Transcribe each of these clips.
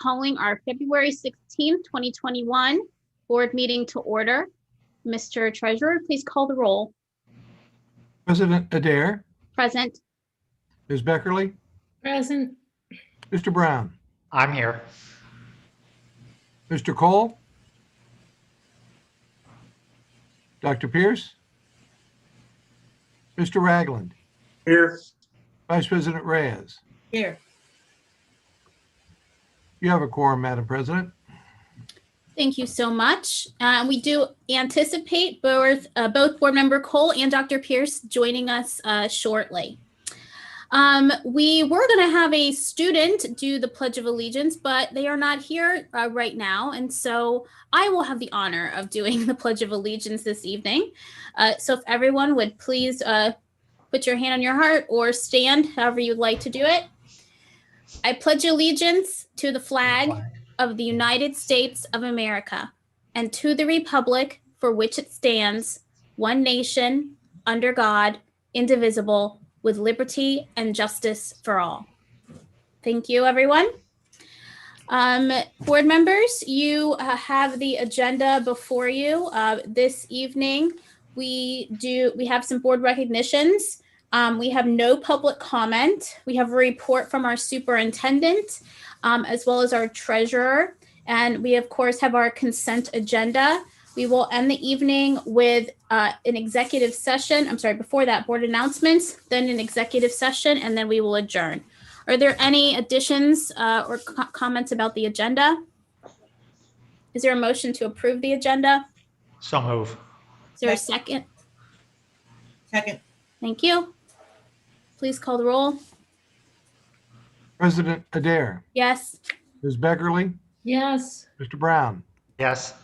calling our February 16th, 2021 board meeting to order. Mr. Treasurer, please call the roll. President Adair. Present. Ms. Beckerly. Present. Mr. Brown. I'm here. Mr. Cole. Dr. Pierce. Mr. Ragland. Here. Vice President Reyes. Here. You have a quorum, Madam President. Thank you so much. We do anticipate both Board Member Cole and Dr. Pierce joining us shortly. We were going to have a student do the Pledge of Allegiance, but they are not here right now. And so I will have the honor of doing the Pledge of Allegiance this evening. So if everyone would please put your hand on your heart or stand, however you'd like to do it. I pledge allegiance to the flag of the United States of America and to the republic for which it stands, one nation, under God, indivisible, with liberty and justice for all. Thank you, everyone. Board members, you have the agenda before you. This evening, we have some board recognitions. We have no public comment. We have a report from our superintendent, as well as our treasurer. And we, of course, have our consent agenda. We will end the evening with an executive session. I'm sorry, before that, board announcements, then an executive session, and then we will adjourn. Are there any additions or comments about the agenda? Is there a motion to approve the agenda? So move. Is there a second? Second. Thank you. Please call the roll. President Adair. Yes. Ms. Beckerly. Yes. Mr. Brown. Yes.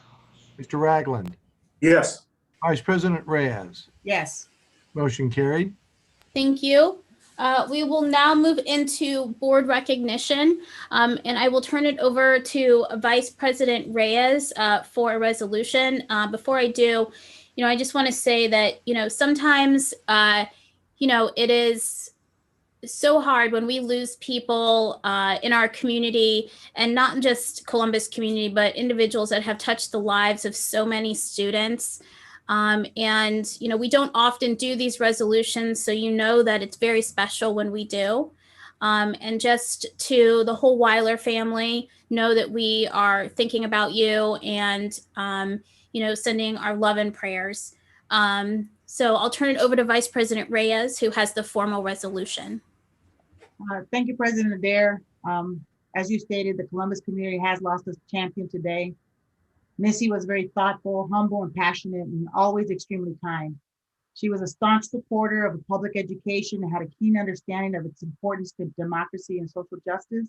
Mr. Ragland. Yes. Vice President Reyes. Yes. Motion carried. Thank you. We will now move into board recognition, and I will turn it over to Vice President Reyes for a resolution. Before I do, I just want to say that, sometimes, it is so hard when we lose people in our community, and not just Columbus community, but individuals that have touched the lives of so many students. And we don't often do these resolutions, so that it's very special when we do. And just to the whole Weiler family, know that we are thinking about you and, sending our love and prayers. So I'll turn it over to Vice President Reyes, who has the formal resolution. Thank you, President Adair. As you stated, the Columbus community has lost a champion today. Missy was very thoughtful, humble, and passionate, and always extremely kind. She was a staunch supporter of public education and had a keen understanding of its importance to democracy and social justice.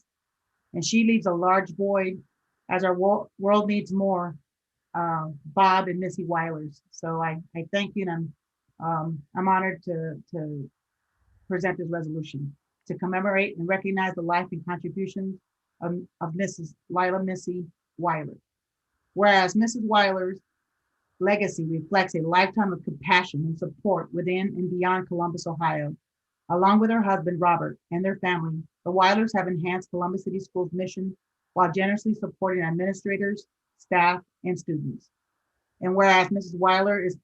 And she leaves a large void as our world needs more Bob and Missy Weilers. So I thank you, and I'm honored to present this resolution to commemorate and recognize the life and contributions of Mrs. Lila Missy Weiler. Whereas Mrs. Weiler's legacy reflects a lifetime of compassion and support within and beyond Columbus, Ohio. Along with her husband, Robert, and their family, the Weilers have enhanced Columbus City Schools' mission while generously supporting administrators, staff, and students. And whereas Mrs. Weiler is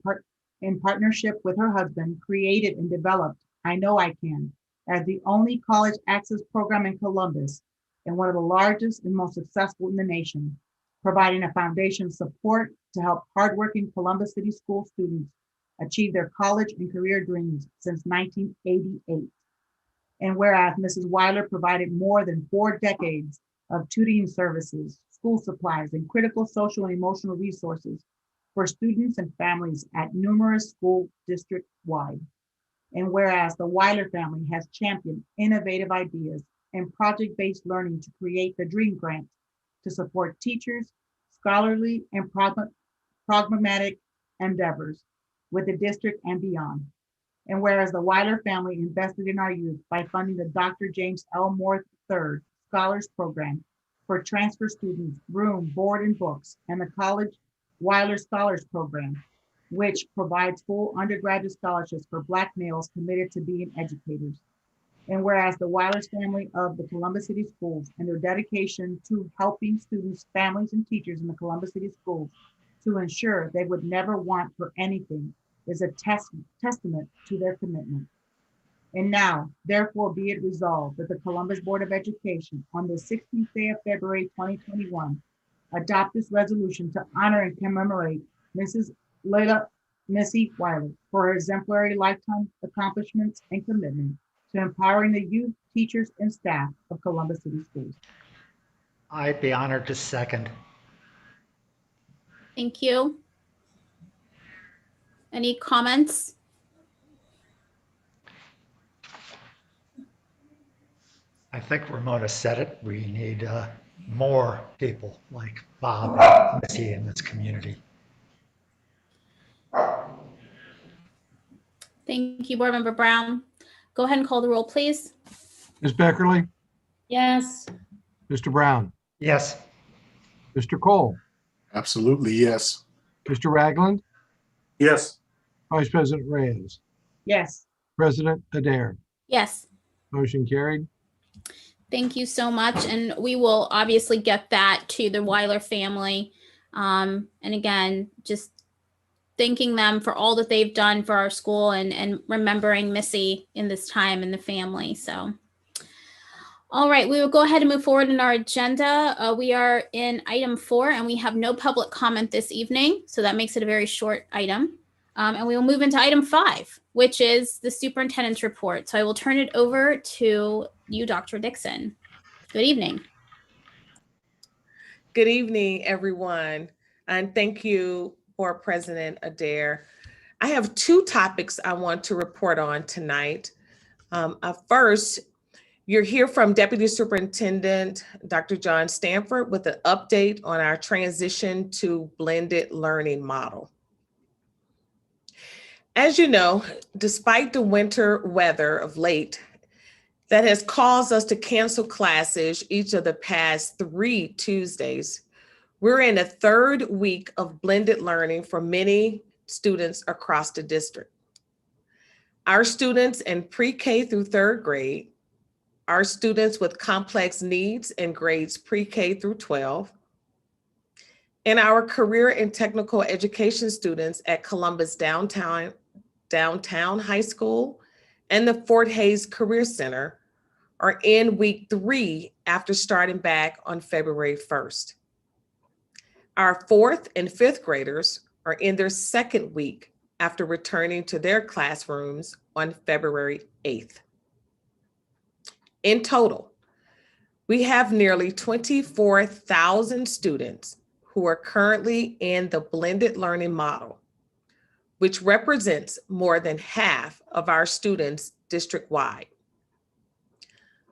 in partnership with her husband, created and developed I Know I Can as the only college access program in Columbus and one of the largest and most successful in the nation, providing a foundation of support to help hardworking Columbus City School students achieve their college and career dreams since 1988. And whereas Mrs. Weiler provided more than 4 decades of tutoring services, school supplies, and critical social and emotional resources for students and families at numerous school district-wide. And whereas the Weiler family has championed innovative ideas and project-based learning to create the Dream Grant to support teachers, scholarly, and pragmatic endeavors with the district and beyond. And whereas the Weiler family invested in our youth by funding the Dr. James L. Moore III Scholars Program for transfer students, room, board, and books, and the College Weiler Scholars Program, which provides full undergraduate scholarships for Black males committed to being educators. And whereas the Weilers family of the Columbus City Schools and their dedication to helping students, families, and teachers in the Columbus City Schools to ensure they would never want for anything is a testament to their commitment. And now, therefore, be it resolved that the Columbus Board of Education on the 16th day of February 2021 adopt this resolution to honor and commemorate Mrs. Layla Missy Weiler for her exemplary lifetime accomplishments and commitment to empowering the youth, teachers, and staff of Columbus City Schools. I'd be honored to second. Thank you. Any comments? I think Ramona said it. We need more people like Bob and Missy in this community. Thank you, Board Member Brown. Go ahead and call the roll, please. Ms. Beckerly, Yes. Mr. Brown, Yes. Mr. Cole, Absolutely, yes. Mr. Ragland, Yes. Vice President Reyes, Yes, President Adair. Yes. Motion carried. Thank you so much. And we will obviously get that to the Weiler family. And again, just thanking them for all that they've done for our school and remembering Missy in this time and the family. So, all right, we will go ahead and move forward in our agenda. We are in item 4 and we have no public comment this evening. So that makes it a very short item. And we will move into item 5, which is the superintendent's report. So I will turn it over to you, Dr. Dixon. Good evening. Good evening, everyone, and thank you, Board President Adair. I have 2 topics I want to report on tonight. First, you'll hear from Deputy Superintendent Dr. John Stanford with an update on our transition to blended learning model. As you know, despite the winter weather of late, that has caused us to cancel classes each of the past 3 Tuesdays. We're in the 3rd week of blended learning for many students across the district. Our students in pre-K through 3rd grade, our students with complex needs in grades pre-K through 12, and our career and technical education students at Columbus Downtown High School and the Fort Hays Career Center are in week 3 after starting back on February 1st. Our 4th and 5th graders are in their 2nd week after returning to their classrooms on February 8th. In total, we have nearly 24,000 students who are currently in the blended learning model, which represents more than half of our students district-wide.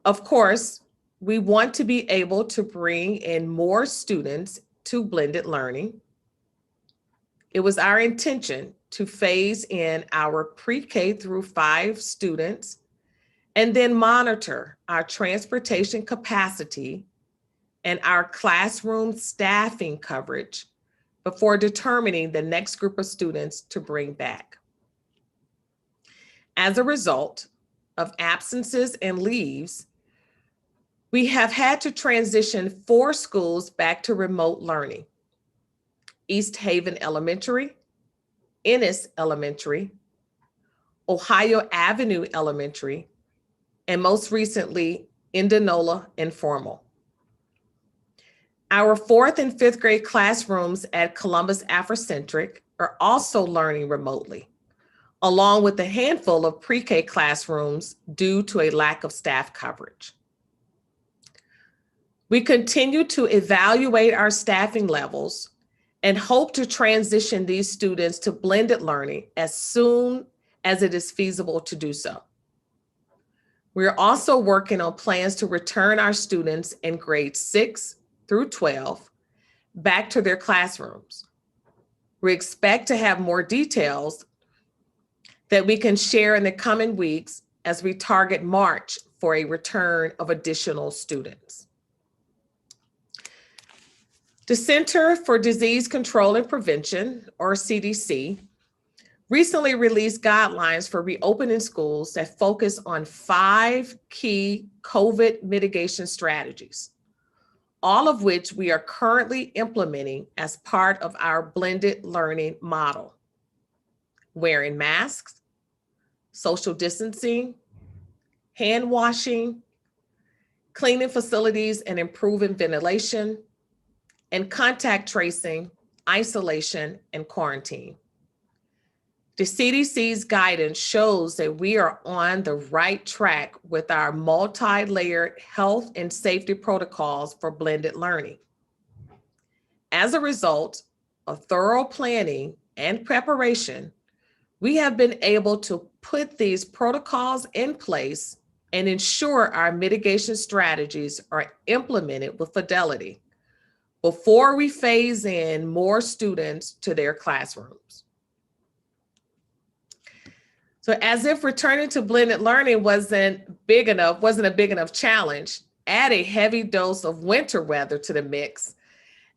Of course, we want to be able to bring in more students to blended learning. It was our intention to phase in our pre-K through 5 students and then monitor our transportation capacity and our classroom staffing coverage before determining the next group of students to bring back. As a result of absences and leaves, we have had to transition 4 schools back to remote learning: East Haven Elementary, Ennis Elementary, Ohio Avenue Elementary, and most recently, Indianola Informal. Our 4th and 5th grade classrooms at Columbus Afrocentric are also learning remotely, along with a handful of pre-K classrooms due to a lack of staff coverage. We continue to evaluate our staffing levels and hope to transition these students to blended learning as soon as it is feasible to do so. We're also working on plans to return our students in grades 6 through 12 back to their classrooms. We expect to have more details that we can share in the coming weeks as we target March for a return of additional students. The Center for Disease Control and Prevention, or CDC, recently released guidelines for reopening schools that focus on 5 key COVID mitigation strategies, all of which we are currently implementing as part of our blended learning model. Wearing masks, social distancing, hand washing, cleaning facilities and improving ventilation, and contact tracing, isolation, and quarantine. The CDC's guidance shows that we are on the right track with our multi-layered health and safety protocols for blended learning. As a result of thorough planning and preparation, we have been able to put these protocols in place and ensure our mitigation strategies are implemented with fidelity before we phase in more students to their classrooms. So as if returning to blended learning wasn't a big enough challenge, add a heavy dose of winter weather to the mix,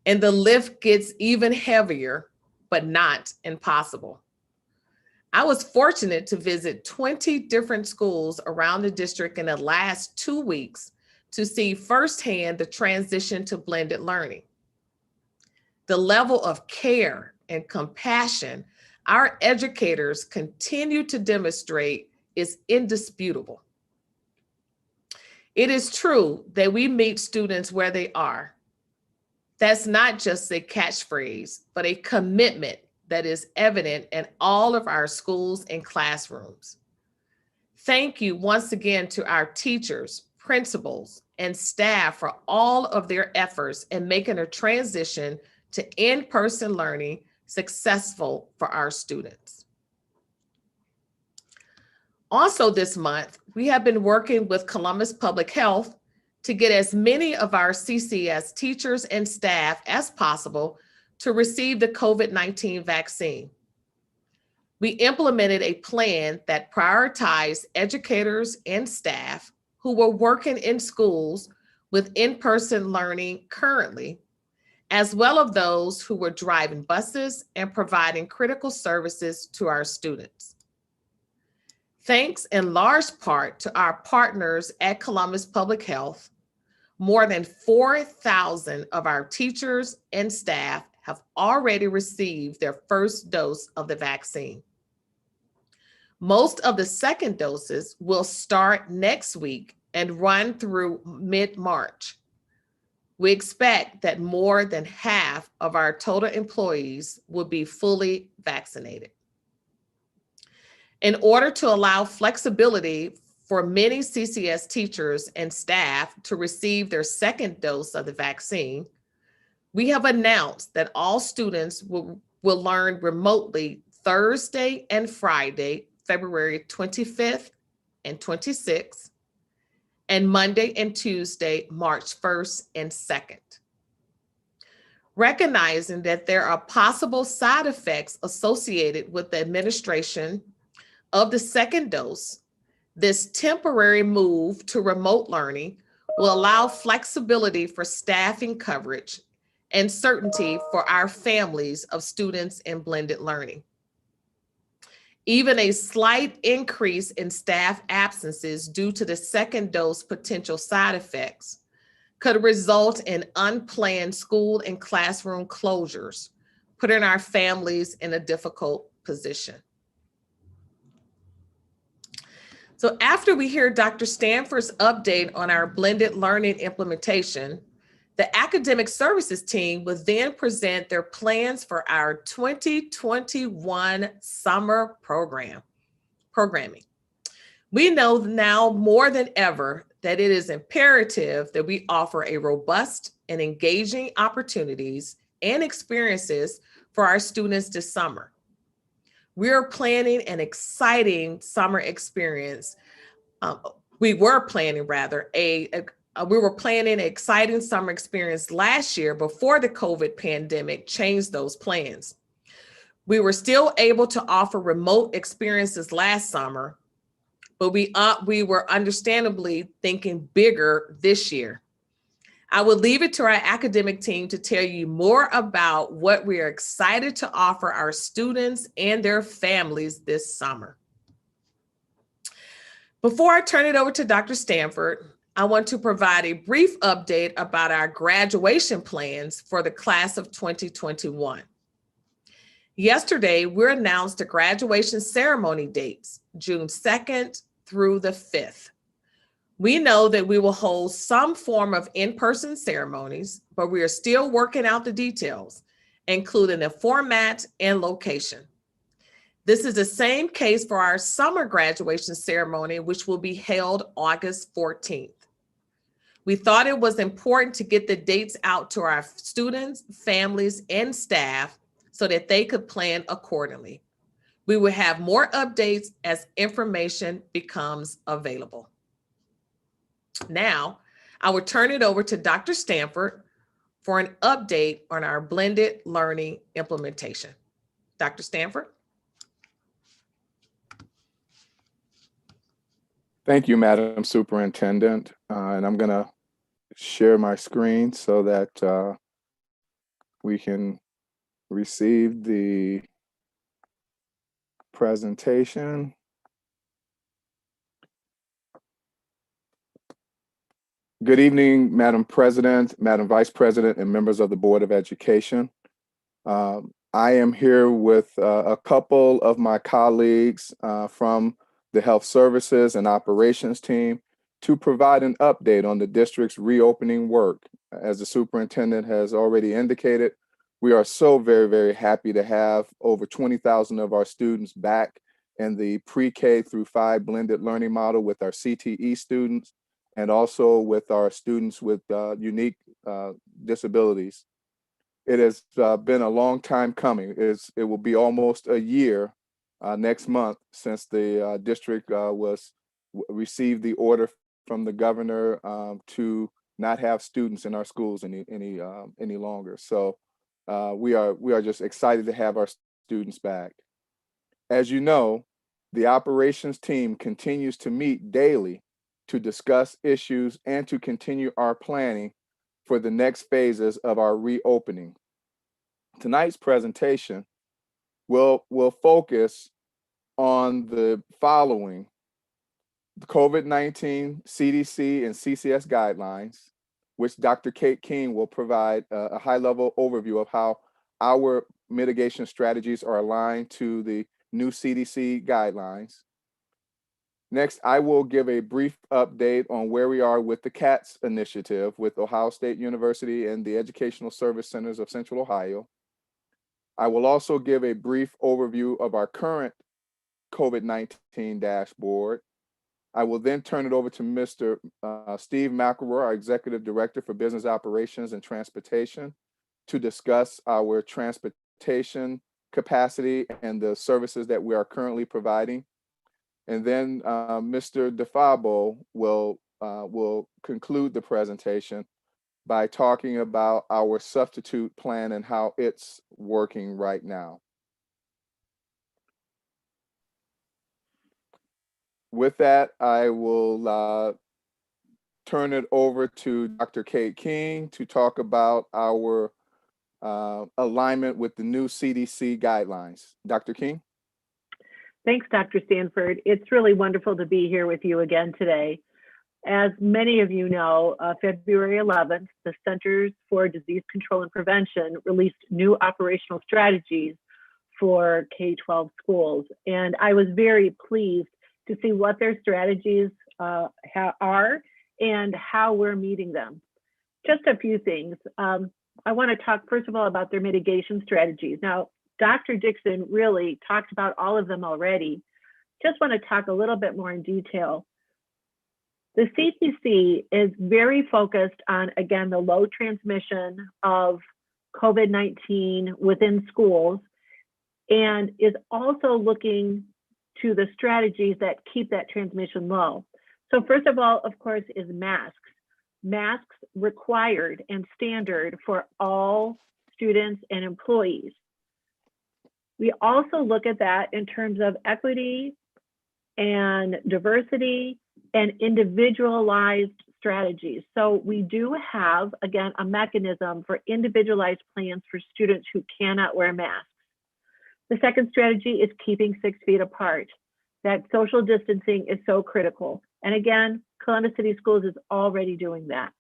and the lift gets even heavier, but not impossible. I was fortunate to visit 20 different schools around the district in the last 2 weeks to see firsthand the transition to blended learning. The level of care and compassion our educators continue to demonstrate is indisputable. It is true that we meet students where they are. That's not just a catchphrase, but a commitment that is evident in all of our schools and classrooms. Thank you once again to our teachers, principals, and staff for all of their efforts in making a transition to in-person learning successful for our students. Also this month, we have been working with Columbus Public Health to get as many of our CCS teachers and staff as possible to receive the COVID-19 vaccine. We implemented a plan that prioritized educators and staff who were working in schools with in-person learning currently, as well as those who were driving buses and providing critical services to our students. Thanks in large part to our partners at Columbus Public Health, more than 4,000 of our teachers and staff have already received their first dose of the vaccine. Most of the second doses will start next week and run through mid-March. We expect that more than half of our total employees will be fully vaccinated. In order to allow flexibility for many CCS teachers and staff to receive their second dose of the vaccine, we have announced that all students will learn remotely Thursday and Friday, February 25th and 26th, and Monday and Tuesday, March 1st and 2nd. Recognizing that there are possible side effects associated with the administration of the second dose, this temporary move to remote learning will allow flexibility for staffing coverage and certainty for our families of students in blended learning. Even a slight increase in staff absences due to the second dose potential side effects could result in unplanned school and classroom closures, putting our families in a difficult position. So after we hear Dr. Stanford's update on our blended learning implementation, the academic services team will then present their plans for our 2021 summer programming. We know now more than ever that it is imperative that we offer a robust and engaging opportunities and experiences for our students this summer. We are planning an exciting summer experience. We were planning an exciting summer experience last year before the COVID pandemic changed those plans. We were still able to offer remote experiences last summer, but we were understandably thinking bigger this year. I will leave it to our academic team to tell you more about what we are excited to offer our students and their families this summer. Before I turn it over to Dr. Stanford, I want to provide a brief update about our graduation plans for the class of 2021. Yesterday, we announced the graduation ceremony dates, June 2nd through the 5th. We know that we will hold some form of in-person ceremonies, but we are still working out the details, including the format and location. This is the same case for our summer graduation ceremony, which will be held August 14th. We thought it was important to get the dates out to our students, families, and staff so that they could plan accordingly. We will have more updates as information becomes available. Now, I will turn it over to Dr. Stanford for an update on our blended learning implementation. Dr. Stanford? Thank you, Madam Superintendent. And I'm going to share my screen so that we can receive the presentation. Good evening, Madam President, Madam Vice President, and members of the Board of Education. I am here with a couple of my colleagues from the Health Services and Operations team to provide an update on the district's reopening work. As the superintendent has already indicated, we are so very, very happy to have over 20,000 of our students back in the pre-K through 5 blended learning model with our CTE students and also with our students with unique disabilities. It has been a long time coming. It will be almost a year next month since the district received the order from the governor to not have students in our schools any longer. So we are just excited to have our students back. As you know, the operations team continues to meet daily to discuss issues and to continue our planning for the next phases of our reopening. Tonight's presentation will focus on the following: the COVID-19 CDC and CCS guidelines, which Dr. Kate King will provide a high-level overview of how our mitigation strategies are aligned to the new CDC guidelines. Next, I will give a brief update on where we are with the CATS initiative with Ohio State University and the Educational Service Centers of Central Ohio. I will also give a brief overview of our current COVID-19 dashboard. I will then turn it over to Mr. Steve McElroy, our Executive Director for Business Operations and Transportation, to discuss our transportation capacity and the services that we are currently providing. And then Mr. DeFabo will conclude the presentation by talking about our substitute plan and how it's working right now. With that, I will turn it over to Dr. Kate King to talk about our alignment with the new CDC guidelines. Dr. King? Thanks, Dr. Stanford. It's really wonderful to be here with you again today. As many of you know, February 11th, the Centers for Disease Control and Prevention released new operational strategies for K-12 schools. And I was very pleased to see what their strategies are and how we're meeting them. Just a few things. I want to talk, first of all, about their mitigation strategies. Now, Dr. Dixon really talked about all of them already. Just want to talk a little bit more in detail. The CDC is very focused on, again, the low transmission of COVID-19 within schools, and is also looking to the strategies that keep that transmission low. So first of all, of course, is masks. Masks required and standard for all students and employees. We also look at that in terms of equity and diversity and individualized strategies. So we do have, again, a mechanism for individualized plans for students who cannot wear masks. The second strategy is keeping 6 feet apart. That social distancing is so critical. And again, Columbus City Schools is already doing that.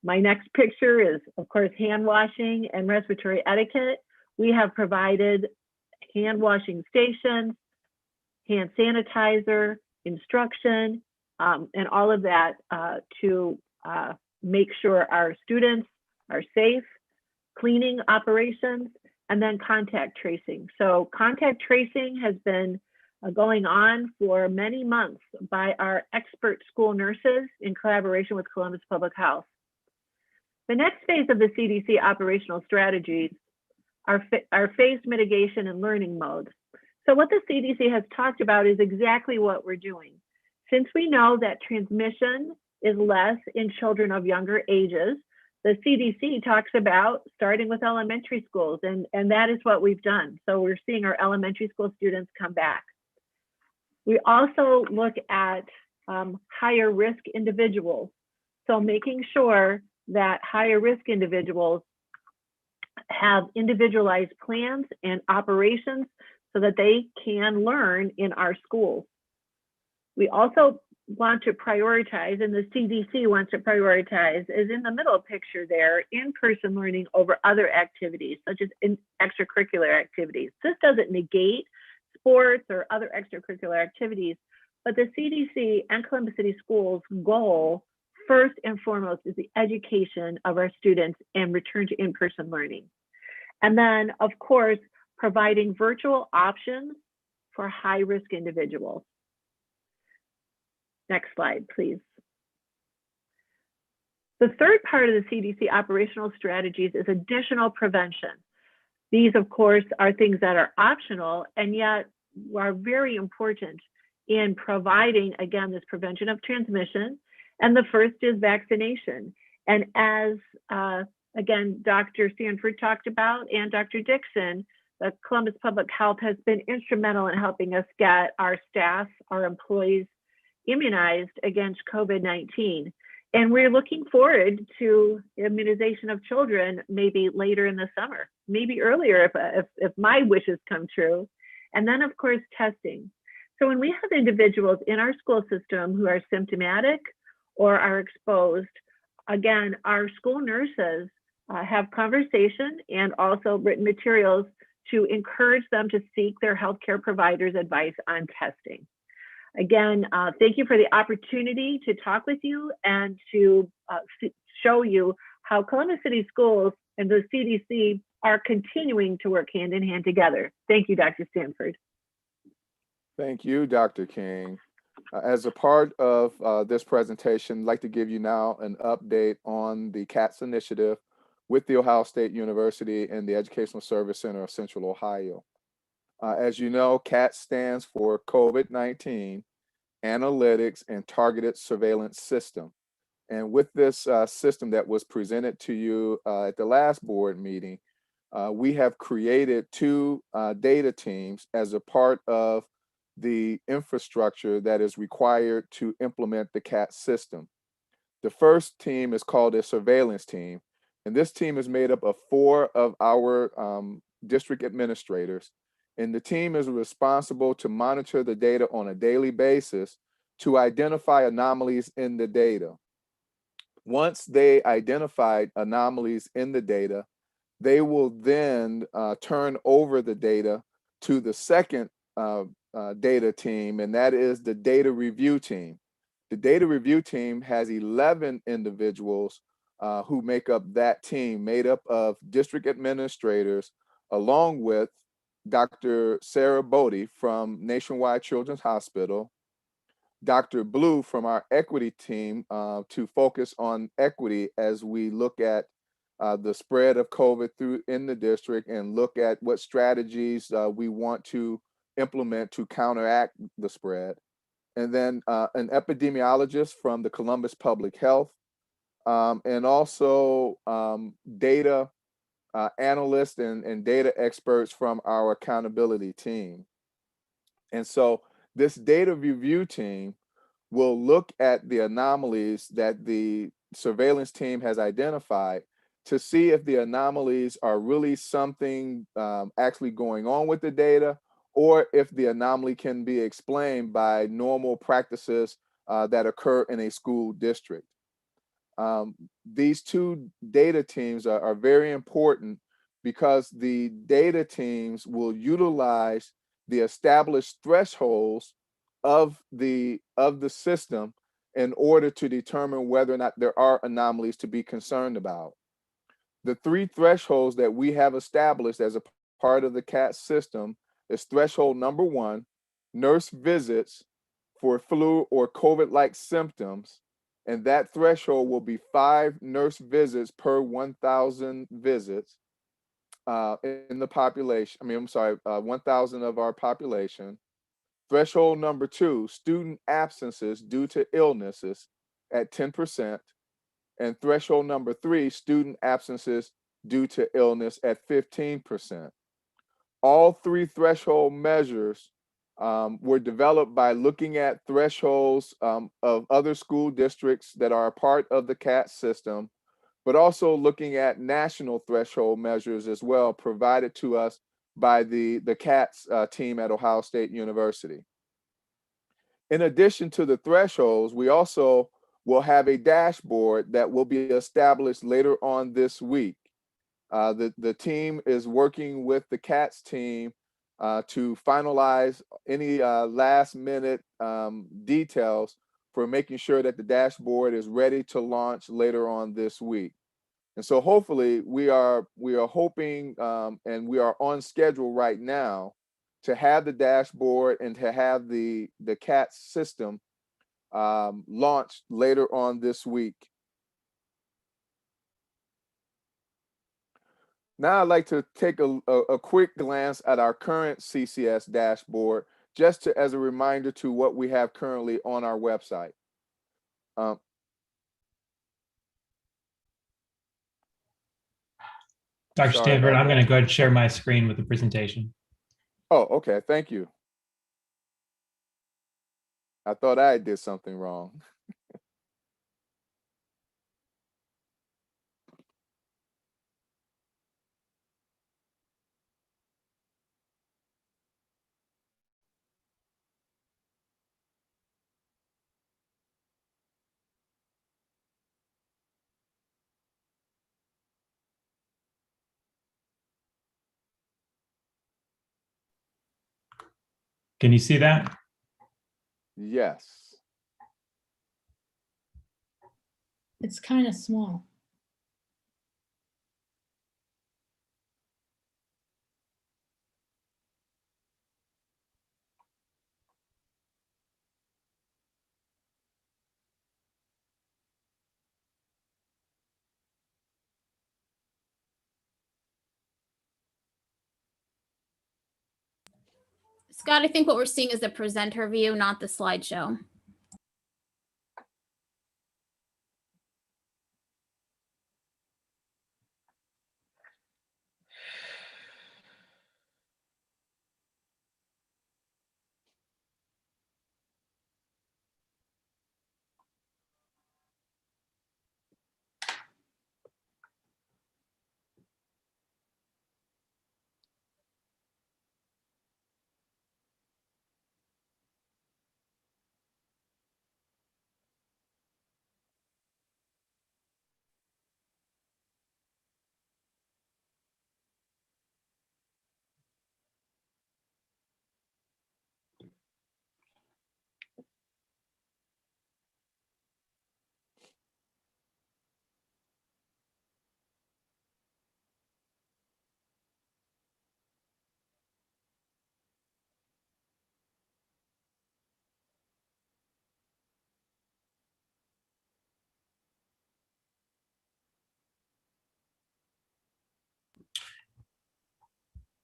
My next picture is, of course, hand washing and respiratory etiquette. We have provided hand washing stations, hand sanitizer, instruction, and all of that to make sure our students are safe, cleaning operations, and then contact tracing. So contact tracing has been going on for many months by our expert school nurses in collaboration with Columbus Public Health. The next phase of the CDC operational strategies are phased mitigation and learning mode. So what the CDC has talked about is exactly what we're doing. Since we know that transmission is less in children of younger ages, the CDC talks about starting with elementary schools, and that is what we've done. So we're seeing our elementary school students come back. We also look at higher risk individuals. So making sure that higher risk individuals have individualized plans and operations so that they can learn in our schools. We also want to prioritize, and the CDC wants to prioritize, is in the middle picture there, in-person learning over other activities, such as extracurricular activities. This doesn't negate sports or other extracurricular activities, but the CDC and Columbus City Schools' goal, first and foremost, is the education of our students and return to in-person learning. And then, of course, providing virtual options for high-risk individuals. Next slide, please. The third part of the CDC operational strategies is additional prevention. These, of course, are things that are optional and yet are very important in providing, again, this prevention of transmission. And the first is vaccination. And as, again, Dr. Stanford talked about and Dr. Dixon, the Columbus Public Health has been instrumental in helping us get our staff, our employees immunized against COVID-19. And we're looking forward to immunization of children maybe later in the summer, maybe earlier if my wishes come true. And then, of course, testing. So when we have individuals in our school system who are symptomatic or are exposed, again, our school nurses have conversation and also written materials to encourage them to seek their healthcare providers' advice on testing. Again, thank you for the opportunity to talk with you and to show you how Columbus City Schools and the CDC are continuing to work hand in hand together. Thank you, Dr. Stanford. Thank you, Dr. King. As a part of this presentation, I'd like to give you now an update on the CATS initiative with the Ohio State University and the Educational Service Center of Central Ohio. As you know, CATS stands for COVID-19 Analytics and Targeted Surveillance System. And with this system that was presented to you at the last board meeting, we have created 2 data teams as a part of the infrastructure that is required to implement the CATS system. The first team is called a surveillance team, and this team is made up of 4 of our district administrators. And the team is responsible to monitor the data on a daily basis to identify anomalies in the data. Once they identified anomalies in the data, they will then turn over the data to the second data team, and that is the data review team. The data review team has 11 individuals who make up that team, made up of district administrators, along with Dr. Sarah Bodie from Nationwide Children's Hospital, Dr. Blue from our equity team to focus on equity as we look at the spread of COVID in the district and look at what strategies we want to implement to counteract the spread. And then an epidemiologist from the Columbus Public Health, and also data analysts and data experts from our accountability team. And so this data review team will look at the anomalies that the surveillance team has identified to see if the anomalies are really something actually going on with the data, or if the anomaly can be explained by normal practices that occur in a school district. These two data teams are very important because the data teams will utilize the established thresholds of the system in order to determine whether or not there are anomalies to be concerned about. The three thresholds that we have established as a part of the CAT system is threshold number 1, nurse visits for flu or COVID-like symptoms, and that threshold will be 5 nurse visits per 1,000 visits in the population. 1,000 of our population. Threshold number 2, student absences due to illnesses at 10%. And threshold number 3, student absences due to illness at 15%. All three threshold measures were developed by looking at thresholds of other school districts that are a part of the CAT system, but also looking at national threshold measures as well, provided to us by the CATS team at Ohio State University. In addition to the thresholds, we also will have a dashboard that will be established later on this week. The team is working with the CATS team to finalize any last minute details for making sure that the dashboard is ready to launch later on this week. And so hopefully we are hoping and we are on schedule right now to have the dashboard and to have the CATS system launched later on this week. Now I'd like to take a quick glance at our current CCS dashboard, just as a reminder to what we have currently on our website. Dr. Sorry Stanford, about I'm that. going to go ahead and share my screen with the presentation. Oh, okay, thank you. I thought I did something wrong. Can you see that? Yes. It's kind of small. Scott, I think what we're seeing is the presenter view, not the slideshow.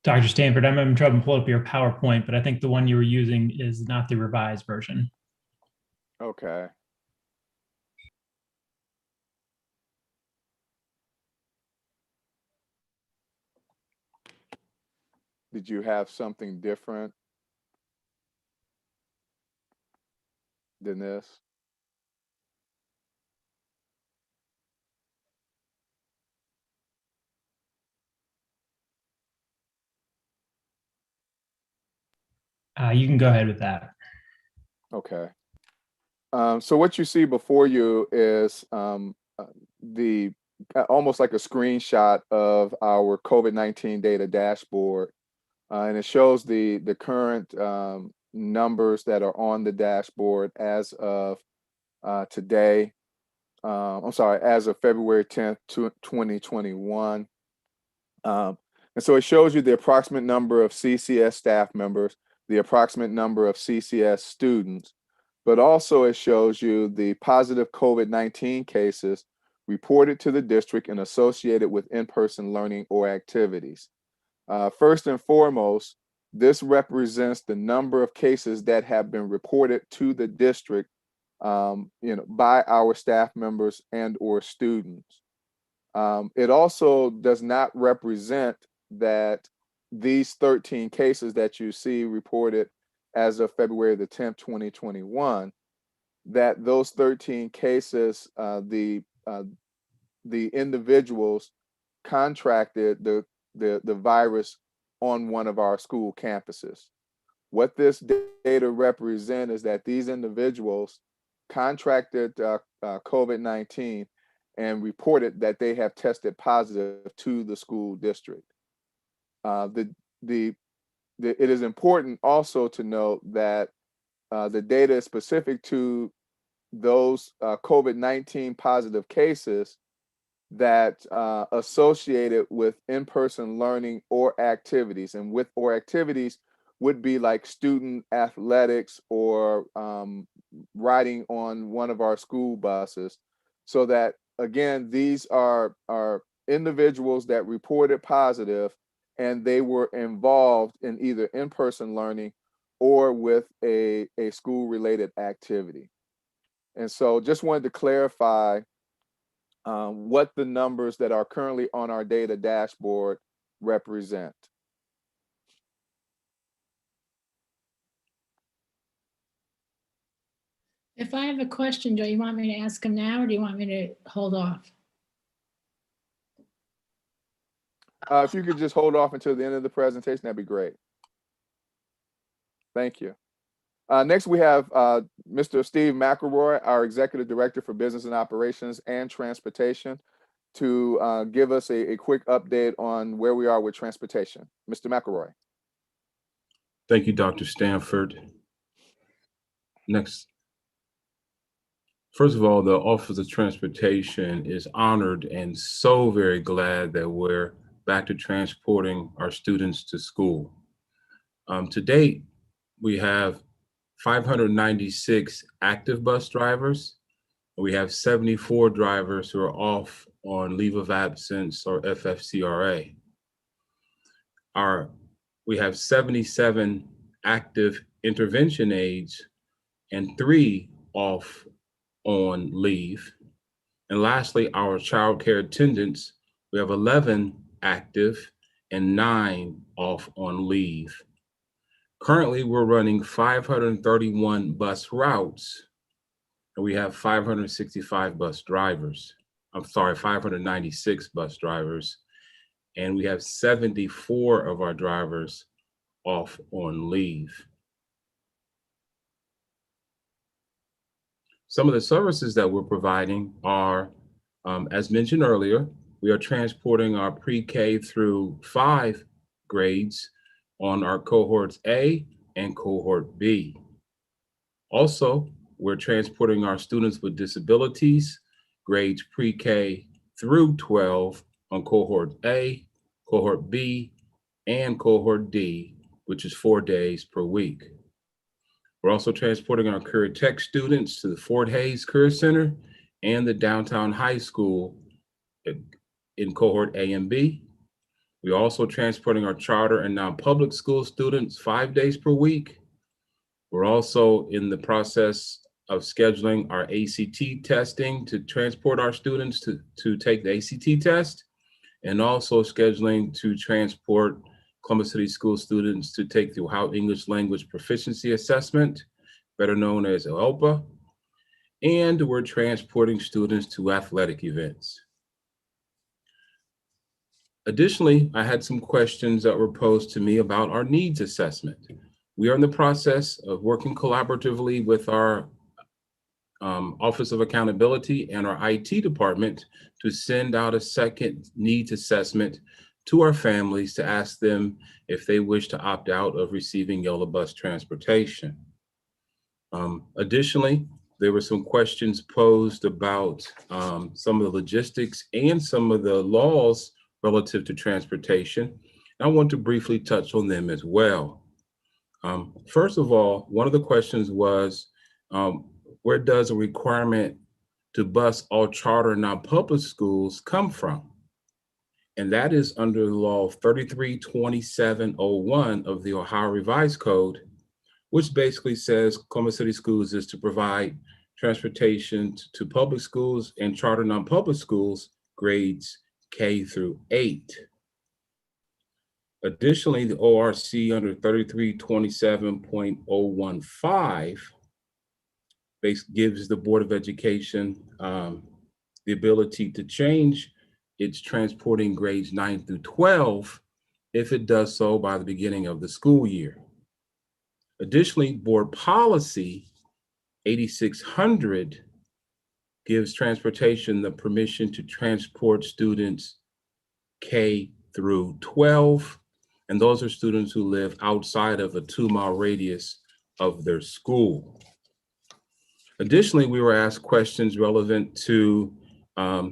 Dr. Stanford, I'm having trouble pulling up your PowerPoint, but I think the one you were using is not the revised version. Okay. Did you have something different? than this. You can go ahead with that. Okay. So what you see before you is the almost like a screenshot of our COVID-19 data dashboard. And it shows the current numbers that are on the dashboard as of today. I'm sorry, as of February 10th, 2021. And so it shows you the approximate number of CCS staff members, the approximate number of CCS students, but also it shows you the positive COVID-19 cases reported to the district and associated with in-person learning or activities. First and foremost, this represents the number of cases that have been reported to the district by our staff members and or students. It also does not represent that these 13 cases that you see reported as of February the 10th, 2021, that those 13 cases, the individuals contracted the virus on one of our school campuses. What this data represents is that these individuals contracted COVID-19 and reported that they have tested positive to the school district. It is important also to note that the data is specific to those COVID-19 positive cases that associated with in-person learning or activities, and with or activities would be like student athletics or riding on one of our school buses. So that, again, these are individuals that reported positive and they were involved in either in-person learning or with a school-related activity. And so just wanted to clarify what the numbers that are currently on our data dashboard represent. If I have a question, do you want me to ask them now or do you want me to hold off? If you could just hold off until the end of the presentation, that'd be great. Thank you. Next, we have Mr. Steve McElroy, our Executive Director for Business and Operations and Transportation, to give us a quick update on where we are with transportation. Mr. McElroy. Thank you, Dr. Stanford. Next. First of all, the Office of Transportation is honored and so very glad that we're back to transporting our students to school. To date, we have 596 active bus drivers. We have 74 drivers who are off on leave of absence or FFCRA. We have 77 active intervention aides and 3 off on leave. And lastly, our child care attendants, we have 11 active and 9 off on leave. Currently, we're running 531 bus routes, and we have 565 bus drivers. 596 bus drivers, and we have 74 of our drivers off on leave. Some of the services that we're providing are, as mentioned earlier, we are transporting our pre-K through 5 grades on our cohorts A and cohort B. Also, we're transporting our students with disabilities, grades pre-K through 12 on cohort A, cohort B, and cohort D, which is 4 days per week. We're also transporting our career tech students to the Fort Hays Career Center and the downtown high school in cohort A and B. We're also transporting our charter and non-public school students 5 days per week. We're also in the process of scheduling our ACT testing to transport our students to take the ACT test, and also scheduling to transport Columbus City School students to take the Ohio English Language Proficiency Assessment, better known as OELPA, and we're transporting students to athletic events. Additionally, I had some questions that were posed to me about our needs assessment. We are in the process of working collaboratively with our Office of Accountability and our IT department to send out a second needs assessment to our families to ask them if they wish to opt out of receiving yellow bus transportation. Additionally, there were some questions posed about some of the logistics and some of the laws relative to transportation. I want to briefly touch on them as well. First of all, one of the questions was, where does a requirement to bus all charter non-public schools come from? And that is under the law 332701 of the Ohio Revised Code, which basically says Columbus City Schools is to provide transportation to public schools and charter non-public schools grades K through 8. Additionally, the ORC under 3327.015 gives the Board of Education the ability to change its transporting grades 9 through 12 if it does so by the beginning of the school year. Additionally, Board Policy 8600 gives transportation the permission to transport students K through 12, and those are students who live outside of a 2-mile radius of their school. Additionally, we were asked questions relevant to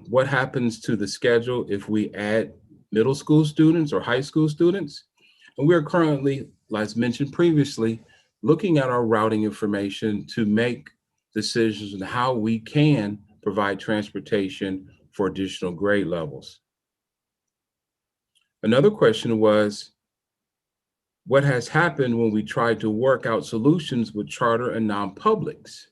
what happens to the schedule if we add middle school students or high school students. And we are currently, as mentioned previously, looking at our routing information to make decisions on how we can provide transportation for additional grade levels. Another question was, what has happened when we tried to work out solutions with charter and non-publics?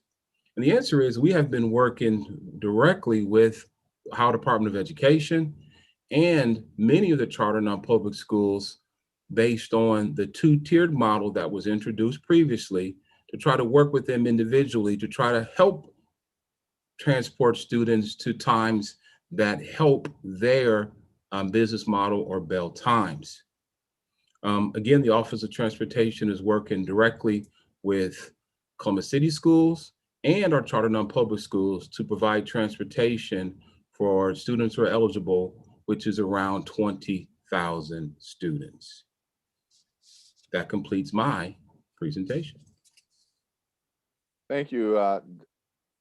And the answer is we have been working directly with Ohio Department of Education and many of the charter non-public schools based on the 2-tiered model that was introduced previously to try to work with them individually to try to help transport students to times that help their business model or bell times. Again, the Office of Transportation is working directly with Columbus City Schools and our charter non-public schools to provide transportation for students who are eligible, which is around 20,000 students. That completes my presentation. Thank you,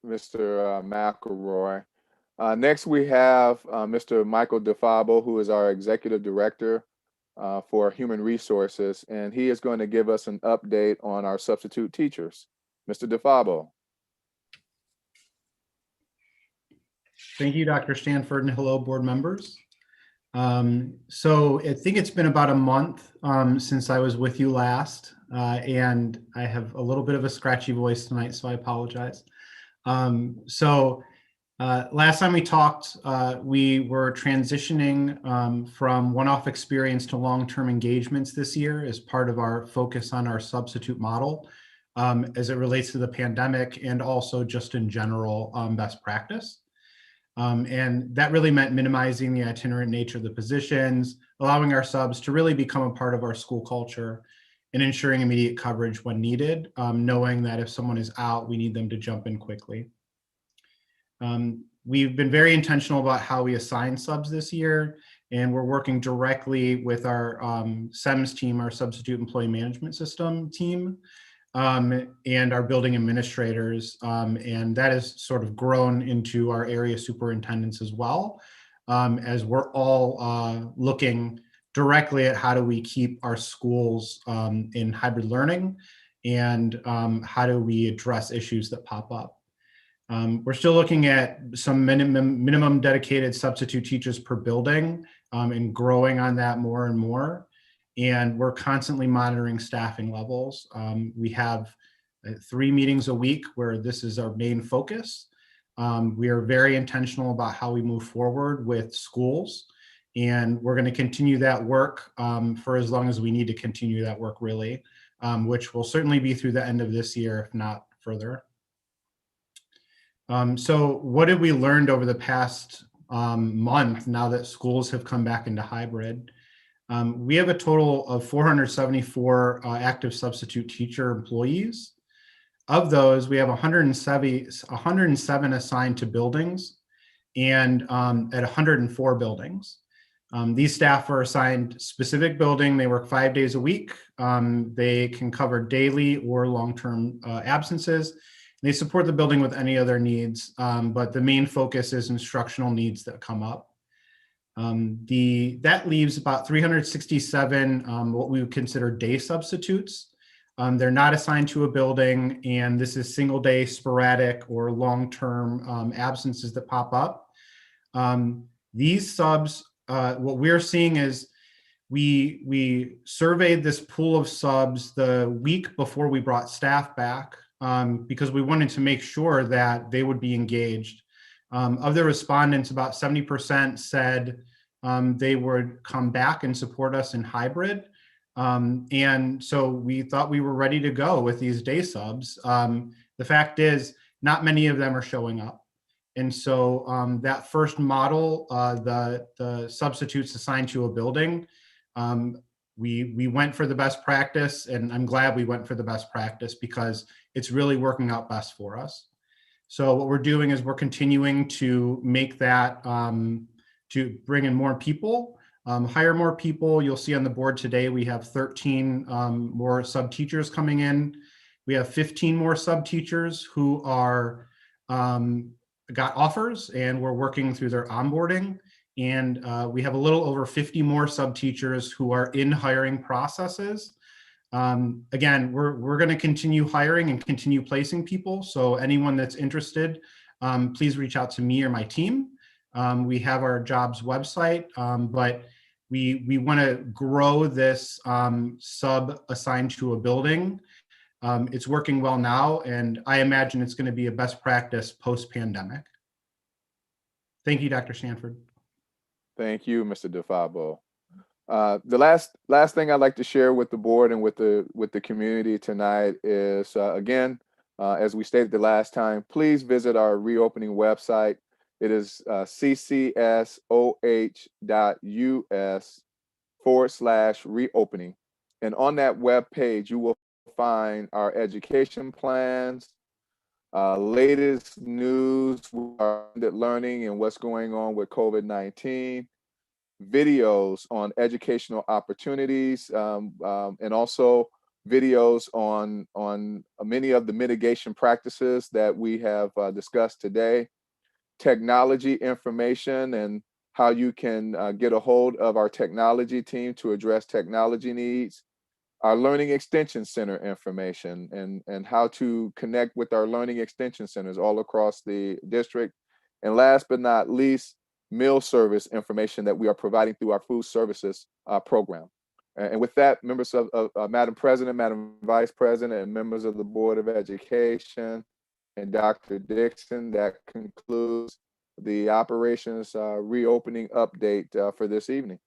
Mr. McElroy. Next, we have Mr. Michael DeFabo, who is our Executive Director for Human Resources, and he is going to give us an update on our substitute teachers. Mr. DeFabo. Thank you, Dr. Stanford, and hello, board members. So I think it's been about a month since I was with you last, and I have a little bit of a scratchy voice tonight, so I apologize. Last time we talked, we were transitioning from one-off experience to long-term engagements this year as part of our focus on our substitute model as it relates to the pandemic and also just in general best practice. And that really meant minimizing the itinerant nature of the positions, allowing our subs to really become a part of our school culture and ensuring immediate coverage when needed, knowing that if someone is out, we need them to jump in quickly. We've been very intentional about how we assign subs this year, and we're working directly with our SEMS team, our Substitute Employee Management System team, and our building administrators, and that has sort of grown into our area superintendents as well, as we're all looking directly at how do we keep our schools in hybrid learning and how do we address issues that pop up. We're still looking at some minimum dedicated substitute teachers per building and growing on that more and more. And we're constantly monitoring staffing levels. We have 3 meetings a week where this is our main focus. We are very intentional about how we move forward with schools, and we're going to continue that work for as long as we need to continue that work, really, which will certainly be through the end of this year, if not further. So what have we learned over the past month now that schools have come back into hybrid? We have a total of 474 active substitute teacher employees. Of those, we have 107 assigned to buildings and at 104 buildings. These staff are assigned specific building. They work 5 days a week. They can cover daily or long-term absences. They support the building with any other needs, but the main focus is instructional needs that come up. That leaves about 367 what we would consider day substitutes. They're not assigned to a building, and this is single day, sporadic, or long-term absences that pop up. These subs, what we're seeing is we surveyed this pool of subs the week before we brought staff back because we wanted to make sure that they would be engaged. Of the respondents, about 70% said they would come back and support us in hybrid. And so we thought we were ready to go with these day subs. The fact is, not many of them are showing up. And so that first model, the substitutes assigned to a building, we went for the best practice, and I'm glad we went for the best practice because it's really working out best for us. So what we're doing is we're continuing to make that, to bring in more people, hire more people. You'll see on the board today, we have 13 more sub teachers coming in. We have 15 more sub teachers who are got offers, and we're working through their onboarding. And we have a little over 50 more sub teachers who are in hiring processes. Again, we're going to continue hiring and continue placing people. So anyone that's interested, please reach out to me or my team. We have our jobs website, but we want to grow this sub assigned to a building. It's working well now, and I imagine it's going to be a best practice post-pandemic. Thank you, Dr. Stanford. Thank you, Mr. DeFabo. The last thing I'd like to share with the board and with the community tonight is, again, as we stated the last time, please visit our reopening website. It is ccsoh.us/reopening. And on that web page, you will find our education plans, latest news, learning and what's going on with COVID-19, videos on educational opportunities, and also videos on many of the mitigation practices that we have discussed today, technology information and how you can get a hold of our technology team to address technology needs, our Learning Extension Center information and how to connect with our Learning Extension Centers all across the district. And last but not least, meal service information that we are providing through our food services program. And with that, members of Madam President, Madam Vice President, and members of the Board of Education, and Dr. Dixon, that concludes the operations reopening update for this evening.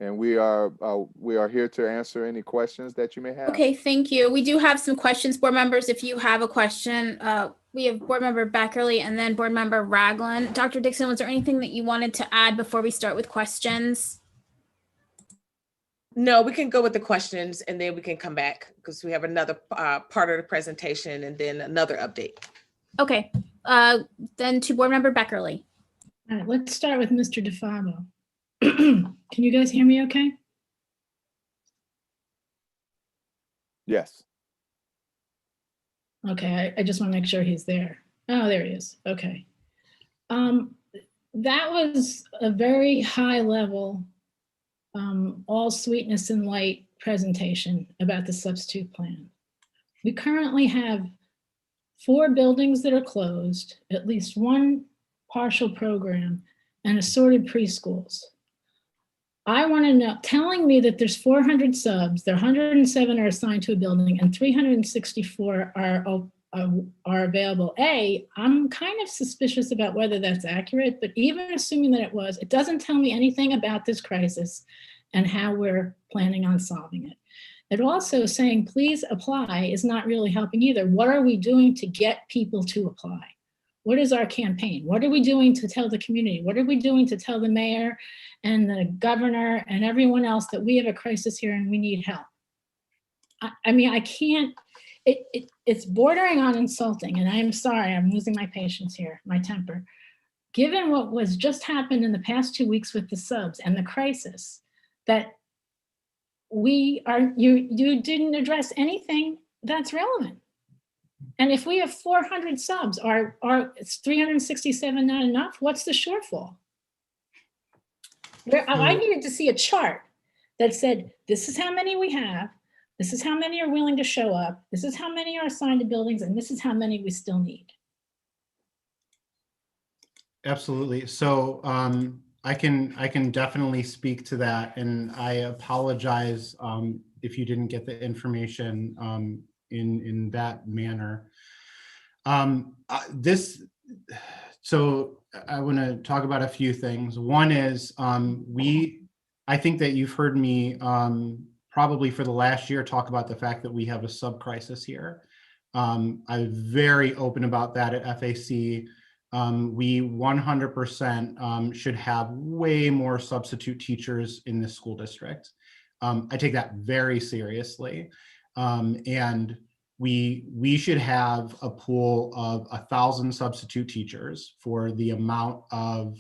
And we are here to answer any questions that you may have. Okay, thank you. We do have some questions, board members. If you have a question, we have board member Beckerly and then board member Ragland. Dr. Dixon, was there anything that you wanted to add before we start with questions? No, we can go with the questions and then we can come back because we have another part of the presentation and then another update. Okay, then to board member Beckerly. All right, let's start with Mr. DeFabo. Can you guys hear me okay? Yes. Okay, I just want to make sure he's there. Oh, there he is. Okay. That was a very high level, all sweetness and light presentation about the substitute plan. We currently have 4 buildings that are closed, at least 1 partial program, and assorted preschools. I want to know, telling me that there's 400 subs, there 107 are assigned to a building and 364 are available. I'm kind of suspicious about whether that's accurate, but even assuming that it was, it doesn't tell me anything about this crisis and how we're planning on solving it. It also saying, please apply is not really helping either. What are we doing to get people to apply? What is our campaign? What are we doing to tell the community? What are we doing to tell the mayor and the governor and everyone else that we have a crisis here and we need help? I mean, I can't, it's bordering on insulting, and I am sorry, I'm losing my patience here, my temper. Given what was just happened in the past 2 weeks with the subs and the crisis, that you didn't address anything that's relevant. And if we have 400 subs, it's 367 not enough? What's the shortfall? I needed to see a chart that said, this is how many we have, this is how many are willing to show up, this is how many are assigned to buildings, and this is how many we still need. Absolutely. So I can definitely speak to that, and I apologize if you didn't get the information in that manner. So I want to talk about a few things. One is I think that you've heard me probably for the last year talk about the fact that we have a sub crisis here. I'm very open about that at FAC. We 100% should have way more substitute teachers in this school district. I take that very seriously. And we should have a pool of 1,000 substitute teachers for the amount of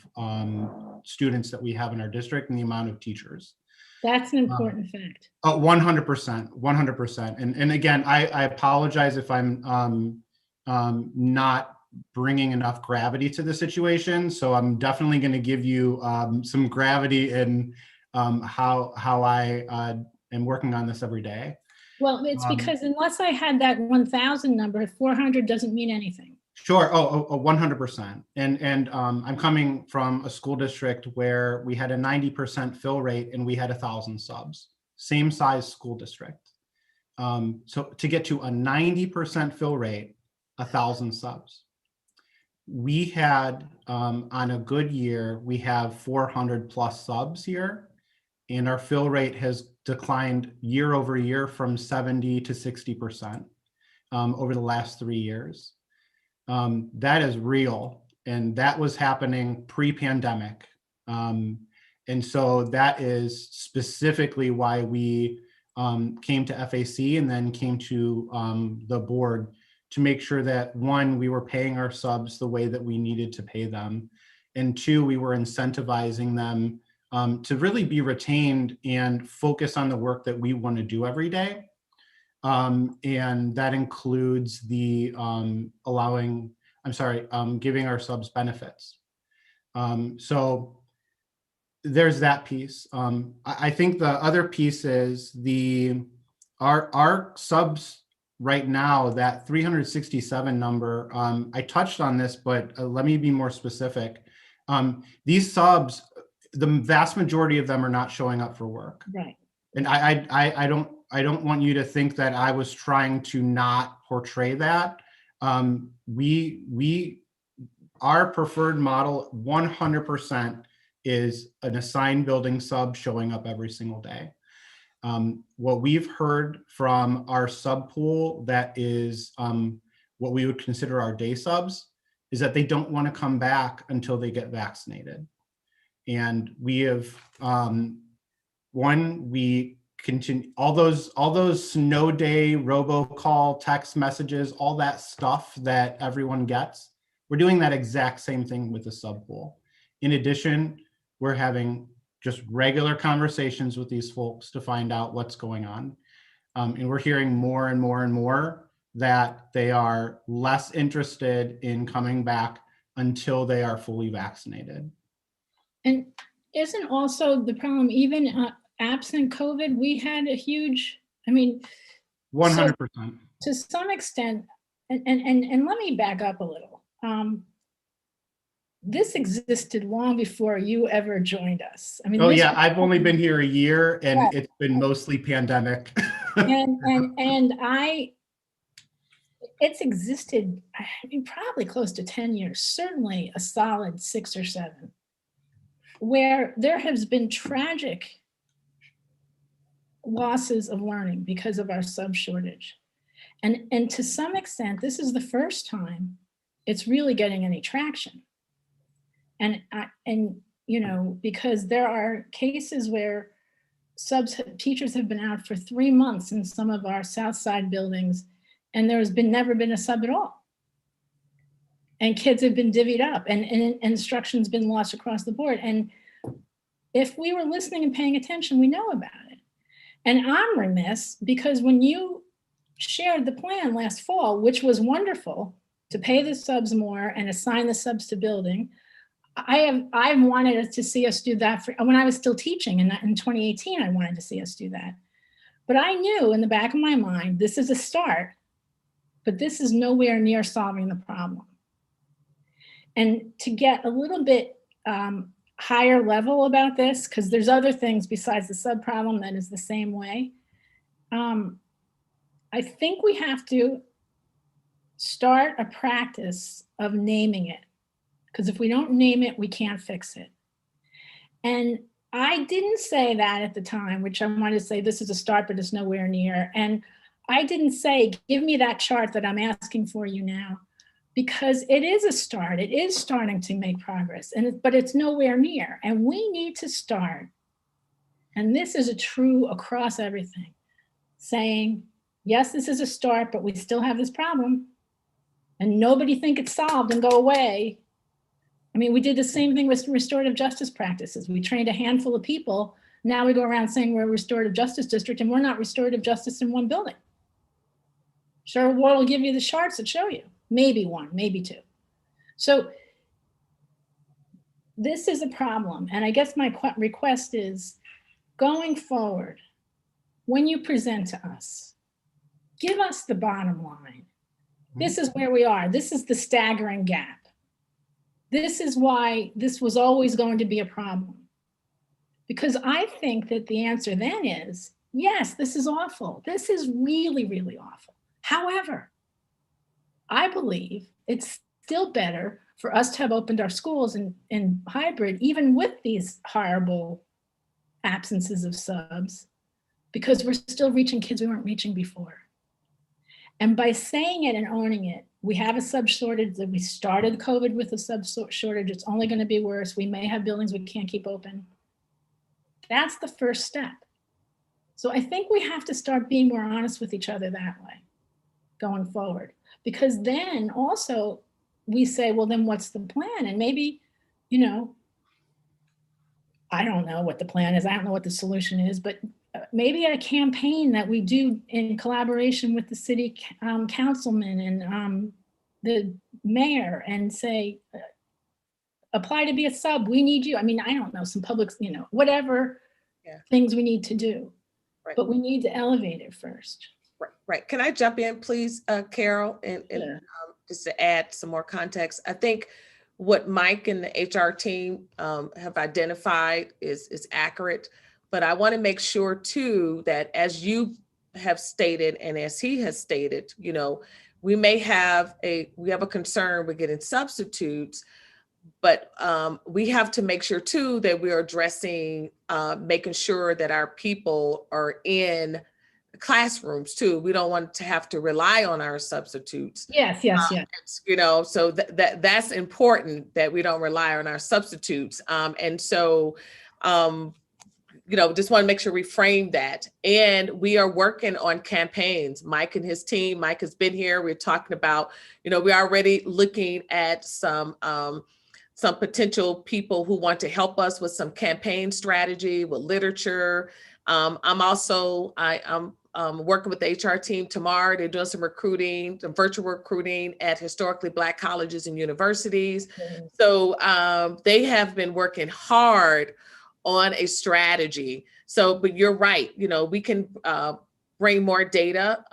students that we have in our district and the amount of teachers. That's an important fact. 100%, 100%. And again, I apologize if I'm not bringing enough gravity to the situation. So I'm definitely going to give you some gravity in how I am working on this every day. Well, it's because unless I had that 1,000 number, 400 doesn't mean anything. Sure. 100%. And I'm coming from a school district where we had a 90% fill rate and we had 1,000 subs, same size school district. So to get to a 90% fill rate, 1,000 subs. We had, on a good year, we have 400 plus subs here, and our fill rate has declined year over year from 70 to 60% over the last 3 years. That is real, and that was happening pre-pandemic. And so that is specifically why we came to FAC and then came to the board to make sure that, one, we were paying our subs the way that we needed to pay them, and two, we were incentivizing them to really be retained and focus on the work that we want to do every day. And that includes the giving our subs benefits. So there's that piece. I think the other piece is our subs right now, that 367 number, I touched on this, but let me be more specific. These subs, the vast majority of them are not showing up for work. Right. And I don't want you to think that I was trying to not portray that. Our preferred model 100% is an assigned building sub showing up every single day. What we've heard from our sub pool that is what we would consider our day subs is that they don't want to come back until they get vaccinated. And we have, we continue all those snow day robocall text messages, all that stuff that everyone gets. We're doing that exact same thing with the sub pool. In addition, we're having just regular conversations with these folks to find out what's going on. And we're hearing more and more and more that they are less interested in coming back until they are fully vaccinated. And isn't also the problem, even absent COVID, we had a huge, 100%. So to some extent, and let me back up a little. This existed long before you ever joined us. I've only been here a year, and It's been mostly pandemic. It's existed, probably close to 10 years, certainly a solid 6 or 7, where there has been tragic losses of learning because of our sub shortage. And to some extent, this is the first time it's really getting any traction. And you know, because there are cases where teachers have been out for 3 months in some of our South Side buildings, and there's never been a sub at all. And kids have been divvied up, and instruction's been lost across the board. And if we were listening and paying attention, we know about it. And I'm remiss because when you shared the plan last fall, which was wonderful, to pay the subs more and assign the subs to building, I've wanted to see us do that when I was still teaching, and in 2018, I wanted to see us do that. But I knew in the back of my mind, this is a start, but this is nowhere near solving the problem. And to get a little bit higher level about this, because there's other things besides the sub problem that is the same way, I think we have to start a practice of naming it. Because if we don't name it, we can't fix it. And I didn't say that at the time, which I wanted to say this is a start, but it's nowhere near. And I didn't say, give me that chart that I'm asking for you now, because it is a start. It is starting to make progress, but it's nowhere near. And we need to start, and this is a true across everything, saying, yes, this is a start, but we still have this problem. And nobody think it's solved and go away. I mean, we did the same thing with restorative justice practices. We trained a handful of people. Now we go around saying we're a restorative justice district, and we're not restorative justice in one building. Sure, we'll give you the charts that show you. Maybe one, maybe two. So this is a problem. And I guess my request is, going forward, when you present to us, give us the bottom line. This is where we are. This is the staggering gap. This is why this was always going to be a problem. Because I think that the answer then is, yes, this is awful. This is really, really awful. However, I believe it's still better for us to have opened our schools in hybrid, even with these horrible absences of subs, because we're still reaching kids we weren't reaching before. And by saying it and owning it, we have a sub shortage. That we started COVID with a sub shortage. It's only going to be worse. We may have buildings we can't keep open. That's the first step. So I think we have to start being more honest with each other that way going forward, because then also we say, well, then what's the plan? And maybe, you know, I don't know what the plan is. I don't know what the solution is, but maybe a campaign that we do in collaboration with the city councilman and the mayor, and say, apply to be a sub, we need you. I mean, I don't know, some public, you know, whatever things we need to do, but we need to elevate it first. Right. Can I jump in, please, Carol, and just to add some more context? I think what Mike and the HR team have identified is accurate, but I want to make sure too that, as you have stated and as he has stated, you know, we have a concern with getting substitutes, but we have to make sure too that we're addressing making sure that our people are in classrooms too. We don't want to have to rely on our substitutes. Yes. You know, so that's important, that we don't rely on our substitutes. And so, you know, just want to make sure we frame that. And we are working on campaigns. Mike and his team, Mike has been here. We're talking about, you know, we're already looking at some potential people who want to help us with some campaign strategy, with literature. I'm working with the HR team tomorrow. They're doing some recruiting, some virtual recruiting at historically Black colleges and universities. So they have been working hard on a strategy. So, but you're right, you know, we can bring more data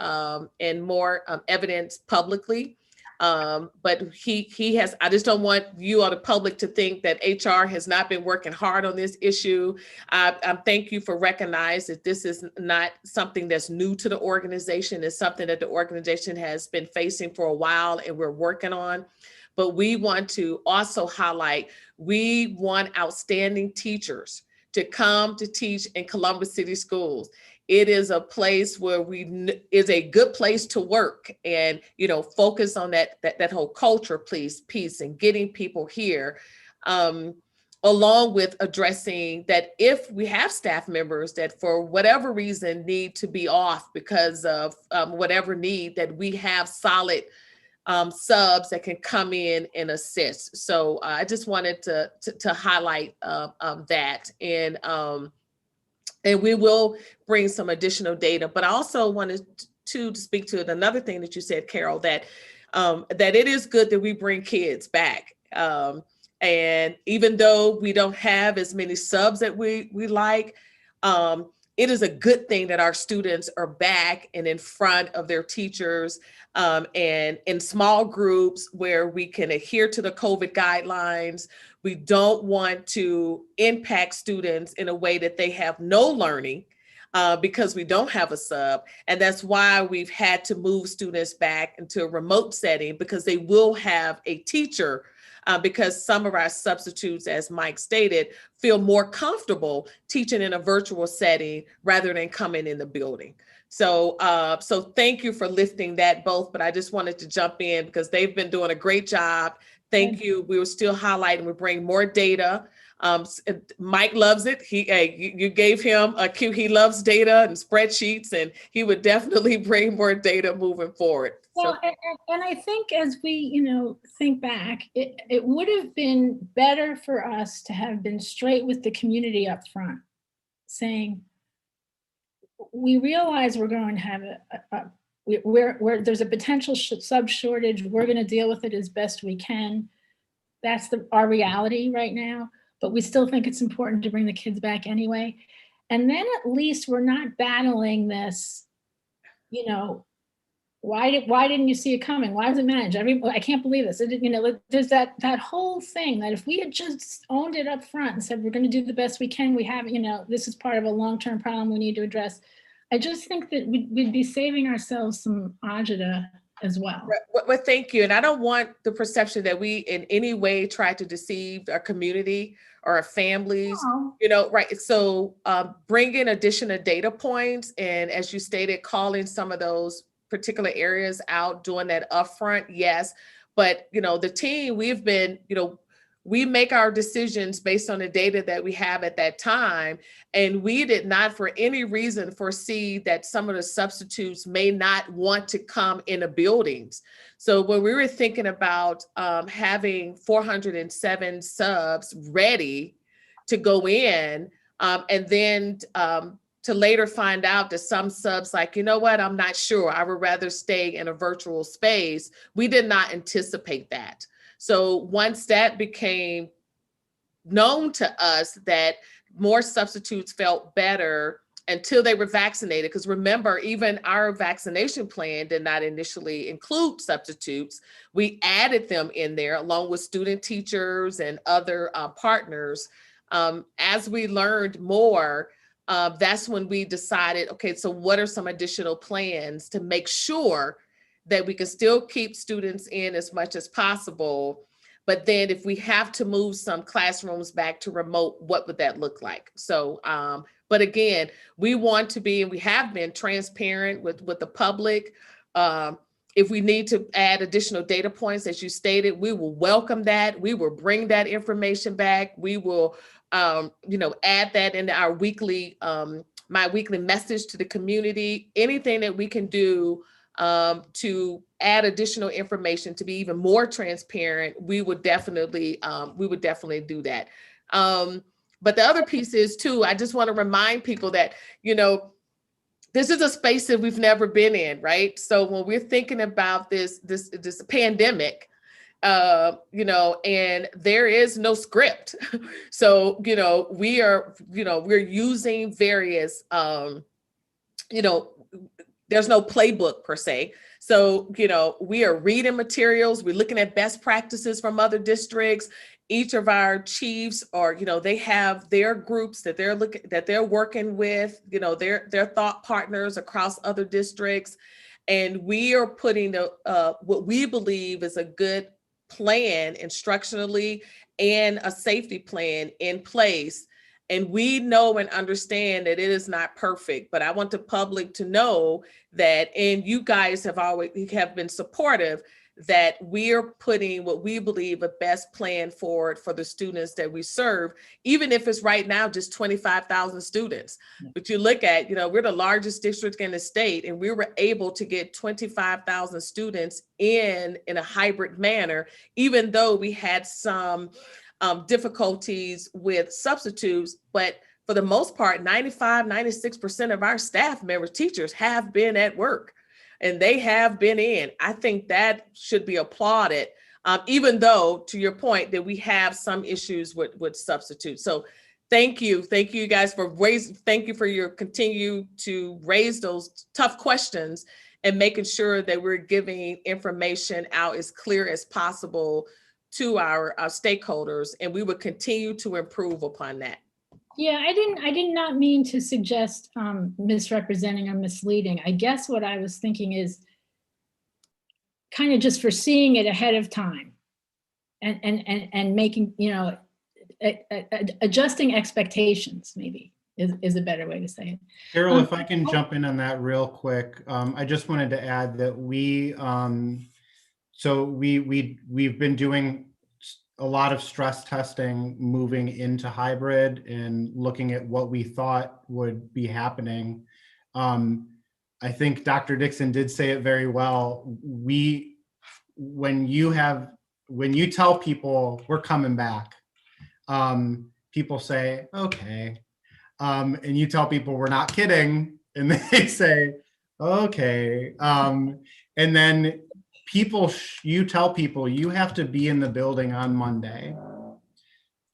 and more evidence publicly. But he has, I just don't want you or the public to think that HR has not been working hard on this issue. I thank you for recognizing that this is not something that's new to the organization. It's something that the organization has been facing for a while and we're working on. But we want to also highlight, we want outstanding teachers to come to teach in Columbus City schools. it is a place where is a good place to work, and focus on that whole culture piece and getting people here, along with addressing that if we have staff members that for whatever reason need to be off because of whatever need, that we have solid subs that can come in and assist. So I just wanted to highlight that, and we will bring some additional data. But I also wanted to speak to another thing that you said, Carol, that it is good that we bring kids back. And even though we don't have as many subs that we like, it is a good thing that our students are back and in front of their teachers, and in small groups where we can adhere to the COVID guidelines. We don't want to impact students in a way that they have no learning, because we don't have a sub. And that's why we've had to move students back into a remote setting, because they will have a teacher, because some of our substitutes, as Mike stated, feel more comfortable teaching in a virtual setting rather than coming in the building. So thank you for lifting that both, but I just wanted to jump in because they've been doing a great job. Thank you. We were still highlighting, we bring more data. Mike loves it. You gave him a cue. He loves data and spreadsheets, and he would definitely bring more data moving forward. Well, and I think as we, think back, it would have been better for us to have been straight with the community up front, saying, we realize we're going to have where there's a potential sub shortage. We're going to deal with it as best we can. That's our reality right now, but we still think it's important to bring the kids back anyway. And then at least we're not battling this, why didn't you see it coming? Why was it managed? I can't believe this. There's that whole thing that if we had just owned it up front and said, we're going to do the best we can, we have, this is part of a long-term problem we need to address. I just think that we'd be saving ourselves some agita as well. Well, thank you. And I don't want the perception that we in any way try to deceive our community or our families, right? So bring in additional data points. And as you stated, calling some of those particular areas out, doing that upfront, yes. But, the team, we've been, we make our decisions based on the data that we have at that time. And we did not for any reason foresee that some of the substitutes may not want to come into buildings. So when we were thinking about having 407 subs ready to go in, and then to later find out that some subs like, I'm not sure, I would rather stay in a virtual space. We did not anticipate that. So once that became known to us that more substitutes felt better until they were vaccinated, because remember, even our vaccination plan did not initially include substitutes. We added them in there along with student teachers and other partners. As we learned more, that's when we decided, okay, so what are some additional plans to make sure that we can still keep students in as much as possible, but then if we have to move some classrooms back to remote, what would that look like? So, but again, we want to be, and we have been transparent with the public. If we need to add additional data points, as you stated, we will welcome that. We will bring that information back. We will, add that into our weekly, my weekly message to the community. Anything that we can do to add additional information to be even more transparent, we would definitely do that. But the other piece is too, I just want to remind people that, this is a space that we've never been in, right? So when we're thinking about this pandemic, and there is no script. So, we're using various, there's no playbook per se. So, we are reading materials, we're looking at best practices from other districts. Each of our chiefs are, they have their groups that they're working with, their thought partners across other districts. And we are putting what we believe is a good plan instructionally and a safety plan in place And we know and understand that it is not perfect, but I want the public to know that, and you guys have been supportive, that we're putting what we believe a best plan forward for the students that we serve, even if it's right now just 25,000 students. But you look at, we're the largest district in the state, and we were able to get 25,000 students in a hybrid manner, even though we had some difficulties with substitutes. But for the most part, 96% of our staff members, teachers, have been at work. And they have been in. I think that should be applauded, even though, to your point, that we have some issues with substitutes. So thank you guys thank you for your continue to raise those tough questions and making sure that we're giving information out as clear as possible to our stakeholders, and we will continue to improve upon that. Yeah, I did not mean to suggest misrepresenting or misleading. I guess what I was thinking is kind of just foreseeing it ahead of time and making, adjusting expectations maybe is a better way to say it. Carol, if I can jump in on that real quick, I just wanted to add that we've been doing a lot of stress testing moving into hybrid and looking at what we thought would be happening. I think Dr. Dixon did say it very well. When you tell people we're coming back, people say, okay. And you tell people we're not kidding, and they say, okay. And then you tell people you have to be in the building on Monday.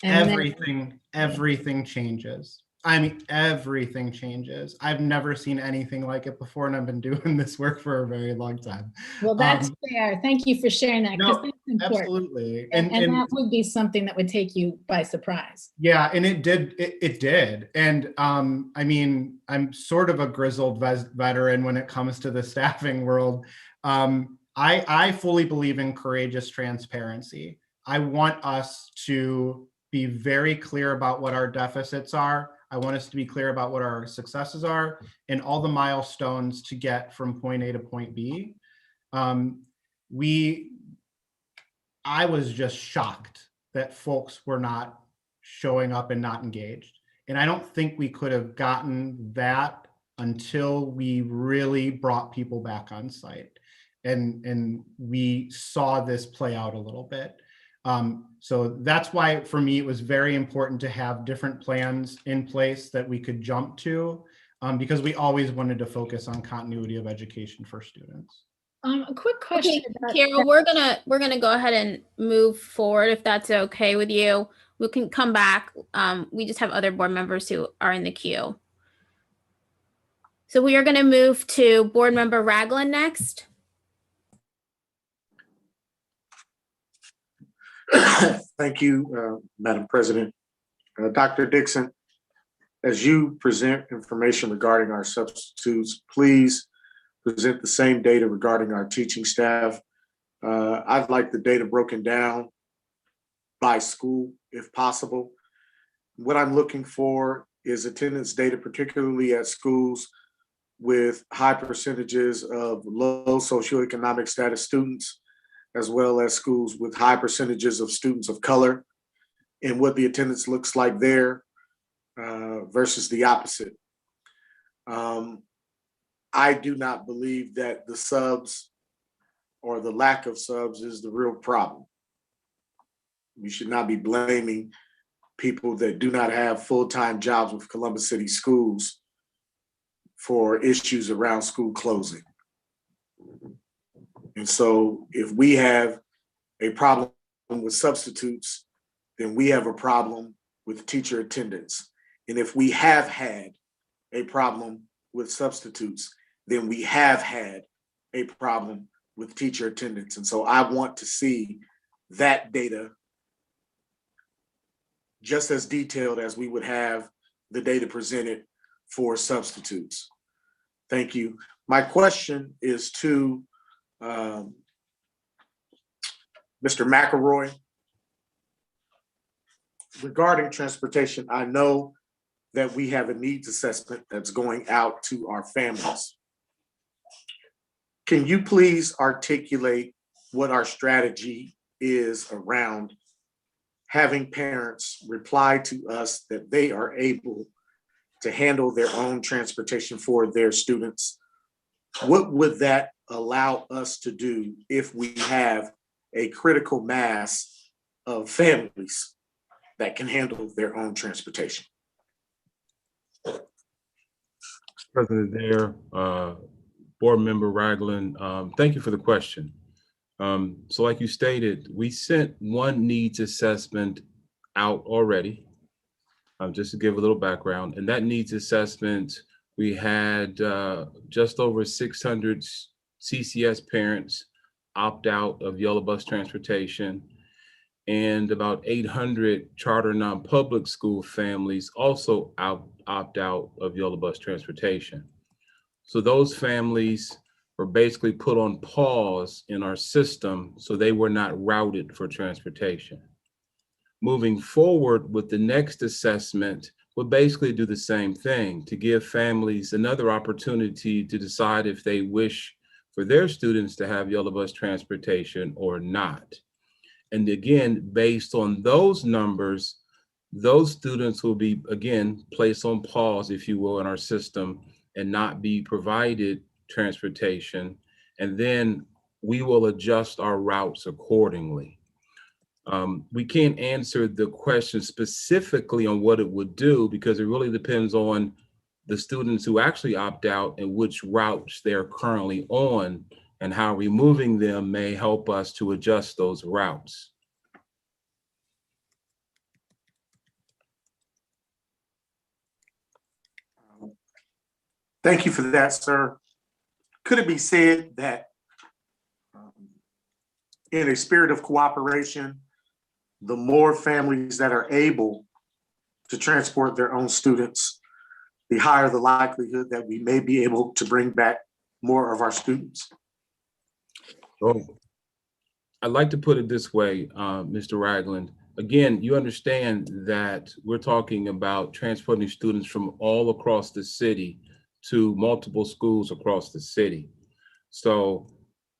And everything changes. I mean, everything changes. I've never seen anything like it before, and I've been doing this work for a very long time. Well, that's fair. Thank you for sharing that, because that's important. Absolutely. And that would be something that would take you by surprise. Yeah, and it did. And I mean, I'm sort of a grizzled veteran when it comes to the staffing world. I fully believe in courageous transparency. I want us to be very clear about what our deficits are. I want us to be clear about what our successes are and all the milestones to get from point A to point B. I was just shocked that folks were not showing up and not engaged. And I don't think we could have gotten that until we really brought people back on site. And we saw this play out a little bit. So that's why, for me, it was very important to have different plans in place that we could jump to, because we always wanted to focus on continuity of education for students. A quick question. Okay, Carol, we're gonna go ahead and move forward if that's okay with you. We can come back. We just have other board members who are in the queue. So we are gonna move to Board Member Ragland next. Thank you, Madam President. Dr. Dixon, as you present information regarding our substitutes, please present the same data regarding our teaching staff. I'd like the data broken down by school, if possible. What I'm looking for is attendance data, particularly at schools with high percentages of low socioeconomic status students, as well as schools with high percentages of students of color, and what the attendance looks like there versus the opposite. I do not believe that the subs or the lack of subs is the real problem. We should not be blaming people that do not have full-time jobs with Columbus City Schools for issues around school closing. And so if we have a problem with substitutes, then we have a problem with teacher attendance. And if we have had a problem with substitutes, then we have had a problem with teacher attendance. And so I want to see that data just as detailed as we would have the data presented for substitutes. Thank you. My question is to Mr. McElroy. Regarding transportation, I know that we have a needs assessment that's going out to our families. Can you please articulate what our strategy is around having parents reply to us that they are able to handle their own transportation for their students? What would that allow us to do if we have a critical mass of families that can handle their own transportation? President Dare, Board Member Ragland, thank you for the question. So like you stated, we sent one needs assessment out already, just to give a little background. And that needs assessment, we had just over 600 CCS parents opt out of yellow bus transportation, and about 800 charter non-public school families also opt out of yellow bus transportation. So those families were basically put on pause in our system, so they were not routed for transportation. Moving forward with the next assessment, we'll basically do the same thing to give families another opportunity to decide if they wish for their students to have yellow bus transportation or not. And again, based on those numbers, those students will be, again, placed on pause, if you will, in our system and not be provided transportation. And then we will adjust our routes accordingly. We can't answer the question specifically on what it would do because it really depends on the students who actually opt out and which routes they're currently on and how removing them may help us to adjust those routes. Thank you for that, sir. Could it be said that in a spirit of cooperation, the more families that are able to transport their own students, the higher the likelihood that we may be able to bring back more of our students? Oh, I'd like to put it this way, Mr. Ragland. Again, you understand that we're talking about transporting students from all across the city to multiple schools across the city. So,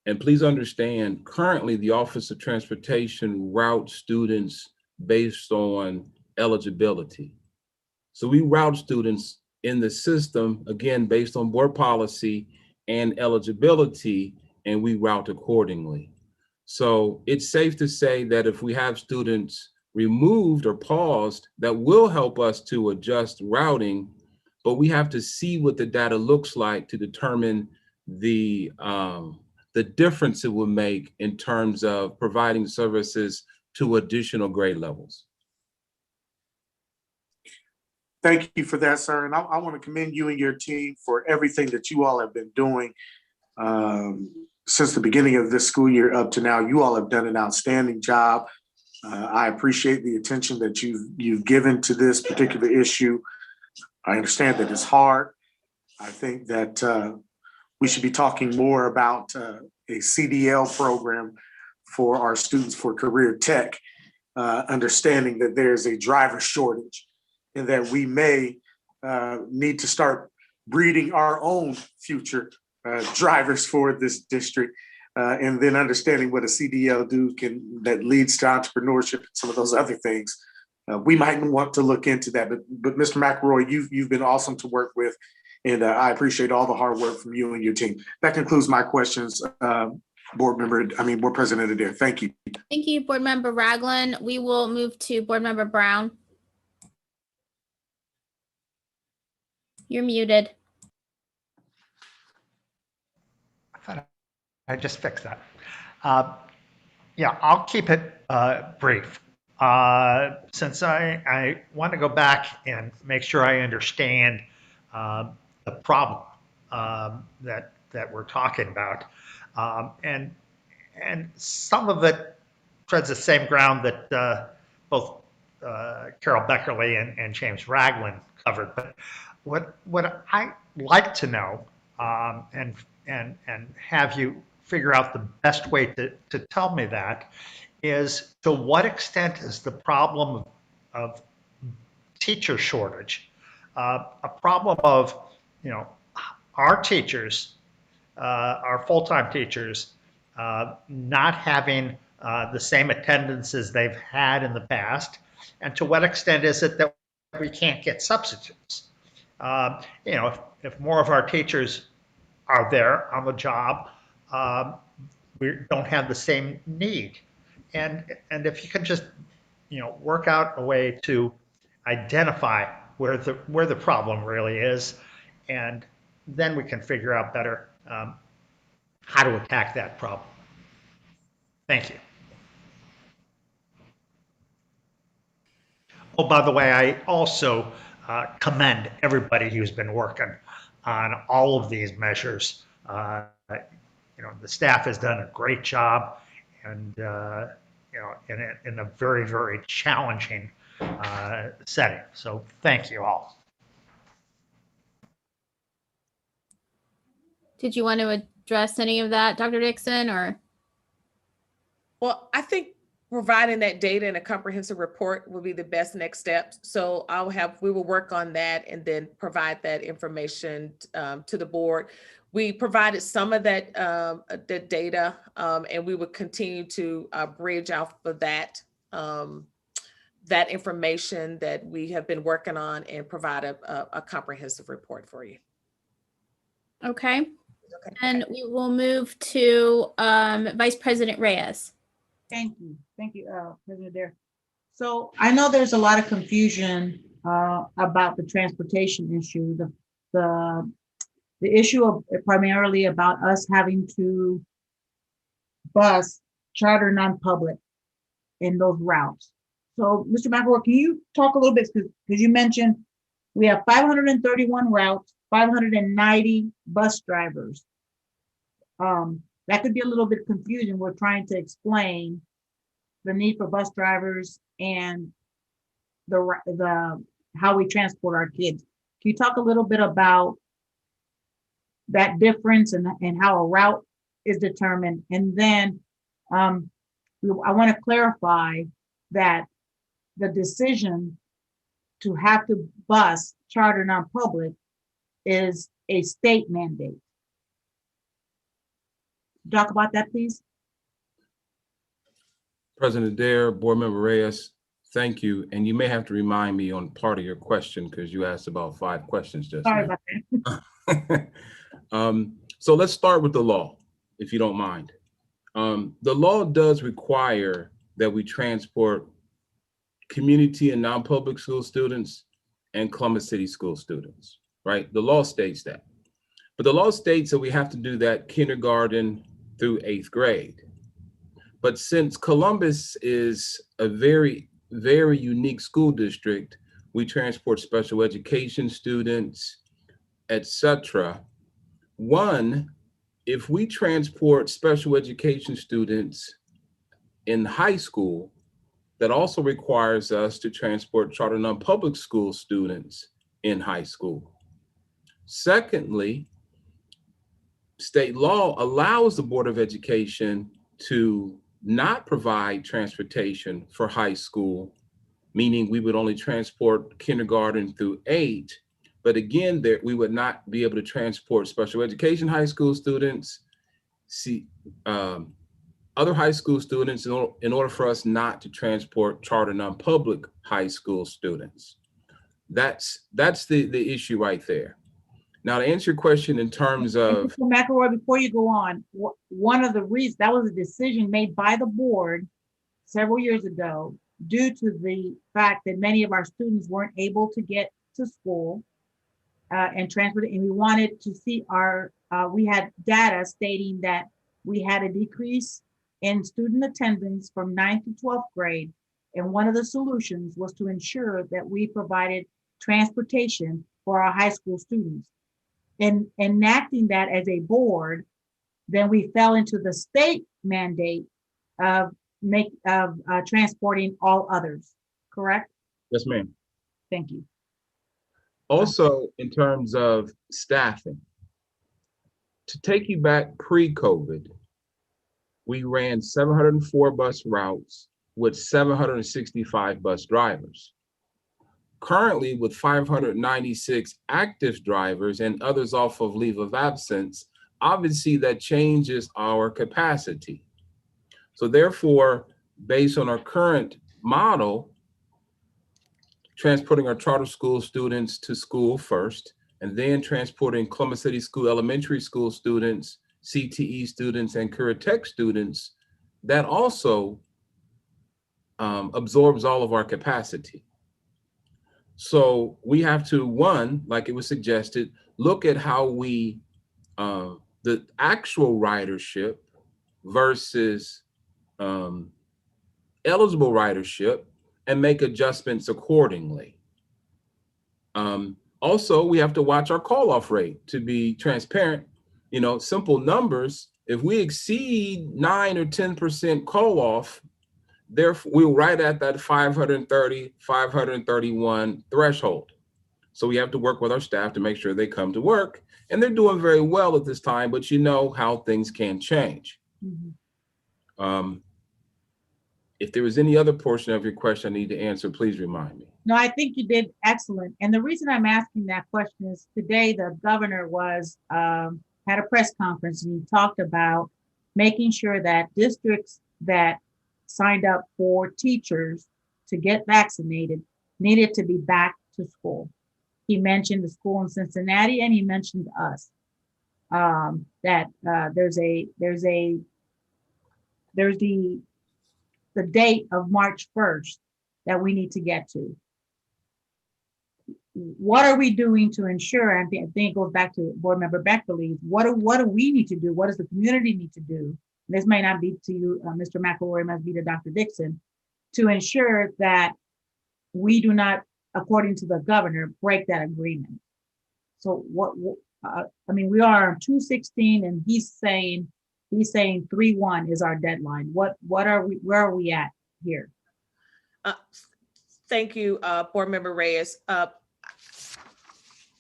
and please understand, currently the Office of Transportation routes students based on eligibility. So we route students in the system, again, based on board policy and eligibility, and we route accordingly. So it's safe to say that if we have students removed or paused, that will help us to adjust routing, but we have to see what the data looks like to determine the difference it will make in terms of providing services to additional grade levels. Thank you for that, sir. And I want to commend you and your team for everything that you all have been doing since the beginning of this school year up to now. You all have done an outstanding job. I appreciate the attention that you've given to this particular issue. I understand that it's hard. I think that we should be talking more about a CDL program for our students for career tech, understanding that there's a driver shortage and that we may need to start breeding our own future drivers for this district, and then understanding what a CDL that leads to entrepreneurship and some of those other things. We might want to look into that, but Mr. McElroy, you've been awesome to work with, and I appreciate all the hard work from you and your team. That concludes my questions, Board President Adair. Thank you. Thank you, Board Member Ragland. We will move to Board Member Brown. You're muted. I thought I just fixed that. Yeah, I'll keep it brief. Since I want to go back and make sure I understand the problem that we're talking about, and some of it treads the same ground that both Carol Beckerly and James Ragland covered. But what I like to know, and have you figure out the best way to tell me that, is to what extent is the problem of teacher shortage a problem of, our teachers, our full-time teachers, not having the same attendance as they've had in the past, and to what extent is it that we can't get substitutes? If more of our teachers are there on the job, we don't have the same need. And if you can just, work out a way to identify where the problem really is, and then we can figure out better how to attack that problem. Thank you. Oh, by the way, I also commend everybody who's been working on all of these measures. The staff has done a great job, and in a very, very challenging setting. So thank you all. Did you want to address any of that, Dr. Dixon, or? Well, I think providing that data in a comprehensive report will be the best next step. So we will work on that and then provide that information to the board. We provided some of that the data, and we will continue to bridge out for that information that we have been working on and provide a comprehensive report for you. Okay. Okay. And we will move to Vice President Reyes. Thank you, President Dare. So I know there's a lot of confusion about the transportation issue. The issue of primarily about us having to bus charter non-public in those routes. So, Mr. McElroy, can you talk a little bit, because you mentioned we have 531 routes, 590 bus drivers. That could be a little bit confusing. We're trying to explain the need for bus drivers and the how we transport our kids. Can you talk a little bit about that difference and how a route is determined? And then I want to clarify that the decision to have to bus charter non-public is a state mandate. Talk about that, please. President Dare, Board Member Reyes, thank you. And you may have to remind me on part of your question because you asked about 5 questions just Sorry now. about that. So let's start with the law, if you don't mind. The law does require that we transport community and non-public school students and Columbus City school students, right? The law states that. But the law states that we have to do that kindergarten through 8th grade. But since Columbus is a very, very unique school district, we transport special education students, etc. One, if we transport special education students in high school, that also requires us to transport charter non-public school students in high school. Secondly, state law allows the Board of Education to not provide transportation for high school, meaning we would only transport kindergarten through 8. But again, we would not be able to transport special education high school students, other high school students in order for us not to transport charter non-public high school students. That's the issue right there. Now, to answer your question in terms of— Mr. McElroy, before you go on, one of the reasons, that was a decision made by the board several years ago due to the fact that many of our students weren't able to get to school and transfer, and we wanted to see we had data stating that we had a decrease in student attendance from 9th to 12th grade. And one of the solutions was to ensure that we provided transportation for our high school students. In enacting that as a board, then we fell into the state mandate of transporting all others, correct? Yes, ma'am. Thank you. Also, in terms of staffing, to take you back pre-COVID, we ran 704 bus routes with 765 bus drivers. currently with 596 active drivers and others off of leave of absence, obviously that changes our capacity. So therefore, based on our current model, transporting our charter school students to school first, and then transporting Columbus City School elementary school students, CTE students, and Career Tech students, that also absorbs all of our capacity. So we have to, one, like it was suggested, look at how we, the actual ridership versus eligible ridership, and make adjustments accordingly. Also, we have to watch our call-off rate to be transparent. You know, simple numbers, if we exceed 9 or 10% call-off, therefore we're right at that 530, 531 threshold. So we have to work with our staff to make sure they come to work, and they're doing very well at this time, but you know how things can change. If there was any other portion of your question I need to answer, please remind me. No, I think you did excellent. And the reason I'm asking that question is today the governor was had a press conference and he talked about making sure that districts that signed up for teachers to get vaccinated needed to be back to school. He mentioned the school in Cincinnati and he mentioned us. That there's the date of March 1st that we need to get to. What are we doing to ensure, and I think it goes back to Board Member Beckley, what do we need to do? What does the community need to do? This may not be to you, Mr. McElroy, it must be to Dr. Dixon, to ensure that we do not, according to the governor, break that agreement. So I mean, we are on 2/16 and he's saying 3/1 is our deadline. Where are we at here? Thank you, Board Member Reyes.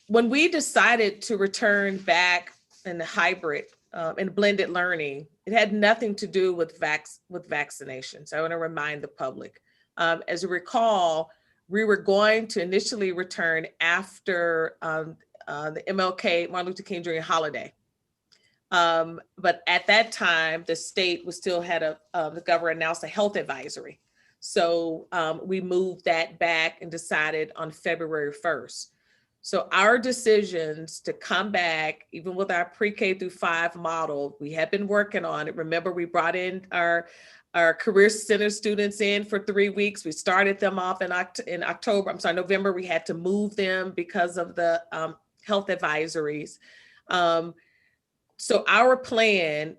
When we decided to return back in the hybrid and blended learning, it had nothing to do with vaccinations. I want to remind the public. As you recall, we were going to initially return after the MLK, Martin Luther King Jr. holiday. But at that time, the state was still had the governor announced a health advisory. So we moved that back and decided on February 1st. So our decisions to come back, even with our pre-K through 5 model, we had been working on it. Remember, we brought in our Career Center students in for 3 weeks. We started them off in October, November. We had to move them because of the health advisories. So our plan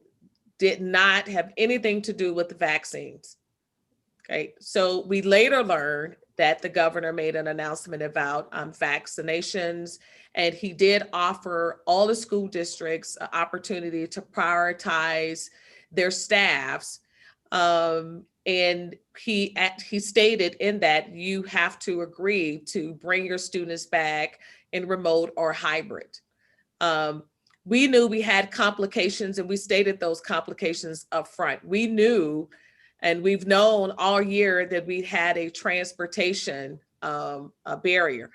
did not have anything to do with the vaccines. Okay, so we later learned that the governor made an announcement about vaccinations, and he did offer all the school districts an opportunity to prioritize their staffs. And he stated in that you have to agree to bring your students back in remote or hybrid. We knew we had complications and we stated those complications up front. We knew and we've known all year that we had a transportation barrier,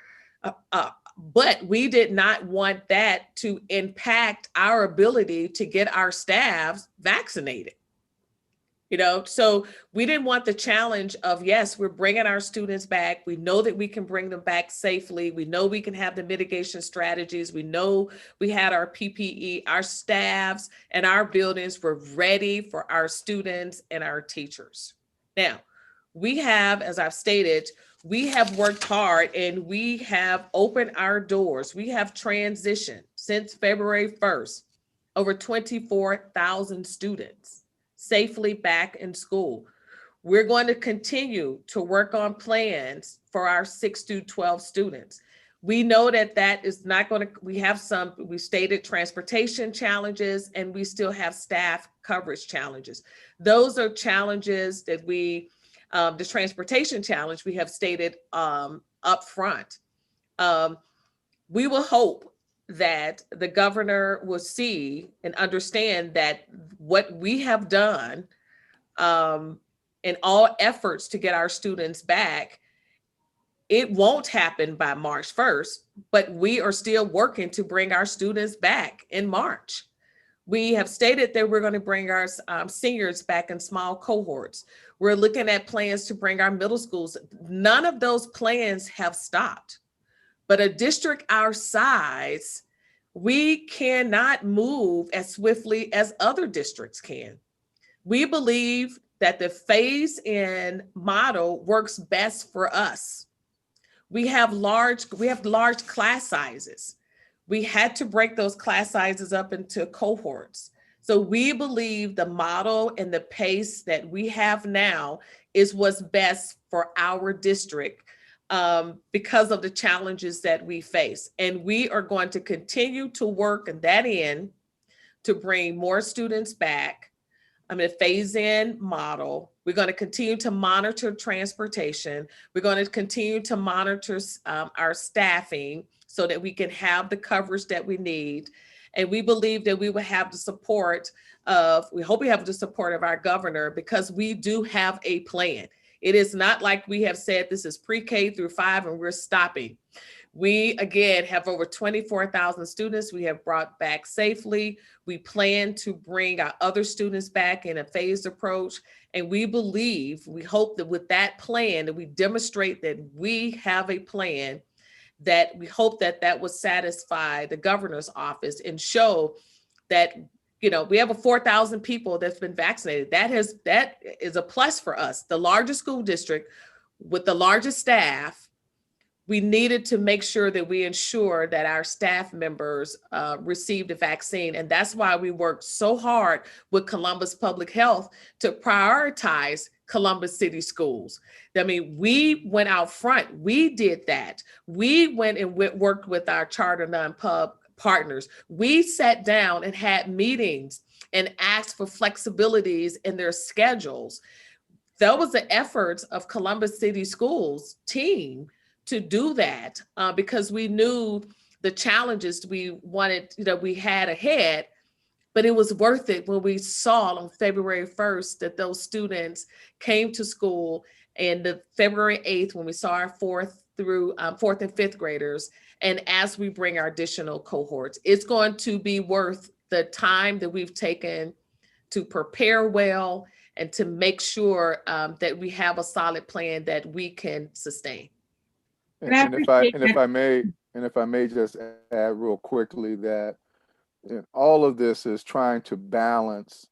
but we did not want that to impact our ability to get our staffs vaccinated. You know, so we didn't want the challenge of, yes, we're bringing our students back. We know that we can bring them back safely. We know we can have the mitigation strategies. We know we had our PPE, our staffs and our buildings were ready for our students and our teachers. Now, we have, as I've stated, we have worked hard and we have opened our doors. We have transitioned since February 1st, over 24,000 students safely back in school. We're going to continue to work on plans for our 6 through 12 students. We know that is not going to, we stated transportation challenges and we still have staff coverage challenges. Those are challenges that the transportation challenge we have stated up front. We will hope that the governor will see and understand that what we have done in all efforts to get our students back It won't happen by March 1st, but we are still working to bring our students back in March. We have stated that we're going to bring our seniors back in small cohorts. We're looking at plans to bring our middle schools. None of those plans have stopped. But a district our size, we cannot move as swiftly as other districts can. We believe that the phase-in model works best for us. We have large class sizes. We had to break those class sizes up into cohorts. So we believe the model and the pace that we have now is what's best for our district because of the challenges that we face. And we are going to continue to work in that end to bring more students back. A phase-in model. We're going to continue to monitor transportation. We're going to continue to monitor our staffing so that we can have the coverage that we need. And we believe that we will have the support we hope we have the support of our governor, because we do have a plan. It is not like we have said this is pre-K through 5 and we're stopping. We, again, have over 24,000 students we have brought back safely. We plan to bring our other students back in a phased approach. And we hope that with that plan, that we demonstrate that we have a plan, that we hope that that will satisfy the governor's office and show that, we have 4,000 people that's been vaccinated. That is a plus for us. The largest school district with the largest staff, we needed to make sure that we ensure that our staff members received the vaccine. And that's why we worked so hard with Columbus Public Health to prioritize Columbus City schools. We went out front. We did that. We went and worked with our charter non-pub partners. We sat down and had meetings and asked for flexibilities in their schedules. That was the efforts of Columbus City Schools team to do that because we knew the challenges we had ahead, but it was worth it when we saw on February 1st that those students came to school, and the February 8th when we saw our fourth and fifth graders, and as we bring our additional cohorts, it's going to be worth the time that we've taken to prepare well and to make sure that we have a solid plan that we can sustain. And if I may just add real quickly that all of this is trying to balance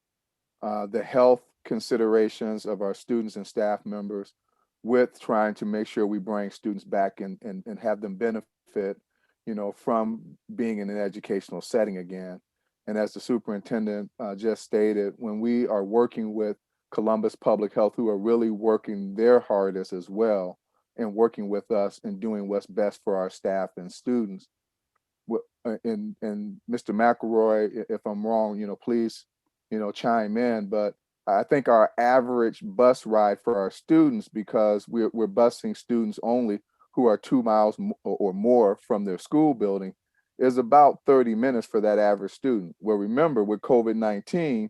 the health considerations of our students and staff members with trying to make sure we bring students back and have them benefit, from being in an educational setting again. And as the superintendent just stated, when we are working with Columbus Public Health, who are really working their hardest as well, and working with us and doing what's best for our staff and students. And Mr. McElroy, if I'm wrong, please, chime in. But I think our average bus ride for our students, because we're busing students only who are 2 miles or more from their school building, is about 30 minutes for that average student. Well, remember, with COVID-19,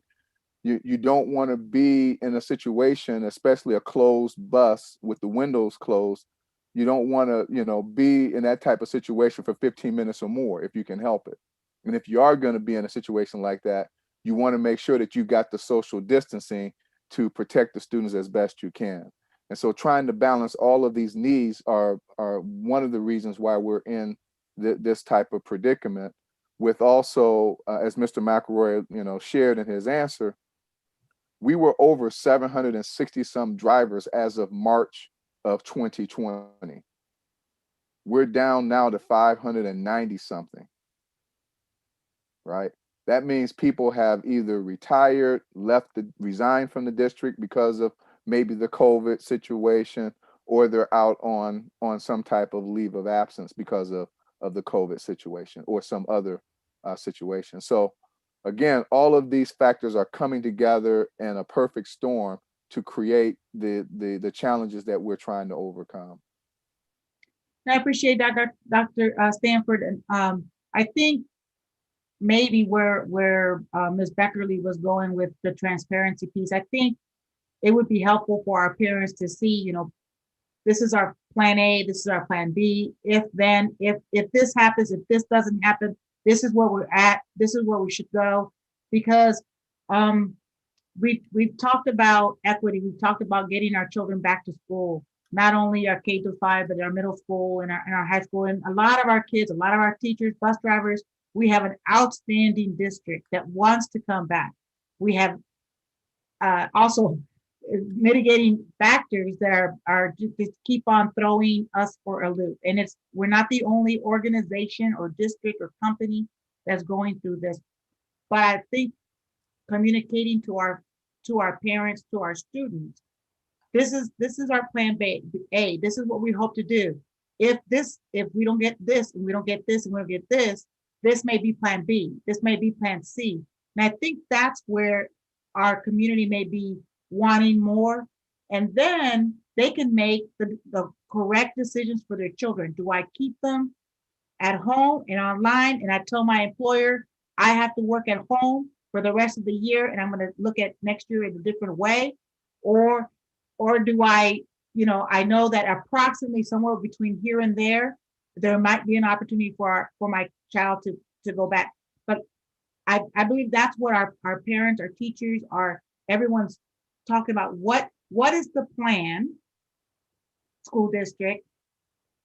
you don't want to be in a situation, especially a closed bus with the windows closed. You don't want to, be in that type of situation for 15 minutes or more if you can help it. And if you are going to be in a situation like that, you want to make sure that you got the social distancing to protect the students as best you can. And so trying to balance all of these needs are one of the reasons why we're in this type of predicament, with also, as Mr. McElroy, shared in his answer, we were over 760 some drivers as of March of 2020. We're down now to 590 something, right? That means people have either retired, resigned from the district because of maybe the COVID situation, or they're out on some type of leave of absence because of the COVID situation or some other situation. So again, all of these factors are coming together in a perfect storm to create the challenges that we're trying to overcome. I appreciate that, Dr. Stanford. And I think maybe where Ms. Beckerly was going with the transparency piece, I think it would be helpful for our parents to see, this is our plan A, this is our plan B. If then, if this happens, if this doesn't happen, this is where we're at. This is where we should go. Because we've talked about equity. We've talked about getting our children back to school, not only our K-5, but our middle school and our high school. And a lot of our kids, a lot of our teachers, bus drivers, we have an outstanding district that wants to come back. We have also mitigating factors that are just keep on throwing us for a loop. And we're not the only organization or district or company that's going through this. But I think communicating to our parents, to our students, this is our plan B. This is what we hope to do. If we don't get this, and we don't get this, and we don't get this, this may be plan B. This may be plan C. And I think that's where our community may be wanting more. And then they can make the correct decisions for their children. Do I keep them at home and online? And I tell my employer, I have to work at home for the rest of the year, and I'm going to look at next year in a different way, or do I know that approximately somewhere between here and there might be an opportunity for my child to go back. But I believe that's what our parents, our teachers, everyone's talking about. What is the plan, school district,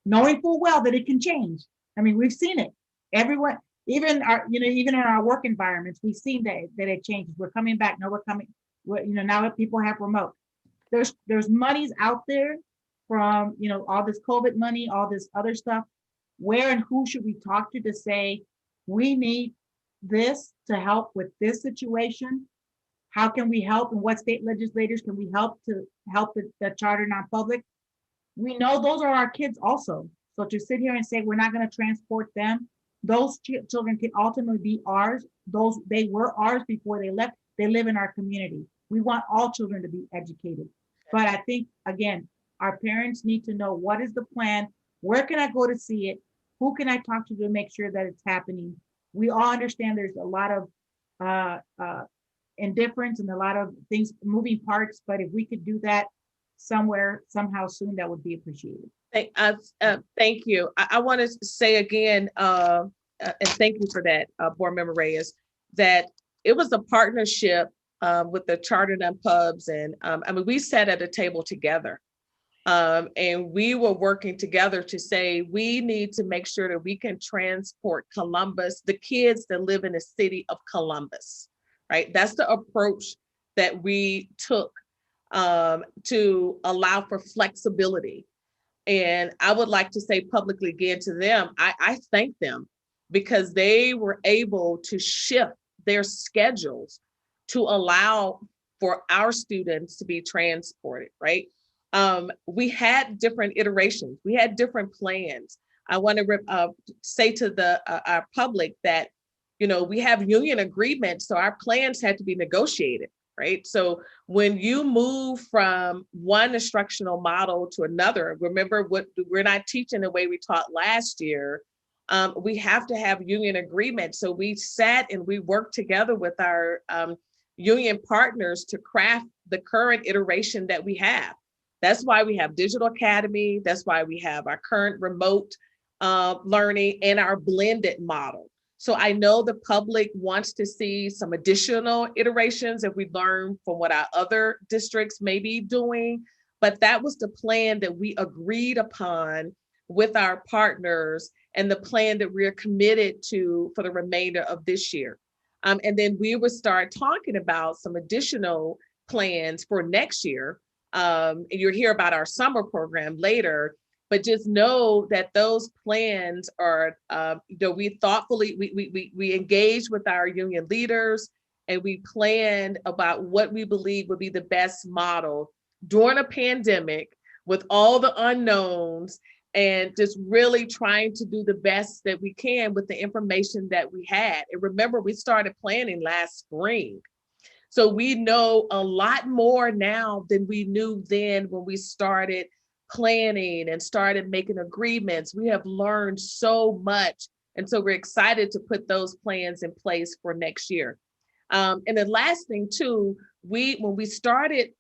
knowing full well that it can change. I mean, we've seen it. Everyone. Even in our work environments, we've seen that it changes. We're coming back. No, now that people have remote. There's monies out there from, all this COVID money, all this other stuff. Where and who should we talk to say, we need this to help with this situation? How can we help, and what state legislators can we help to help the charter non-public? We know those are our kids also. So to sit here and say we're not going to transport them, those children can ultimately be ours. They were ours before they left. They live in our community. We want all children to be educated. But I think, again, our parents need to know, what is the plan? Where can I go to see it? Who can I talk to make sure that it's happening? We all understand there's a lot of indifference and a lot of things, moving parts. But if we could do that somewhere, somehow soon, that would be appreciated. Thank you. I want to say again, and thank you for that, Board Member Reyes, that it was a partnership with the Charter non-pubs, and we sat at a table together, and we were working together to say we need to make sure that we can transport Columbus, the kids that live in the city of Columbus, right? That's the approach that we took to allow for flexibility. And I would like to say publicly again to them, I thank them, because they were able to shift their schedules to allow for our students to be transported, right? We had different iterations. We had different plans. I want to say to our public that, we have union agreements, so our plans had to be negotiated. Right. So when you move from one instructional model to another, remember, we're not teaching the way we taught last year. We have to have union agreements. So we sat and we worked together with our union partners to craft the current iteration that we have. That's why we have Digital Academy. That's why we have our current remote learning and our blended model. So I know the public wants to see some additional iterations if we learn from what our other districts may be doing, but that was the plan that we agreed upon with our partners and the plan that we're committed to for the remainder of this year. And then we would start talking about some additional plans for next year. And you'll hear about our summer program later. But just know that those plans are, we thoughtfully, we engaged with our union leaders, and we planned about what we believe would be the best model during a pandemic with all the unknowns, and just really trying to do the best that we can with the information that we had. And remember, we started planning last spring. So we know a lot more now than we knew then when we started planning and started making agreements. We have learned so much. And so we're excited to put those plans in place for next year. And the last thing too, when we started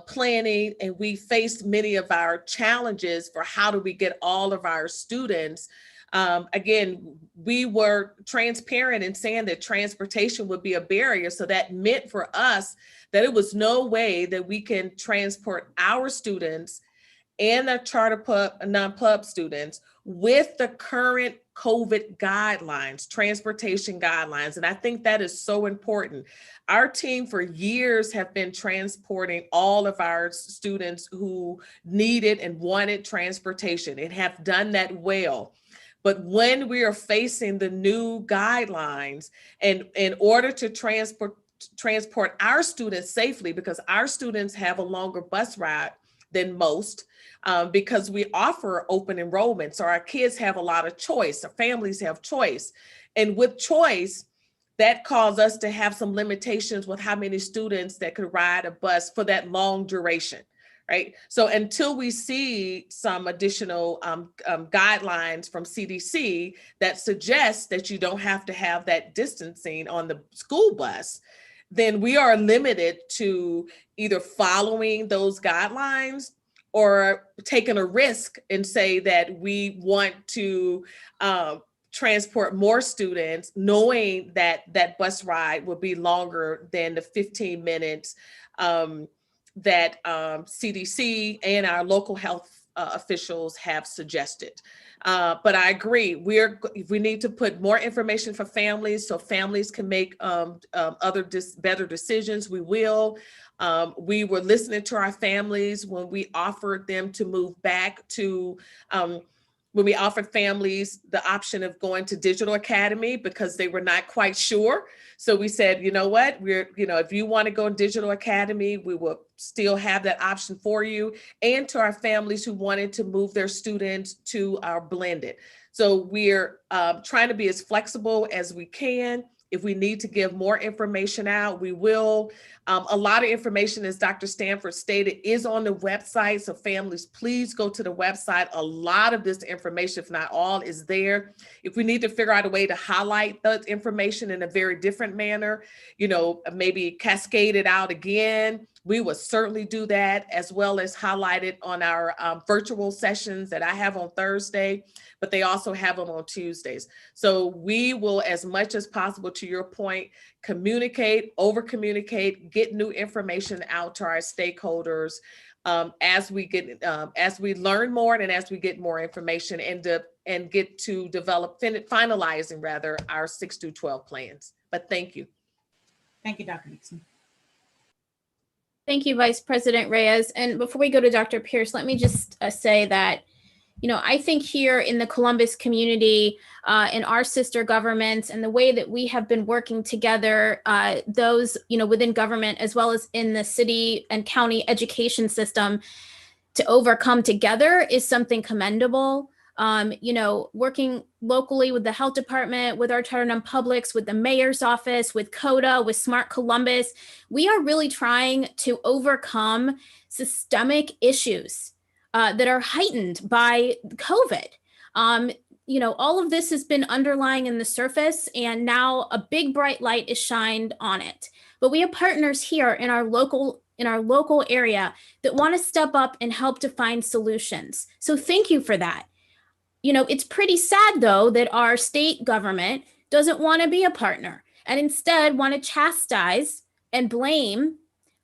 planning, and we faced many of our challenges for how do we get all of our students. Again, we were transparent in saying that transportation would be a barrier. So that meant for us that it was no way that we can transport our students and the charter pub, non-pub students with the current COVID guidelines, transportation guidelines. And I think that is so important. Our team for years have been transporting all of our students who needed and wanted transportation and have done that well. But when we are facing the new guidelines, and in order to transport our students safely, because our students have a longer bus ride than most, because we offer open enrollment. So our kids have a lot of choice, our families have choice. And with choice, that caused us to have some limitations with how many students that could ride a bus for that long duration, right? So until we see some additional guidelines from CDC that suggests that you don't have to have that distancing on the school bus, then we are limited to either following those guidelines or taking a risk and say that we want to transport more students, knowing that that bus ride will be longer than the 15 minutes that CDC and our local health officials have suggested. But I agree, we need to put more information for families so families can make better decisions. We will. We were listening to our families when we offered them to move back to, when we offered families the option of going to Digital Academy because they were not quite sure. So we said, you know what, if you want to go to Digital Academy, we will still have that option for you, and to our families who wanted to move their students to our blended. So we're trying to be as flexible as we can. If we need to give more information out, we will. A lot of information, as Dr. Stanford stated, is on the website. So families, please go to the website. A lot of this information, if not all, is there. If we need to figure out a way to highlight the information in a very different manner, maybe cascade it out again, we will certainly do that, as well as highlight it on our virtual sessions that I have on Thursday, but they also have them on Tuesdays. So we will, as much as possible, to your point, communicate, over-communicate, get new information out to our stakeholders as we learn more and as we get more information and get to develop, finalizing rather, our 6 through 12 plans. But thank you. Thank you, Dr. Dixon. Thank you, Vice President Reyes. And before we go to Dr. Pierce, let me just say that, I think here in the Columbus community, in our sister governments, and the way that we have been working together, those, within government, as well as in the city and county education system, to overcome together is something commendable. Working locally with the health department, with our charter non-publics, with the mayor's office, with CODA, with Smart Columbus, we are really trying to overcome systemic issues that are heightened by COVID. All of this has been underlying in the surface, and now a big bright light is shined on it. But we have partners here in our local area that want to step up and help to find solutions. So thank you for that. It's pretty sad, though, that our state government doesn't want to be a partner and instead want to chastise and blame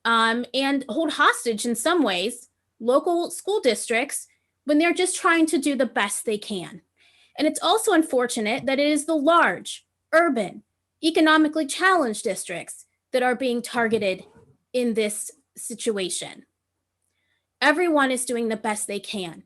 and hold hostage in some ways local school districts when they're just trying to do the best they can. And it's also unfortunate that it is the large, urban, economically challenged districts that are being targeted in this situation. Everyone is doing the best they can.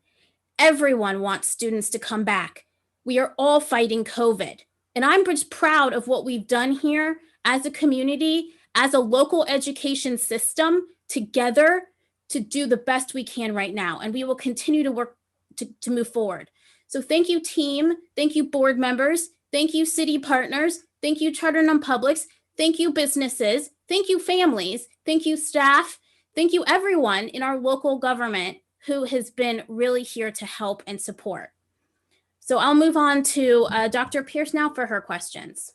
Everyone wants students to come back. We are all fighting COVID. And I'm just proud of what we've done here as a community, as a local education system, together to do the best we can right now. And we will continue to work to move forward. So thank you, team. Thank you, board members. Thank you, city partners. Thank you, charter non-publics. Thank you, businesses. Thank you, families. Thank you, staff. Thank you, everyone in our local government who has been really here to help and support. So I'll move on to Dr. Pierce now for her questions.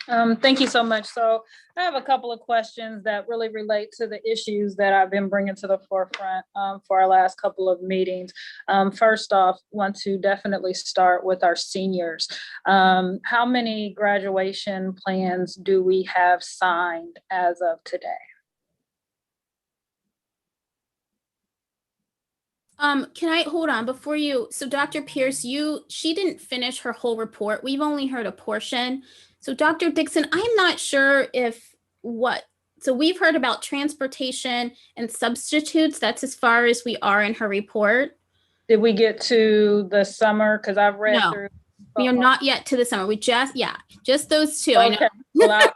Thank you so much. So I have a couple of questions that really relate to the issues that I've been bringing to the forefront for our last couple of meetings. First off, want to definitely start with our seniors. How many graduation plans do we have signed as of today? Can I hold on before you? So Dr. Pierce, she didn't finish her whole report. We've only heard a portion. So Dr. Dixon, I'm not sure so we've heard about transportation and substitutes. That's as far as we are in her report. Did we get to the summer? Because I've read No, through. we are not yet to the summer. Just those two. I know. Okay. Well,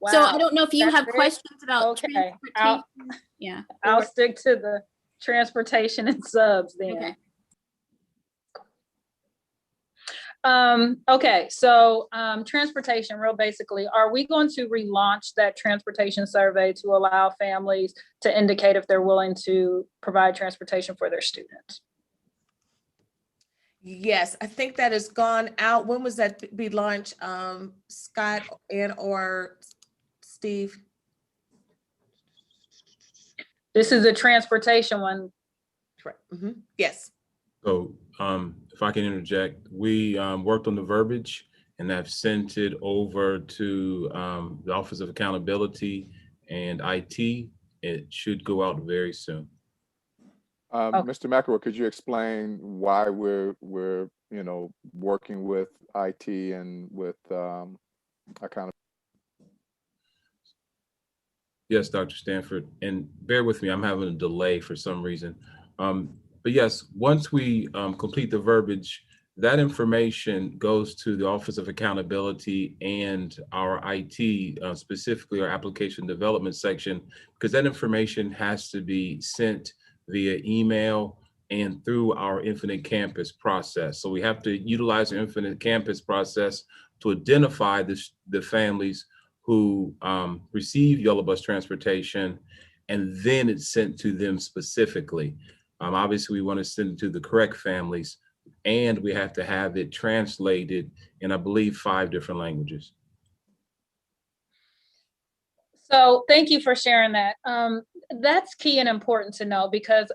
wow. So I don't know if you That's have very- questions about Okay. transportation. I'll stick to the transportation and subs then. Okay. Okay, so transportation, real basically, are we going to relaunch that transportation survey to allow families to indicate if they're willing to provide transportation for their students? Yes, I think that has gone out. When was that be launched? Scott or Steve? This is a transportation one. Mm-hmm. Yes. So if I can interject, we worked on the verbiage and have sent it over to the Office of Accountability and IT. It should go out very soon. Mr. McElroy, could you explain why we're working with IT and with accountability? Yes, Dr. Stanford, and bear with me, I'm having a delay for some reason. But yes, once we complete the verbiage, that information goes to the Office of Accountability and our IT, specifically our application development section, because that information has to be sent via email and through our Infinite Campus process. So we have to utilize the Infinite Campus process to identify the families who receive yellow bus transportation, and then it's sent to them specifically. Obviously, we want to send it to the correct families, and we have to have it translated in, I believe, 5 different languages. So thank you for sharing that. That's key and important to know, because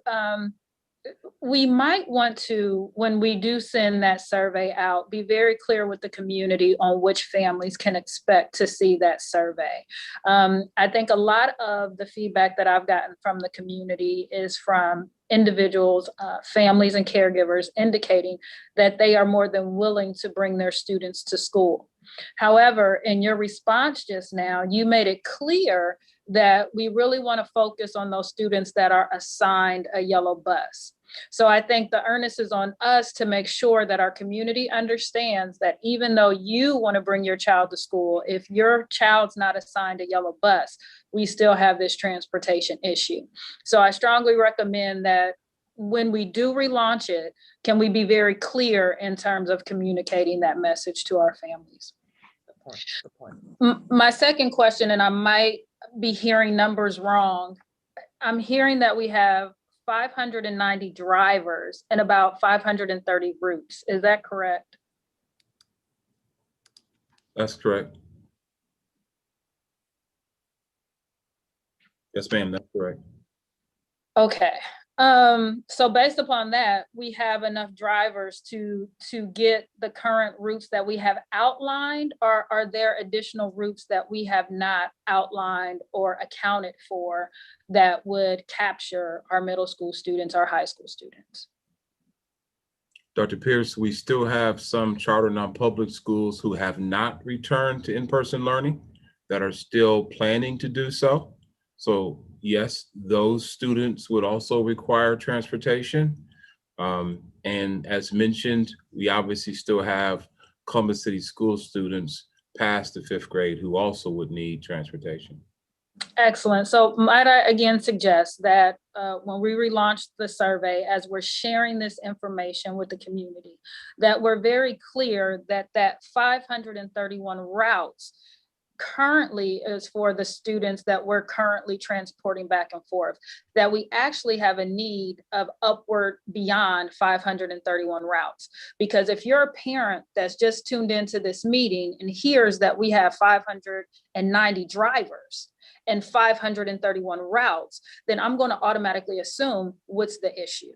we might want to, when we do send that survey out, be very clear with the community on which families can expect to see that survey. I think a lot of the feedback that I've gotten from the community is from individuals, families, and caregivers indicating that they are more than willing to bring their students to school. However, in your response just now, you made it clear that we really want to focus on those students that are assigned a yellow bus. So I think the onus is on us to make sure that our community understands that even though you want to bring your child to school, if your child's not assigned a yellow bus, we still have this transportation issue. So I strongly recommend that when we do relaunch it, can we be very clear in terms of communicating that message to our families? Good point. My second question, and I might be hearing numbers wrong, I'm hearing that we have 590 drivers and about 530 routes. Is that correct? That's correct. Yes, ma'am, that's correct. Okay. So based upon that, we have enough drivers to get the current routes that we have outlined, or are there additional routes that we have not outlined or accounted for that would capture our middle school students, our high school students? Dr. Pierce, we still have some charter non-public schools who have not returned to in-person learning that are still planning to do so. So yes, those students would also require transportation. And as mentioned, we obviously still have Columbus City School students past the 5th grade who also would need transportation. Excellent. So might I again suggest that when we relaunch the survey, as we're sharing this information with the community, that we're very clear that that 531 routes currently is for the students that we're currently transporting back and forth, that we actually have a need of upward beyond 531 routes. Because if you're a parent that's just tuned into this meeting and hears that we have 590 drivers and 531 routes, then I'm going to automatically assume what's the issue.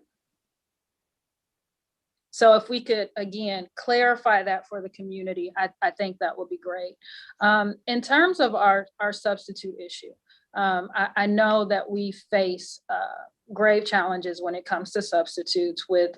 So if we could, again, clarify that for the community, I think that would be great. In terms of our substitute issue, I know that we face grave challenges when it comes to substitutes with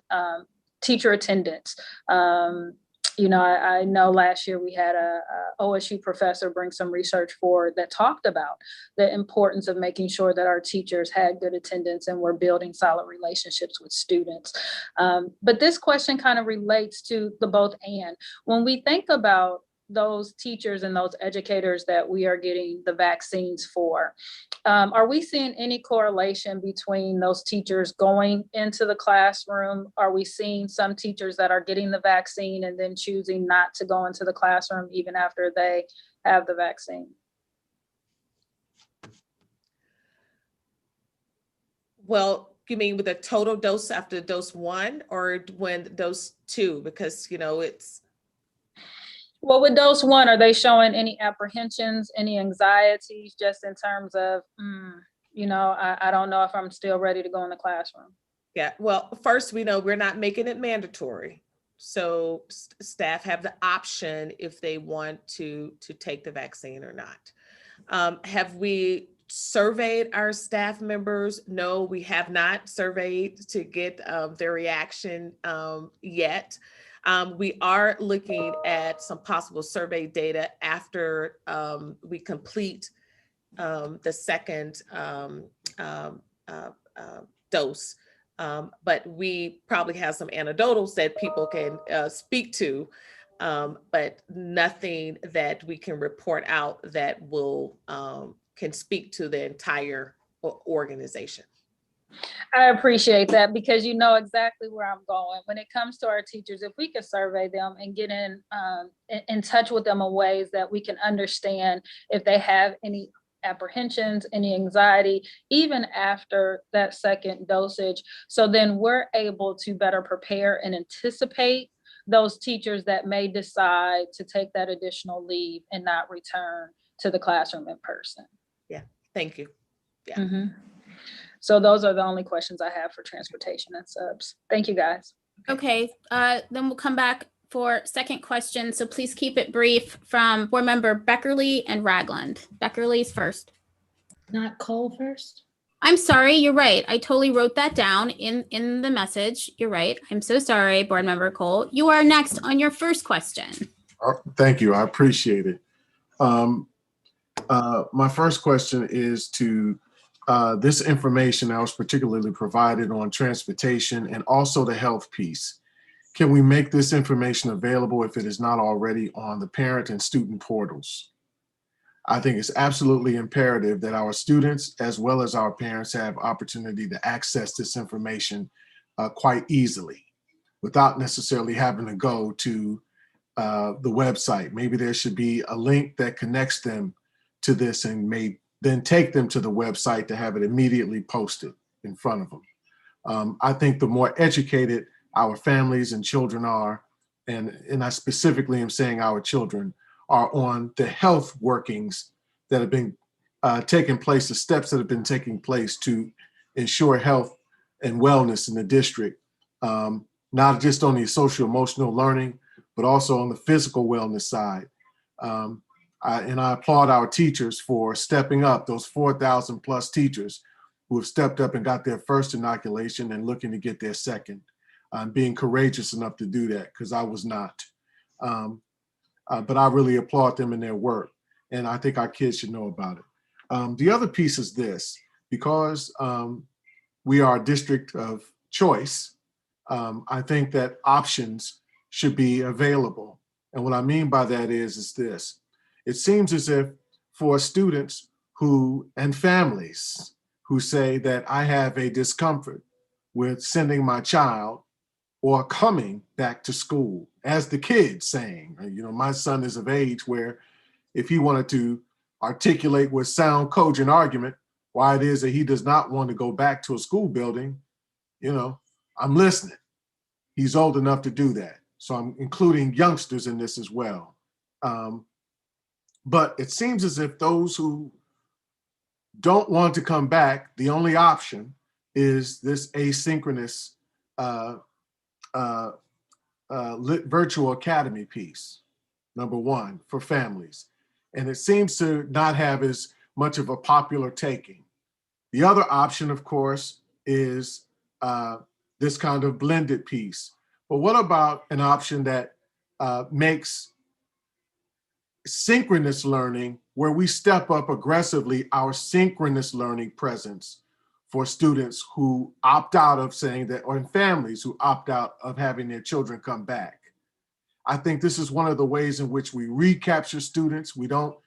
teacher attendance. I know last year we had a OSU professor bring some research forward that talked about the importance of making sure that our teachers had good attendance and were building solid relationships with students. But this question kind of relates to the both and. When we think about those teachers and those educators that we are getting the vaccines for, are we seeing any correlation between those teachers going into the classroom? Are we seeing some teachers that are getting the vaccine and then choosing not to go into the classroom even after they have the vaccine? Well, you mean with a total dose after dose 1 or when dose 2? Because, it's. Well, with dose 1, are they showing any apprehensions, any anxieties, just in terms of, I don't know if I'm still ready to go in the classroom? Yeah, well, first, we know we're not making it mandatory. So staff have the option if they want to take the vaccine or not. Have we surveyed our staff members? No, we have not surveyed to get their reaction yet. We are looking at some possible survey data after we complete the second dose. But we probably have some anecdotals that people can speak to, but nothing that we can report out that will can speak to the entire organization. I appreciate that, because you know exactly where I'm going. When it comes to our teachers, if we could survey them and get in touch with them in ways that we can understand if they have any apprehensions, any anxiety, even after that second dosage. So then we're able to better prepare and anticipate those teachers that may decide to take that additional leave and not return to the classroom in person. Yeah, thank you. Yeah. Mm-hmm. So those are the only questions I have for transportation and subs. Thank you, guys. Okay, then we'll come back for second question. So please keep it brief from board member Beckerly and Ragland. Beckerly's first. Not Cole first? I'm sorry, you're right. I totally wrote that down in the message. You're right. I'm so sorry, board member Cole. You are next on your first question. Thank you. I appreciate it. My first question is to this information that was particularly provided on transportation and also the health piece. Can we make this information available if it is not already on the parent and student portals? I think it's absolutely imperative that our students as well as our parents have opportunity to access this information quite easily without necessarily having to go to the website. Maybe there should be a link that connects them to this and may then take them to the website to have it immediately posted in front of them. I think the more educated our families and children are, and I specifically am saying our children, are on the health workings that have been taking place, the steps that have been taking place to ensure health and wellness in the district, not just on the social emotional learning, but also on the physical wellness side. And I applaud our teachers for stepping up, those 4,000 plus teachers who have stepped up and got their first inoculation and looking to get their second, being courageous enough to do that, because I was not. But I really applaud them in their work, and I think our kids should know about it. The other piece is this, because we are a district of choice, I think that options should be available. And what I mean by that is this. It seems as if for students and families who say that I have a discomfort with sending my child or coming back to school, as the kids saying, my son is of age where if he wanted to articulate with sound cogent argument why it is that he does not want to go back to a school building, I'm listening. He's old enough to do that. So I'm including youngsters in this as well. But it seems as if those who don't want to come back, the only option is this asynchronous virtual academy piece, number one, for families. And it seems to not have as much of a popular taking. The other option, of course, is this kind of blended piece. But what about an option that makes synchronous learning, where we step up aggressively our synchronous learning presence for students who opt out of saying that, or in families who opt out of having their children come back? I think this is one of the ways in which we recapture students. We don't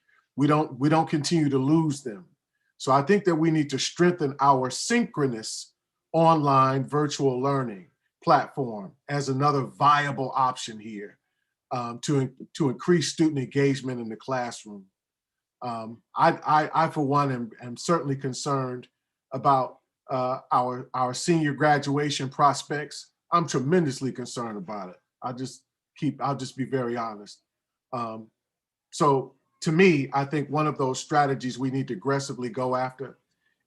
continue to lose them. So I think that we need to strengthen our synchronous online virtual learning platform as another viable option here to increase student engagement in the classroom. I for one, am certainly concerned about our senior graduation prospects. I'm tremendously concerned about it. I'll just be very honest. So to me, I think one of those strategies we need to aggressively go after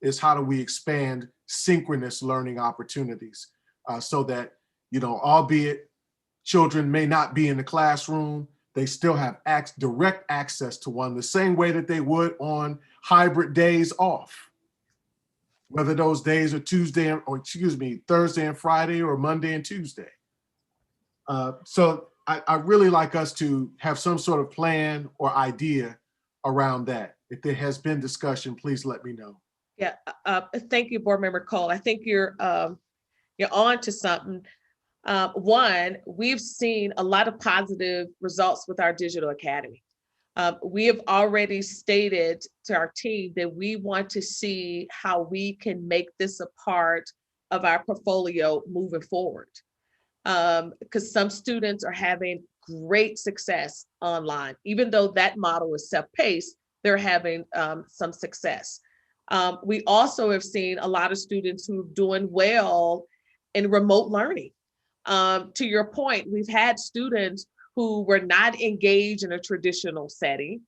is how do we expand synchronous learning opportunities so that, albeit children may not be in the classroom, they still have direct access to one the same way that they would on hybrid days off. Whether those days are Thursday and Friday, or Monday and Tuesday. So I really like us to have some sort of plan or idea around that. If there has been discussion, please let me know. Yeah, thank you, Board Member Cole. I think you're on to something. One, we've seen a lot of positive results with our digital academy. We have already stated to our team that we want to see how we can make this a part of our portfolio moving forward. Because some students are having great success online. Even though that model is self-paced, they're having some success. We also have seen a lot of students who are doing well in remote learning. To your point, we've had students who were not engaged in a traditional setting.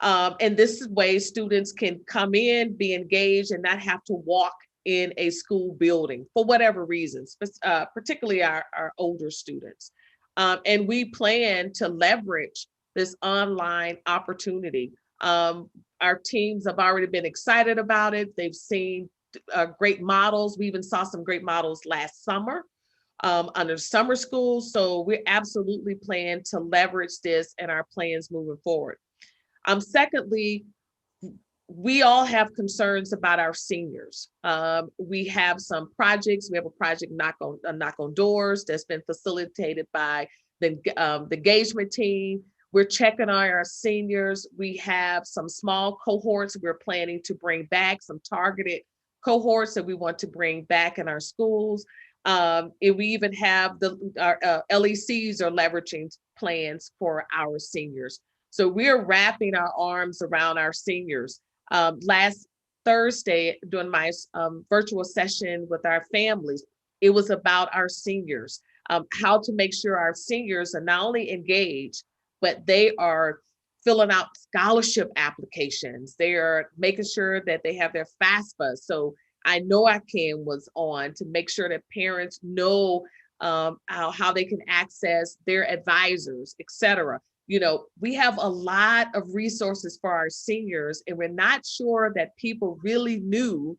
And this way students can come in, be engaged, and not have to walk in a school building for whatever reasons, particularly our older students. And we plan to leverage this online opportunity. Our teams have already been excited about it. They've seen great models. We even saw some great models last summer under summer school. So we absolutely plan to leverage this in our plans moving forward. Secondly, we all have concerns about our seniors. We have some projects. We have a project Knock on Doors that's been facilitated by the engagement team. We're checking on our seniors. We have some small cohorts we're planning to bring back, some targeted cohorts that we want to bring back in our schools. And we even have our LECs are leveraging plans for our seniors. So we're wrapping our arms around our seniors. Last Thursday, during my virtual session with our families, it was about our seniors, how to make sure our seniors are not only engaged, but they are filling out scholarship applications. They are making sure that they have their FAFSA. So I know I was on to make sure that parents know how they can access their advisors, et cetera. We have a lot of resources for our seniors, and we're not sure that people really knew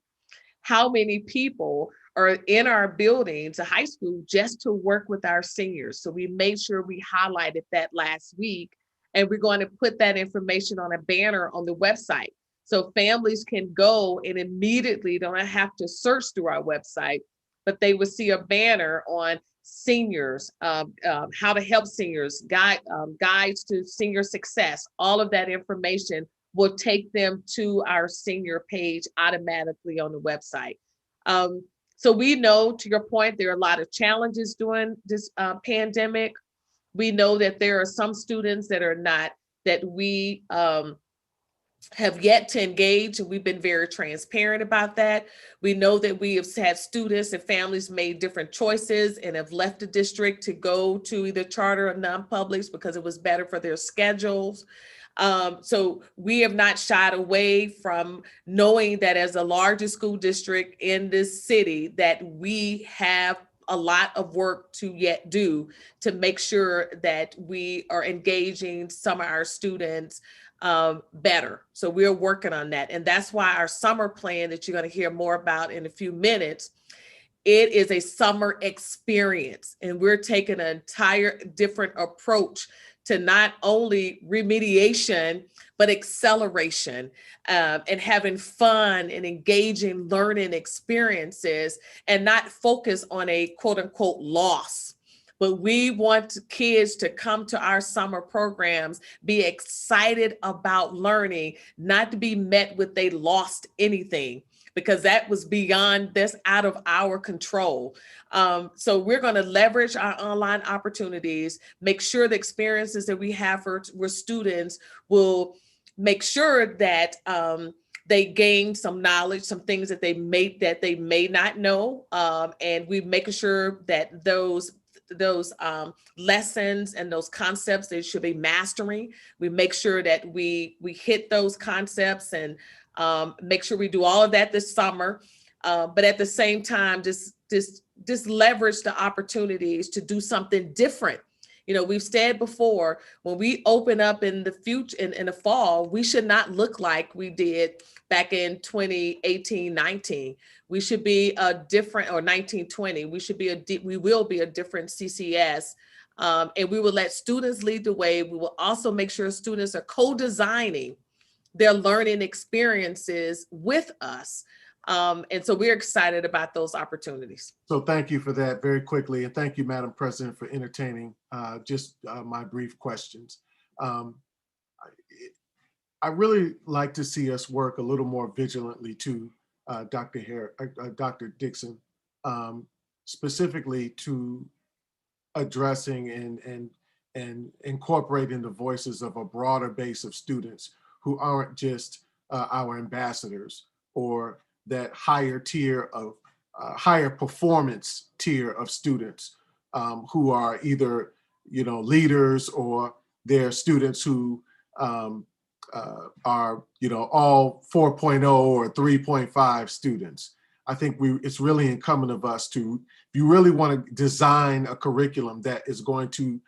how many people are in our buildings, a high school, just to work with our seniors. So we made sure we highlighted that last week, and we're going to put that information on a banner on the website. So families can go and immediately don't have to search through our website, but they will see a banner on seniors, how to help seniors, guides to senior success. All of that information will take them to our senior page automatically on the website. So we know, to your point, there are a lot of challenges during this pandemic. We know that there are some students that are not that we have yet to engage, and we've been very transparent about that. We know that we have had students and families made different choices and have left the district to go to either charter or non-publics because it was better for their schedules. So we have not shied away from knowing that as the largest school district in this city, that we have a lot of work to yet do to make sure that we are engaging some of our students better. So we're working on that. And that's why our summer plan that you're going to hear more about in a few minutes, it is a summer experience. And we're taking an entire different approach to not only remediation, but acceleration, and having fun and engaging learning experiences, and not focus on a quote unquote loss. But we want kids to come to our summer programs, be excited about learning, not to be met with they lost anything, because that was beyond this, out of our control. So we're going to leverage our online opportunities, make sure the experiences that we have for students will make sure that they gain some knowledge, some things that they may not know, and we're making sure that those lessons and those concepts they should be mastering. We make sure that we hit those concepts and make sure we do all of that this summer. But at the same time, just leverage the opportunities to do something different. You know, we've said before, when we open up in the future, in the fall, we should not look like we did back in 2018, 19. We should be a different, or 1920, we will be a different CCS. And we will let students lead the way. We will also make sure students are co-designing their learning experiences with us. And so we're excited about those opportunities. So thank you for that very quickly. And thank you, Madam President, for entertaining my brief questions. I really like to see us work a little more vigilantly too, Dr. Dixon, specifically to addressing and incorporating the voices of a broader base of students who aren't just our ambassadors, or that higher tier of higher performance tier of students who are either, you know, leaders, or they're students who are, you know, all 4.0 or 3.5 students. I think it's really incumbent of us to, if you really want to design a curriculum that is going to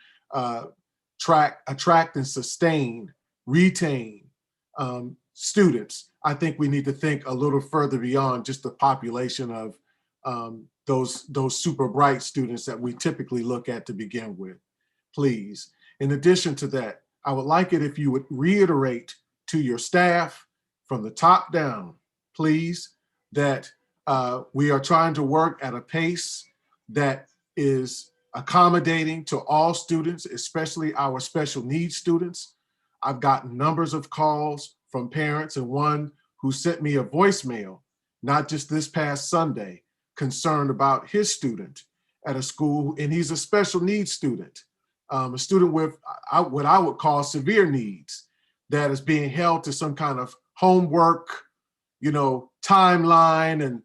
attract and sustain, retain students, I think we need to think a little further beyond just the population of those super bright students that we typically look at to begin with, please. In addition to that, I would like it if you would reiterate to your staff from the top down, please, that we are trying to work at a pace that is accommodating to all students, especially our special needs students. I've gotten numbers of calls from parents, and one who sent me a voicemail, not just this past Sunday, concerned about his student at a school, and he's a special needs student, a student with what I would call severe needs, that is being held to some kind of homework, you know, timeline. And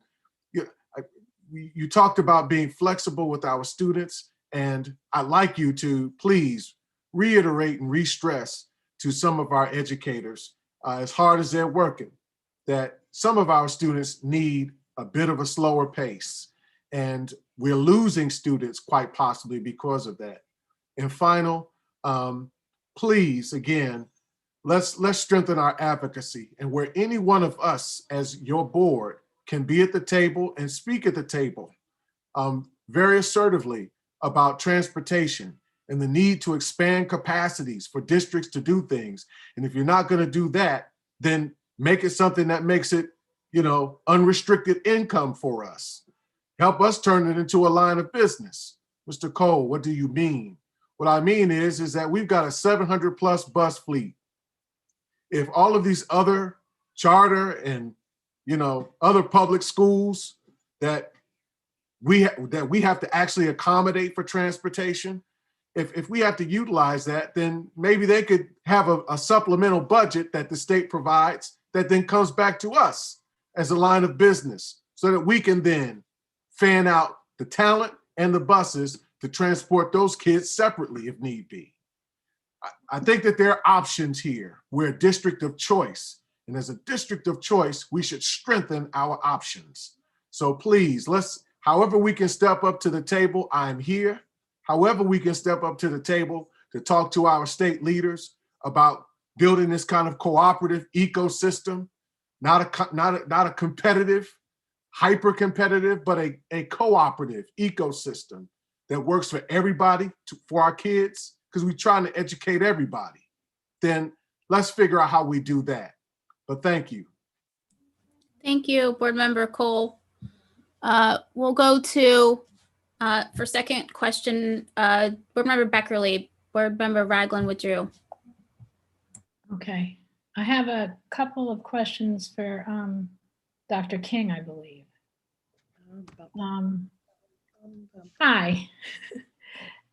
you talked about being flexible with our students, and I'd like you to please reiterate and re-stress to some of our educators, as hard as they're working, that some of our students need a bit of a slower pace, and we're losing students quite possibly because of that. And final, please, again, let's strengthen our advocacy, and where any one of us as your board can be at the table and speak at the table very assertively about transportation and the need to expand capacities for districts to do things. And if you're not going to do that, then make it something that makes it, you know, unrestricted income for us. Help us turn it into a line of business. Mr. Cole, what do you mean? What I mean is that we've got a 700+ bus fleet. If all of these other charter and, you know, other public schools that we have to actually accommodate for transportation, if we have to utilize that, then maybe they could have a supplemental budget that the state provides that then comes back to us as a line of business so that we can then fan out the talent and the buses to transport those kids separately if need be. I think that there are options here. We're a district of choice. And as a district of choice, we should strengthen our options. So please, however we can step up to the table, I'm here. However we can step up to the table to talk to our state leaders about building this kind of cooperative ecosystem, not a competitive, hyper-competitive, but a cooperative ecosystem that works for everybody, for our kids, because we're trying to educate everybody. Then let's figure out how we do that. But thank you. Thank you, Board Member Cole. We'll go to, for second question, Board Member Beckerly. Board Member Ragland withdrew. Okay, I have a couple of questions for Dr. King, I believe. Hi.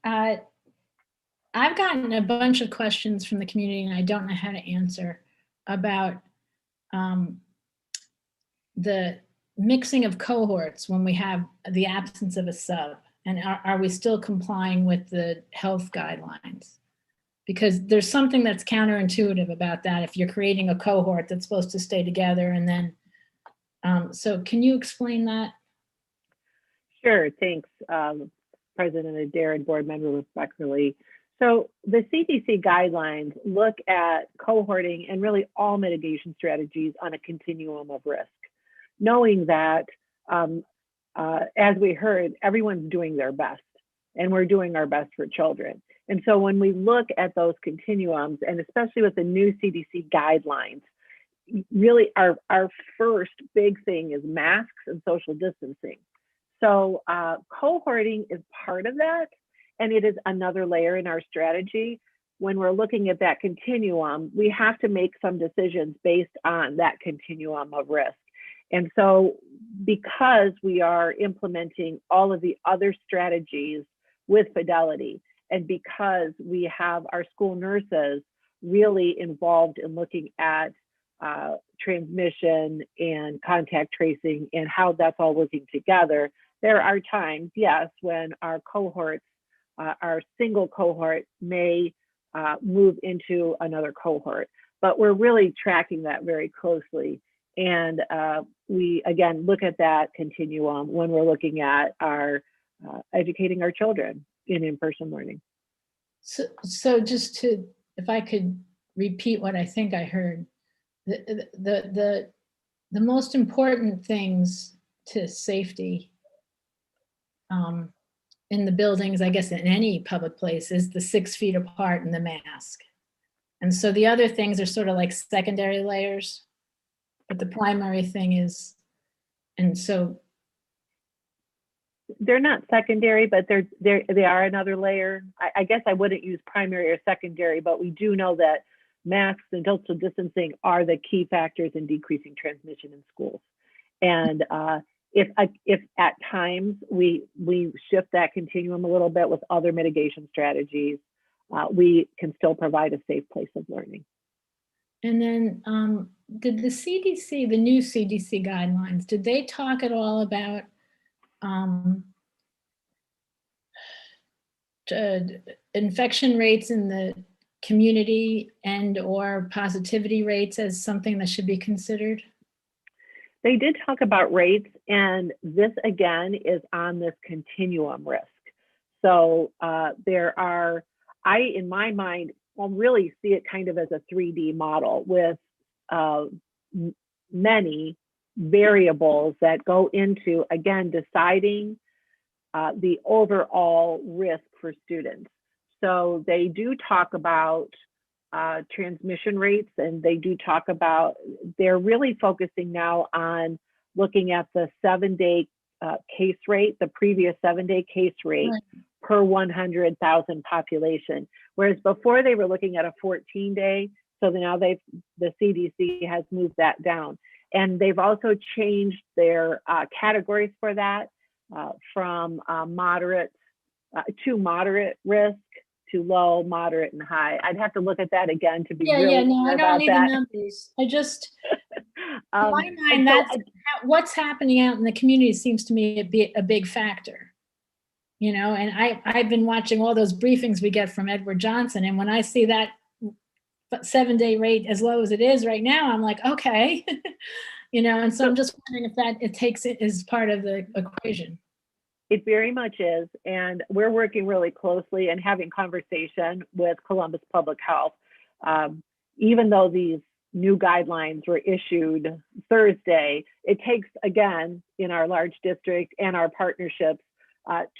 I've gotten a bunch of questions from the community and I don't know how to answer about the mixing of cohorts when we have the absence of a sub, and are we still complying with the health guidelines? Because there's something that's counterintuitive about that if you're creating a cohort that's supposed to stay together and then, so can you explain that? Sure, thanks, President Adair and Board Member Beckerly. So the CDC guidelines look at cohorting and really all mitigation strategies on a continuum of risk, knowing that, as we heard, everyone's doing their best, and we're doing our best for children. And so when we look at those continuums, and especially with the new CDC guidelines, really our first big thing is masks and social distancing. So cohorting is part of that, and it is another layer in our strategy. When we're looking at that continuum, we have to make some decisions based on that continuum of risk. And so because we are implementing all of the other strategies with fidelity, and because we have our school nurses really involved in looking at transmission and contact tracing and how that's all working together, there are times, yes, when our cohorts, our single cohort may move into another cohort, but we're really tracking that very closely. And we, again, look at that continuum when we're looking at our educating our children in in-person learning. So just to, if I could repeat what I think I heard, the most important things to safety in the buildings, I guess in any public place, is the 6 feet apart and the mask. And so the other things are sort of like secondary layers, but the primary thing is, and so. They're not secondary, but they are another layer. I guess I wouldn't use primary or secondary, but we do know that masks and social distancing are the key factors in decreasing transmission in schools. And if at times we shift that continuum a little bit with other mitigation strategies, we can still provide a safe place of learning. And then did the CDC, the new CDC guidelines, did they talk at all about infection rates in the community and or positivity rates as something that should be considered? They did talk about rates, and this again is on this continuum risk. So there are, in my mind, I'll really see it kind of as a 3D model with many variables that go into, again, deciding the overall risk for students. So they do talk about transmission rates, and they do talk about, they're really focusing now on looking at the 7-day case rate, the previous 7-day case rate per 100,000 population. Whereas before they were looking at a 14-day, so now the CDC has moved that down. And they've also changed their categories for that from moderate to moderate risk to low, moderate, and high. I'd have to look at that again to be Yeah, really yeah, no, clear I about don't need the that. numbers. I just, in Um, my and mind, so that's what's happening out in the community seems to me to be a big factor. You know, and I've been watching all those briefings we get from Edward Johnson, and when I see that 7-day rate as low as it is right now, I'm like, okay, you know, and so I'm just wondering if it takes it as part of the equation. It very much is, and we're working really closely and having conversation with Columbus Public Health. Even though these new guidelines were issued Thursday, it takes, again, in our large district and our partnerships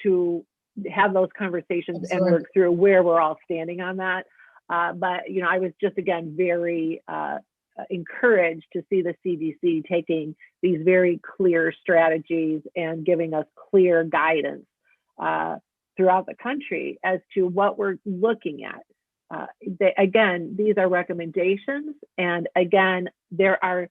to have those conversations and work through where we're all standing on that. But, you know, I was just, again, very encouraged to see the CDC taking these very clear strategies and giving us clear guidance throughout the country as to what we're looking at. Again, these are recommendations. And again, there are,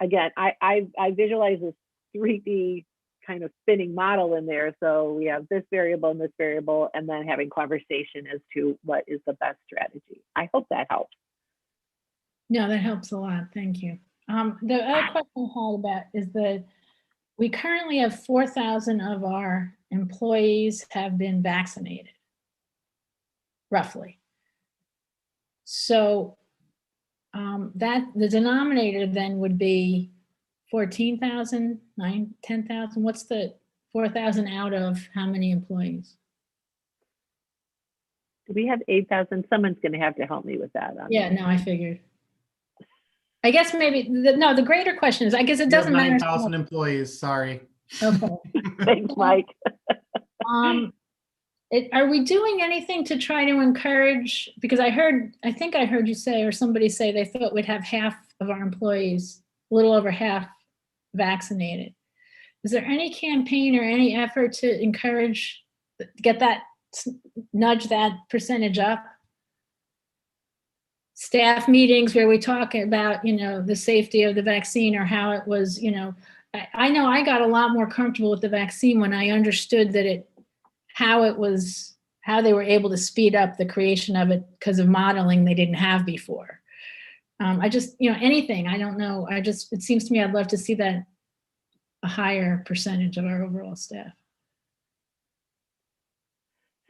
again, I visualize this 3D kind of spinning model in there. So we have this variable and this variable, and then having conversation as to what is the best strategy. I hope that helps. No, that helps a lot. Thank you. The other question I had about is that we currently have 4,000 of our employees have been vaccinated, roughly. So that the denominator then would be 14,000, 10,000. What's the 4,000 out of how many employees? Do we have 8,000? Someone's going to have to help me with that. Yeah, no, I figured. I guess maybe, the greater question is, I guess it doesn't matter. 9,000 employees, sorry. Okay. Thanks, Mike. Are we doing anything to try to encourage, because I think I heard you say, or somebody say they thought we'd have half of our employees, a little over half vaccinated. Is there any campaign or any effort to encourage, get that, nudge that percentage up? Staff meetings where we talk about, you know, the safety of the vaccine or how it was, you know, I know I got a lot more comfortable with the vaccine when I understood that how they were able to speed up the creation of it because of modeling they didn't have before. I just, you know, anything, I don't know. It seems to me I'd love to see that a higher percentage of our overall staff.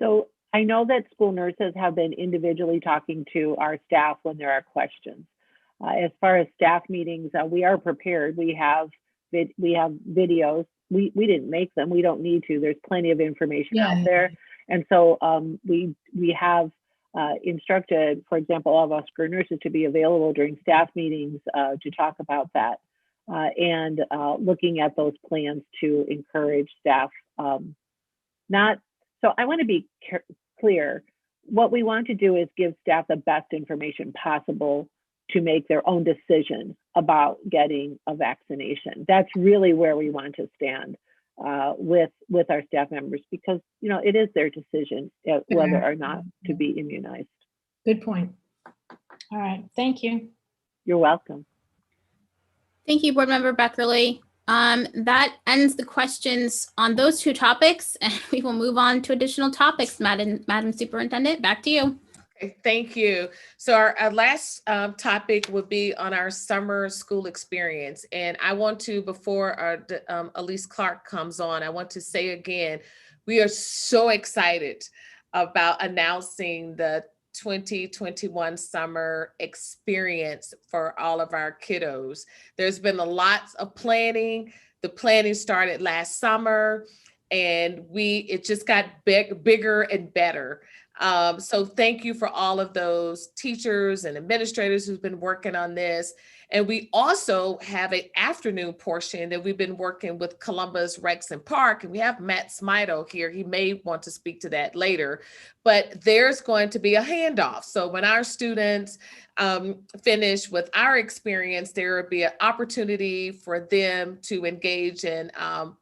So I know that school nurses have been individually talking to our staff when there are questions. As far as staff meetings, we are prepared. We have videos. We didn't make them. We don't need to. There's plenty of information out there. And so we have instructed, for example, all of us school nurses to be available during staff meetings to talk about that and looking at those plans to encourage staff. So I want to be clear. What we want to do is give staff the best information possible to make their own decision about getting a vaccination. That's really where we want to stand with our staff members, because, you know, it is their decision whether or not to be immunized. Good point. All right, thank you. You're welcome. Thank you, Board Member Beckerly. That ends the questions on those two topics, and we will move on to additional topics. Madam Superintendent, back to you. Okay, thank you. So our last topic would be on our summer school experience. And I want to, before Elise Clark comes on, I want to say again, we are so excited about announcing the 2021 summer experience for all of our kiddos. There's been a lot of planning. The planning started last summer, and it just got bigger and better. So thank you for all of those teachers and administrators who've been working on this. And we also have an afternoon portion that we've been working with Columbus Rex and Park, and we have Matt Smito here. He may want to speak to that later, but there's going to be a handoff. So when our students finish with our experience, there will be an opportunity for them to engage in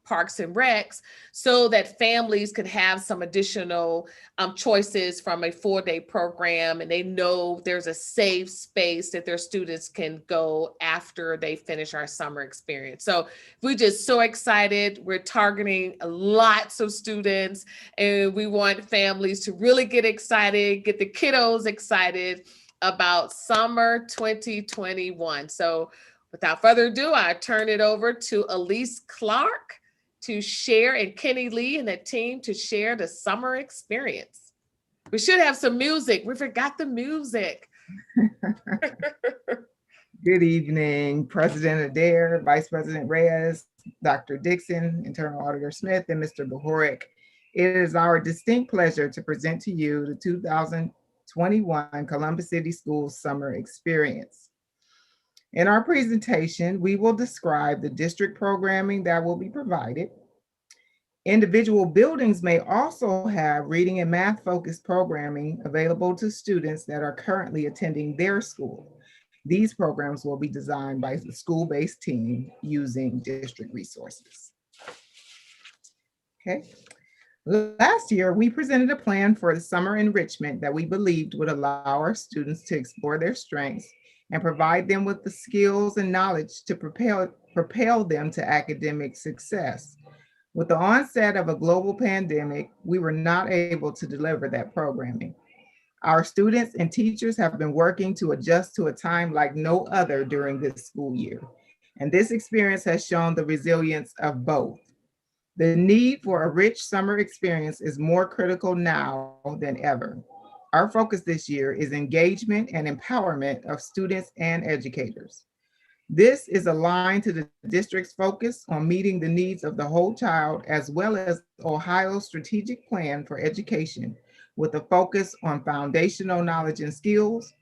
Parks and Recs so that families can have some additional choices from a 4-day program, and they know there's a safe space that their students can go enroll after they finish our summer experience. So we're just so excited. We're targeting lots of students, and we want families to really get excited, get the kiddos excited about summer 2021. So without further ado, I turn it over to Elise Clark to share, and Kenny Lee and the team to share the summer experience. We should have some music. We forgot the music. Good evening, President Adair, Vice President Reyes, Dr. Dixon, Internal Auditor Smith, and Mr. Bohoric. It is our distinct pleasure to present to you the 2021 Columbus City Schools Summer Experience. In our presentation, we will describe the district programming that will be provided. Individual buildings may also have reading and math focused programming available to students that are currently attending their school. These programs will be designed by the school-based team using district resources. Okay. Last year, we presented a plan for the summer enrichment that we believed would allow our students to explore their strengths and provide them with the skills and knowledge to propel them to academic success. With the onset of a global pandemic, we were not able to deliver that programming. Our students and teachers have been working to adjust to a time like no other during this school year. And this experience has shown the resilience of both. The need for a rich summer experience is more critical now than ever. Our focus this year is engagement and empowerment of students and educators. This is aligned to the district's focus on meeting the needs of the whole child, as well as Ohio's strategic plan for education, with a focus on foundational knowledge and skills,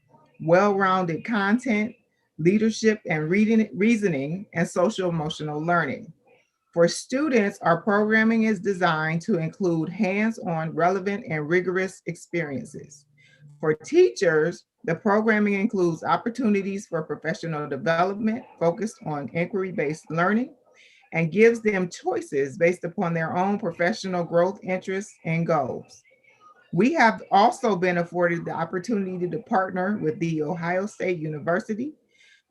well-rounded content, leadership and reasoning, and social emotional learning. For students, our programming is designed to include hands-on, relevant, and rigorous experiences. For teachers, the programming includes opportunities for professional development focused on inquiry-based learning and gives them choices based upon their own professional growth, interests, and goals. We have also been afforded the opportunity to partner with The Ohio State University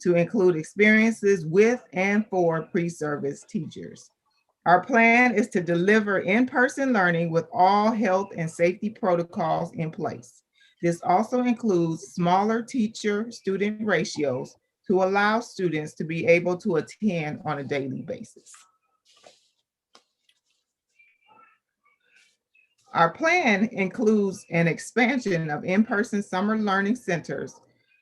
to include experiences with and for pre-service teachers. Our plan is to deliver in-person learning with all health and safety protocols in place. This also includes smaller teacher-student ratios to allow students to be able to attend on a daily basis. Our plan includes an expansion of in-person summer learning centers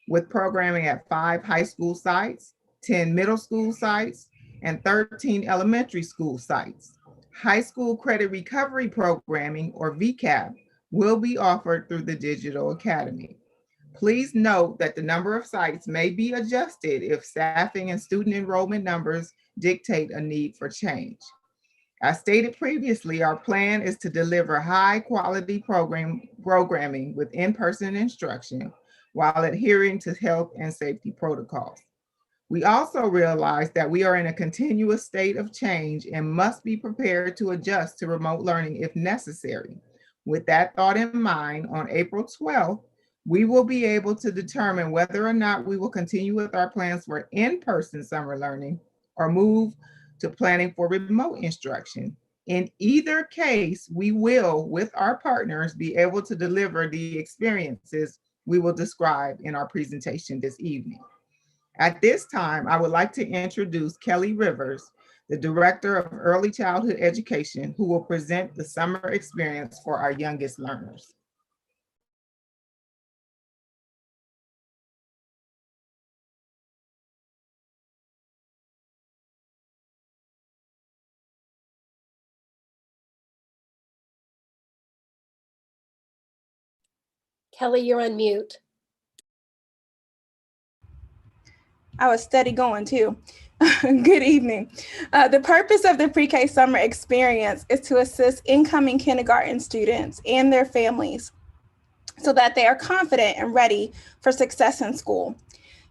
with programming at 5 high school sites, 10 middle school sites, and 13 elementary school sites. High school credit recovery programming, or VCAP, will be offered through the Digital Academy. Please note that the number of sites may be adjusted if staffing and student enrollment numbers dictate a need for change. As stated previously, our plan is to deliver high quality programming with in-person instruction while adhering to health and safety protocols. We also realize that we are in a continuous state of change and must be prepared to adjust to remote learning if necessary. With that thought in mind, on April 12th, we will be able to determine whether or not we will continue with our plans for in-person summer learning or move to planning for remote instruction. In either case, we will, with our partners, be able to deliver the experiences we will describe in our presentation this evening. At this time, I would like to introduce Kelly Rivers, the Director of Early Childhood Education, who will present the summer experience for our youngest learners. Kelly, you're on mute. I was steady going too. Good evening. The purpose of the pre-K summer experience is to assist incoming kindergarten students and their families so that they are confident and ready for success in school.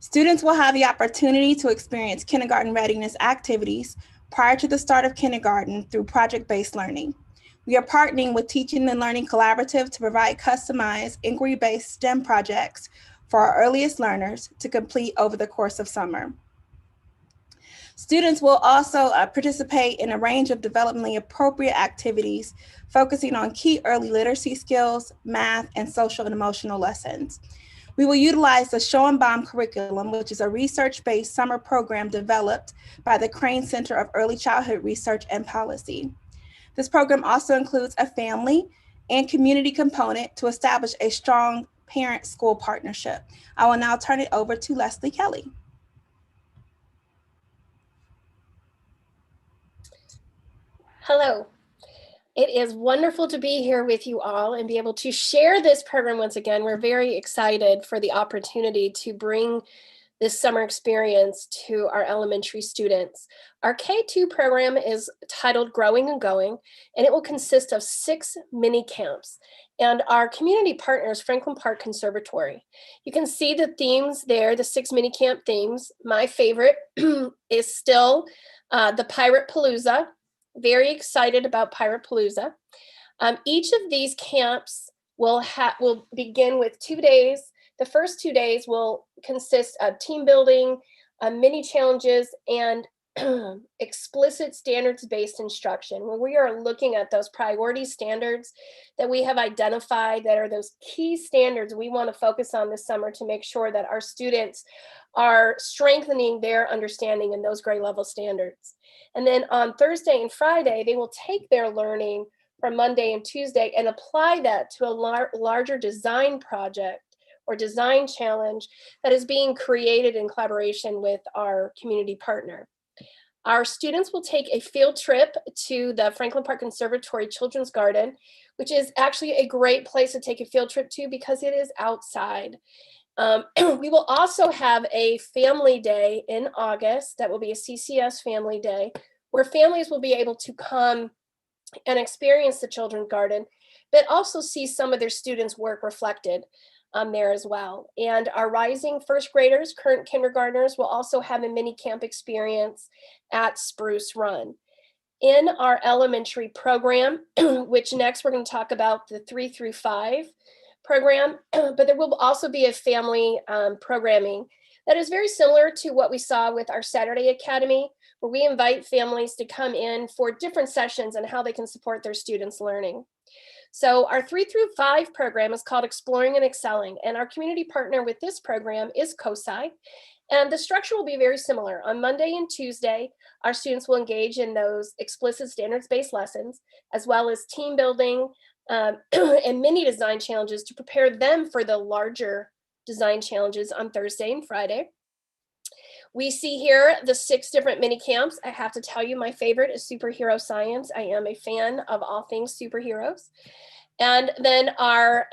Students will have the opportunity to experience kindergarten readiness activities prior to the start of kindergarten through project-based learning. We are partnering with Teaching and Learning Collaborative to provide customized inquiry-based STEM projects for our earliest learners to complete over the course of summer. Students will also participate in a range of developmentally appropriate activities, focusing on key early literacy skills, math, and social and emotional lessons. We will utilize the Schoenbaum curriculum, which is a research-based summer program developed by the Crane Center of Early Childhood Research and Policy. This program also includes a family and community component to establish a strong parent-school partnership. I will now turn it over to Leslie Kelly. Hello. It is wonderful to be here with you all and be able to share this program once again. We're very excited for the opportunity to bring this summer experience to our elementary students. Our K-2 program is titled Growing and Going, and it will consist of 6 mini camps. And our community partner is Franklin Park Conservatory. You can see the themes there, the 6 mini camp themes. My favorite is still the Pirate Palooza. Very excited about Pirate Palooza. Each of these camps will begin with 2 days. The first 2 days will consist of team building, mini challenges, and explicit standards-based instruction, where we are looking at those priority standards that we have identified that are those key standards we want to focus on this summer to make sure that our students are strengthening their understanding in those grade level standards. And then on Thursday and Friday, they will take their learning from Monday and Tuesday and apply that to a larger design project or design challenge that is being created in collaboration with our community partner. Our students will take a field trip to the Franklin Park Conservatory Children's Garden, which is actually a great place to take a field trip to because it is outside. We will also have a family day in August that will be a CCS family day, where families will be able to come and experience the Children's Garden, but also see some of their students' work reflected there as well. And our rising first graders, current kindergartners, will also have a mini camp experience at Spruce Run. In our elementary program, which next we're going to talk about the 3 through 5 program, but there will also be a family programming that is very similar to what we saw with our Saturday Academy, where we invite families to come in for different sessions and how they can support their students' learning. So our 3 through 5 program is called Exploring and Excelling, and our community partner with this program is COSI. And the structure will be very similar. On Monday and Tuesday, our students will engage in those explicit standards-based lessons, as well as team building and mini design challenges to prepare them for the larger design challenges on Thursday and Friday. We see here the 6 different mini camps. I have to tell you, my favorite is superhero science. I am a fan of all things superheroes. And then our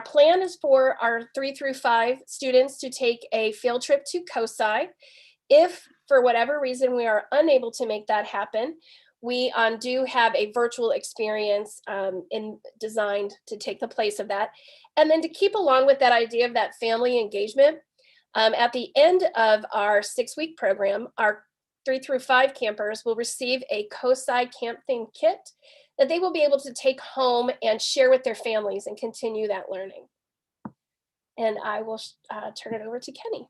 plan is for our 3 through 5 students to take a field trip to COSI. If for whatever reason we are unable to make that happen, we do have a virtual experience designed to take the place of that. And then to keep along with that idea of that family engagement, at the end of our 6-week program, our 3 through 5 campers will receive a COSI camp theme kit that they will be able to take home and share with their families and continue that learning. And I will turn it over to Kenny.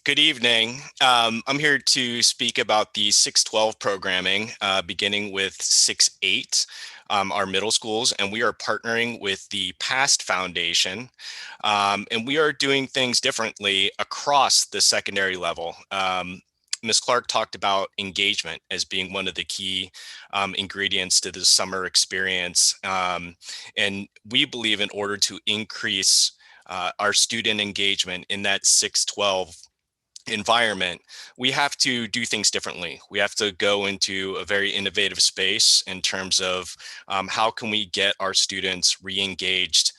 Good evening. I'm here to speak about the 6-12 programming, beginning with 6-8. Our middle schools, and we are partnering with the PAST Foundation, and we are doing things differently across the secondary level. Ms. Clark talked about engagement as being one of the key ingredients to the summer experience, and we believe in order to increase our student engagement in that 6-12 environment, we have to do things differently. We have to go into a very innovative space in terms of how can we get our students re-engaged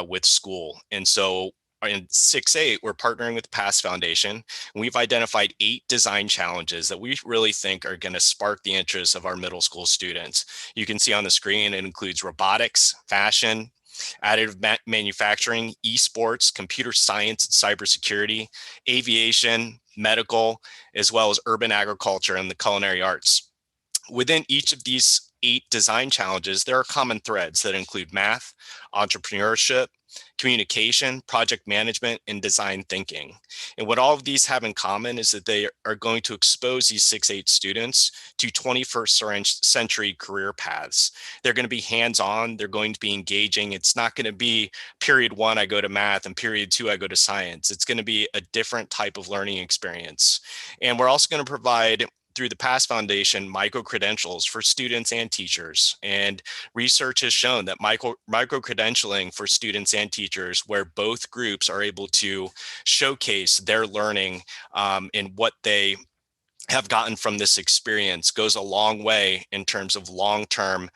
with school. And so in 6-8, we're partnering with the PAST Foundation, and we've identified 8 design challenges that we really think are going to spark the interest of our middle school students. You can see on the screen, it includes robotics, fashion, additive manufacturing, esports, computer science and cybersecurity, aviation, medical, as well as urban agriculture and the culinary arts. Within each of these 8 design challenges, there are common threads that include math, entrepreneurship, communication, project management, and design thinking. And what all of these have in common is that they are going to expose these 6-8 students to 21st century career paths. They're going to be hands-on, they're going to be engaging. It's not going to be period 1, I go to math, and period 2, I go to science. It's going to be a different type of learning experience. And we're also going to provide, through the PASS Foundation, micro-credentials for students and teachers. And research has shown that micro-credentialing for students and teachers, where both groups are able to showcase their learning and what they have gotten from this experience, goes a long way in terms of long-term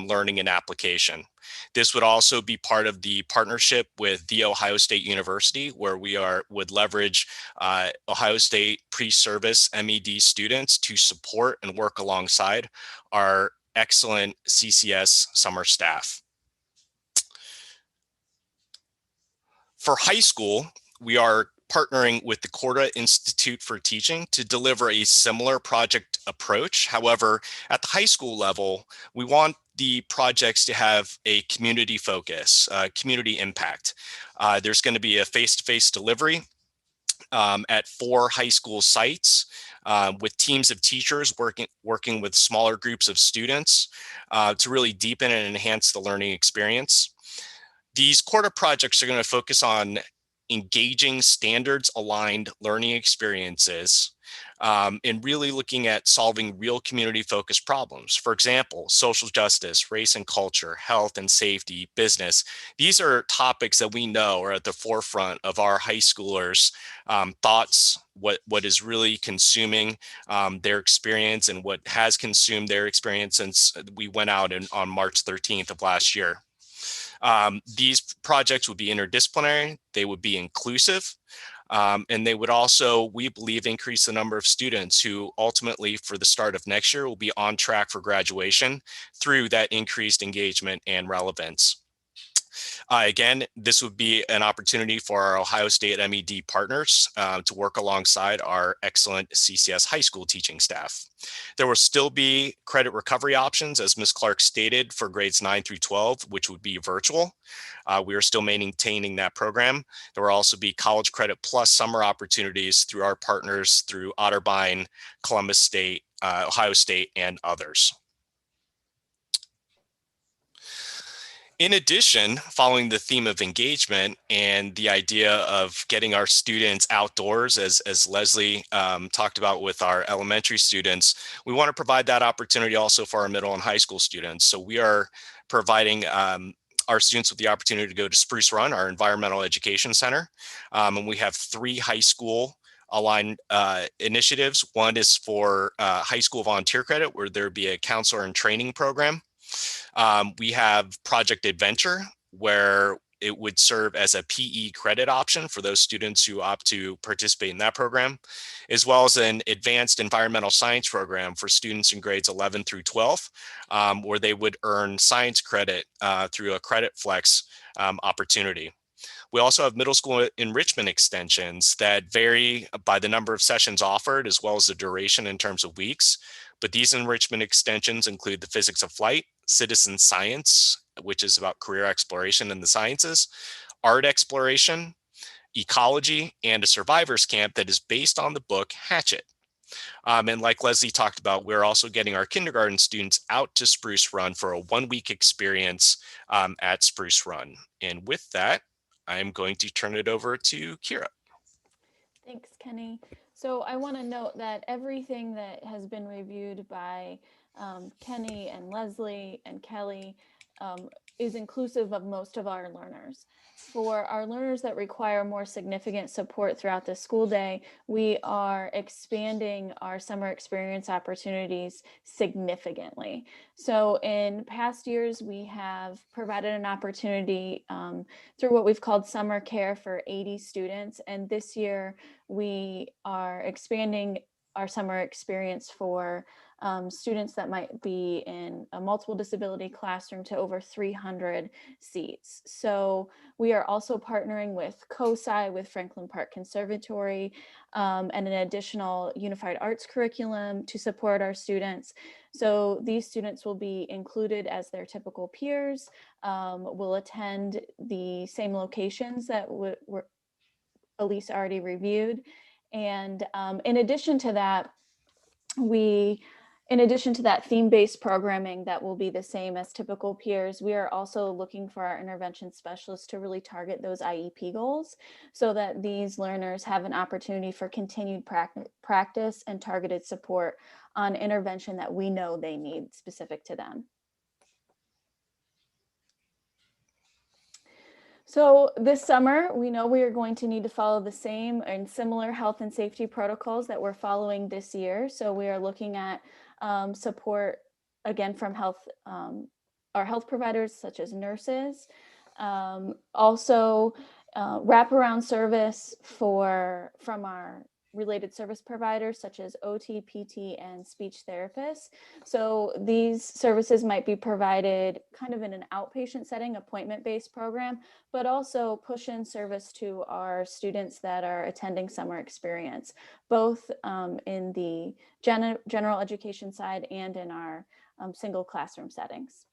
learning and application. This would also be part of the partnership with The Ohio State University, where we would leverage Ohio State pre-service MED students to support and work alongside our excellent CCS summer staff. For high school, we are partnering with the Korda Institute for Teaching to deliver a similar project approach. However, at the high school level, we want the projects to have a community focus, community impact. There's going to be a face-to-face delivery at 4 high school sites with teams of teachers working with smaller groups of students to really deepen and enhance the learning experience. These Korda projects are going to focus on engaging standards-aligned learning experiences and really looking at solving real community-focused problems. For example, social justice, race and culture, health and safety, business. These are topics that we know are at the forefront of our high schoolers' thoughts, what is really consuming their experience and what has consumed their experience since we went out on March 13th of last year. These projects would be interdisciplinary, they would be inclusive, and they would also, we believe, increase the number of students who ultimately, for the start of next year, will be on track for graduation through that increased engagement and relevance. Again, this would be an opportunity for our Ohio State MED partners to work alongside our excellent CCS high school teaching staff. There will still be credit recovery options, as Ms. Clark stated, for grades 9 through 12, which would be virtual. We are still maintaining that program. There will also be college credit plus summer opportunities through our partners through Otterbein, Columbus State, Ohio State, and others. In addition, following the theme of engagement and the idea of getting our students outdoors, as Leslie talked about with our elementary students, we want to provide that opportunity also for our middle and high school students. So we are providing our students with the opportunity to go to Spruce Run, our environmental education center. And we have 3 high school aligned initiatives. One is for high school volunteer credit, where there'd be a counselor and training program. We have Project Adventure, where it would serve as a PE credit option for those students who opt to participate in that program, as well as an advanced environmental science program for students in grades 11 through 12, where they would earn science credit through a credit flex opportunity. We also have middle school enrichment extensions that vary by the number of sessions offered, as well as the duration in terms of weeks. But these enrichment extensions include the physics of flight, citizen science, which is about career exploration in the sciences, art exploration, ecology, and a survivors camp that is based on the book Hatchet. And like Leslie talked about, we're also getting our kindergarten students out to Spruce Run for a 1-week experience at Spruce Run. And with that, I'm going to turn it over to Kira. Thanks, Kenny. So I want to note that everything that has been reviewed by Kenny and Leslie and Kelly is inclusive of most of our learners. For our learners that require more significant support throughout the school day, we are expanding our summer experience opportunities significantly. So in past years, we have provided an opportunity through what we've called summer care for 80 students. And this year, we are expanding our summer experience for students that might be in a multiple disability classroom to over 300 seats. So we are also partnering with COSI, with Franklin Park Conservatory, and an additional unified arts curriculum to support our students. So these students will be included as their typical peers, will attend the same locations that were Elise already reviewed. And in addition to that, theme-based programming that will be the same as typical peers, we are also looking for our intervention specialists to really target those IEP goals so that these learners have an opportunity for continued practice and targeted support on intervention that we know they need specific to them. So this summer, we know we are going to need to follow the same and similar health and safety protocols that we're following this year. So we are looking at support, again, from our health providers, such as nurses. Also, wraparound service from our related service providers, such as OT, PT, and speech therapists. So these services might be provided kind of in an outpatient setting, appointment-based program, but also push-in service to our students that are attending summer experience, both in the general education side and in our single classroom settings.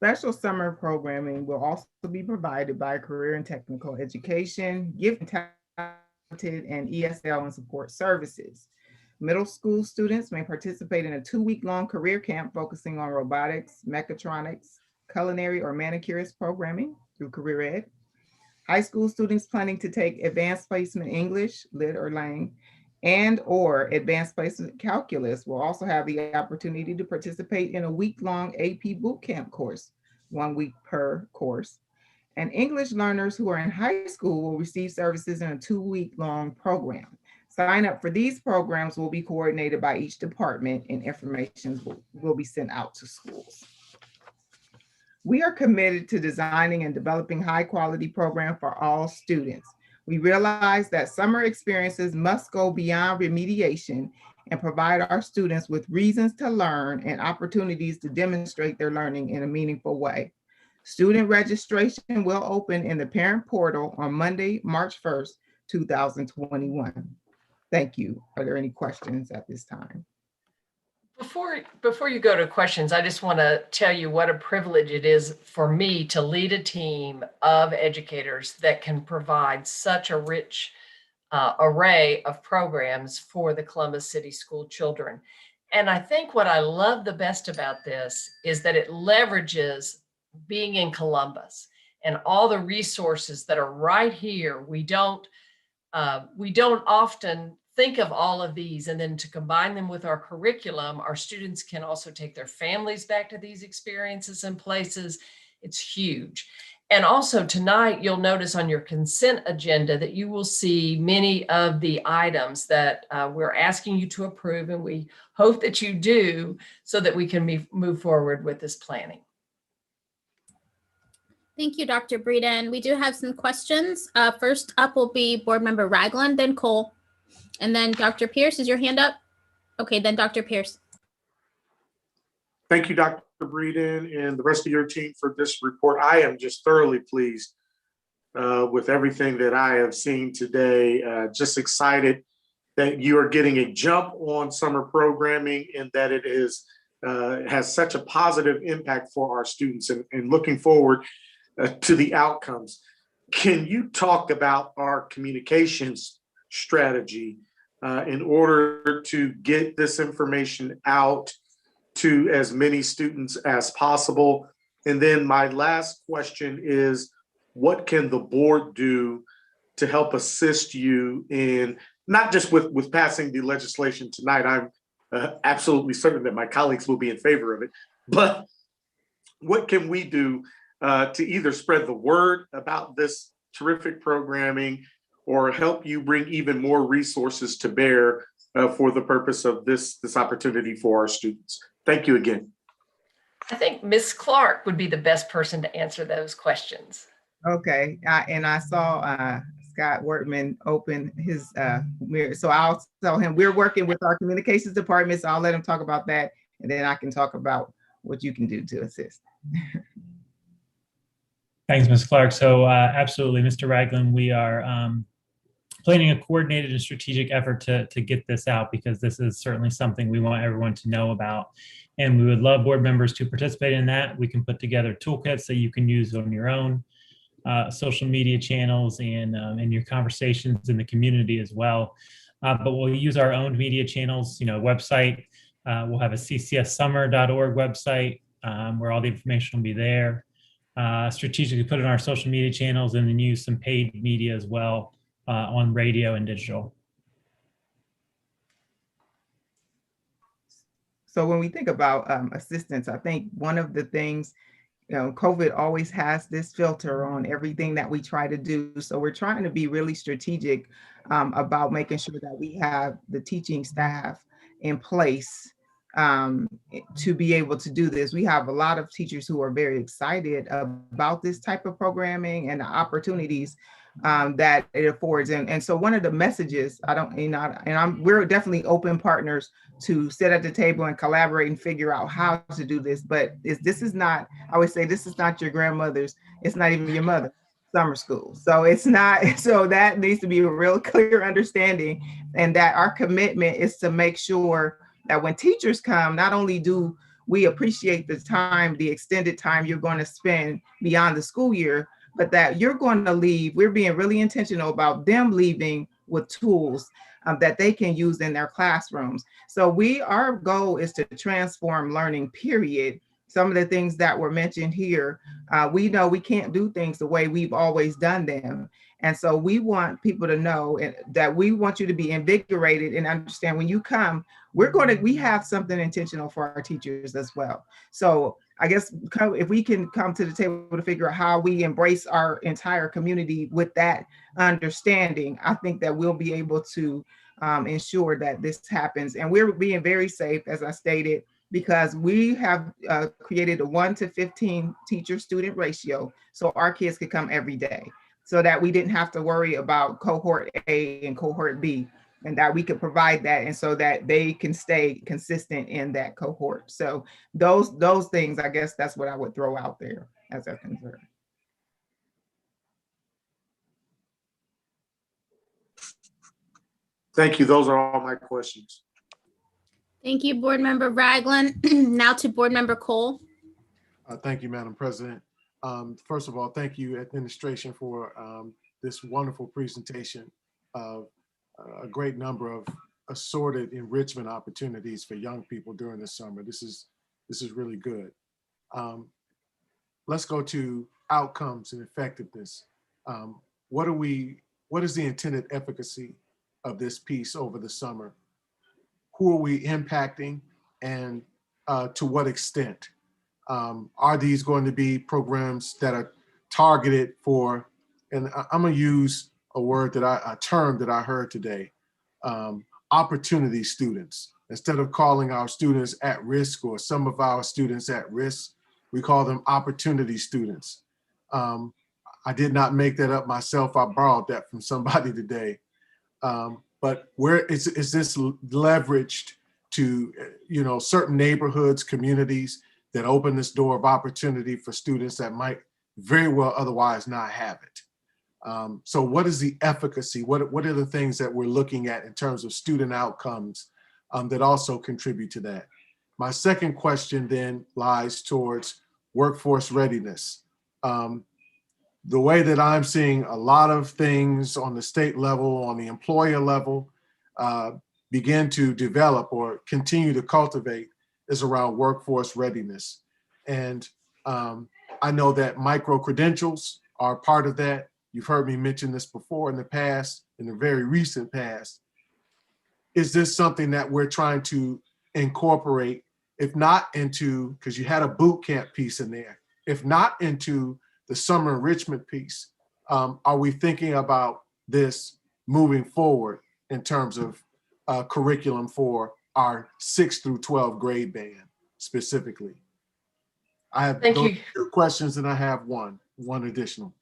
Special summer programming will also be provided by Career and Technical Education, Gifted, Talented, and ESL and Support Services. Middle school students may participate in a 2-week-long career camp focusing on robotics, mechatronics, culinary, or manicurist programming through Career Ed. High school students planning to take Advanced Placement English, Lit or Lang, and/or Advanced Placement Calculus will also have the opportunity to participate in a week-long AP Bootcamp course, 1 week per course. And English learners who are in high school will receive services in a 2-week-long program. Sign up for these programs will be coordinated by each department and information will be sent out to schools. We are committed to designing and developing high-quality programs for all students. We realize that summer experiences must go beyond remediation and provide our students with reasons to learn and opportunities to demonstrate their learning in a meaningful way. Student registration will open in the parent portal on Monday, March 1st, 2021. Thank you. Are there any questions at this time? Before you go to questions, I just want to tell you what a privilege it is for me to lead a team of educators that can provide such a rich array of programs for the Columbus City School children. And I think what I love the best about this is that it leverages being in Columbus and all the resources that are right here. We don't often think of all of these, and then to combine them with our curriculum, our students can also take their families back to these experiences and places. It's huge. And also tonight, you'll notice on your consent agenda that you will see many of the items that we're asking you to approve, and we hope that you do so that we can move forward with this planning. Thank you, Dr. Breeden. We do have some questions. First up will be Board Member Ragland, then Cole. And then Dr. Pierce, is your hand up? Okay, then Dr. Pierce. Thank you, Dr. Breeden, and the rest of your team for this report. I am just thoroughly pleased with everything that I have seen today. Just excited that you are getting a jump on summer programming and that it is has such a positive impact for our students, and looking forward to the outcomes. Can you talk about our communications strategy in order to get this information out to as many students as possible? And then my last question is, what can the board do to help assist you in, not just with passing the legislation tonight? I'm absolutely certain that my colleagues will be in favor of it, but what can we do to either spread the word about this terrific programming or help you bring even more resources to bear for the purpose of this opportunity for our students? Thank you again. I think Ms. Clark would be the best person to answer those questions. Okay, and I saw Scott Wortman open his mirror, so I'll tell him we're working with our communications department, so I'll let him talk about that, and then I can talk about what you can do to assist. Thanks, Ms. Clark. So absolutely, Mr. Ragland, we are planning a coordinated and strategic effort to get this out, because this is certainly something we want everyone to know about. And we would love board members to participate in that. We can put together toolkits that you can use on your own social media channels and in your conversations in the community as well. But we'll use our own media channels, website. We'll have a ccssummer.org website where all the information will be there. Strategically put in our social media channels, and then use some paid media as well on radio and digital. So when we think about assistance, I think one of the things, COVID always has this filter on everything that we try to do. So we're trying to be really strategic about making sure that we have the teaching staff in place to be able to do this. We have a lot of teachers who are very excited about this type of programming and the opportunities that it affords. And so one of the messages, we're definitely open partners to sit at the table and collaborate and figure out how to do this. But this is not, I would say, this is not your grandmother's, it's not even your mother's summer school. So it's not, so that needs to be a real clear understanding, and that our commitment is to make sure that when teachers come, not only do we appreciate the time, the extended time you're going to spend beyond the school year, but that you're going to leave, we're being really intentional about them leaving with tools that they can use in their classrooms. So our goal is to transform learning, period. Some of the things that were mentioned here, we know we can't do things the way we've always done them. And so we want people to know that we want you to be invigorated and understand when you come, we have something intentional for our teachers as well. So I guess if we can come to the table to figure out how we embrace our entire community with that understanding, I think that we'll be able to ensure that this happens. And we're being very safe, as I stated, because we have created a 1 to 15 teacher student ratio. So our kids could come every day, so that we didn't have to worry about cohort A and cohort B, and that we could provide that, and so that they can stay consistent in that cohort. So those things, I guess that's what I would throw out there as a concern. Thank you. Those are all my questions. Thank you, Board Member Ragland. Now to Board Member Cole. Thank you, Madam President. First of all, thank you, administration, for this wonderful presentation of a great number of assorted enrichment opportunities for young people during the summer. This is really good. Let's go to outcomes and effectiveness. What is the intended efficacy of this piece over the summer? Who are we impacting, and to what extent? Are these going to be programs that are targeted for, and I'm going to use a term that I heard today, opportunity students. Instead of calling our students at risk, or some of our students at risk, we call them opportunity students. I did not make that up myself. I borrowed that from somebody today. But where is this leveraged to, certain neighborhoods, communities that open this door of opportunity for students that might very well otherwise not have it? So what is the efficacy? What are the things that we're looking at in terms of student outcomes that also contribute to that? My second question then lies towards workforce readiness. The way that I'm seeing a lot of things on the state level, on the employer level, begin to develop or continue to cultivate is around workforce readiness. And I know that micro-credentials are part of that. You've heard me mention this before in the past, in the very recent past. Is this something that we're trying to incorporate, if not into, because you had a boot camp piece in there, if not into the summer enrichment piece, are we thinking about this moving forward in terms of curriculum for our 6 through 12 grade band specifically? I have two questions, and I have one additional.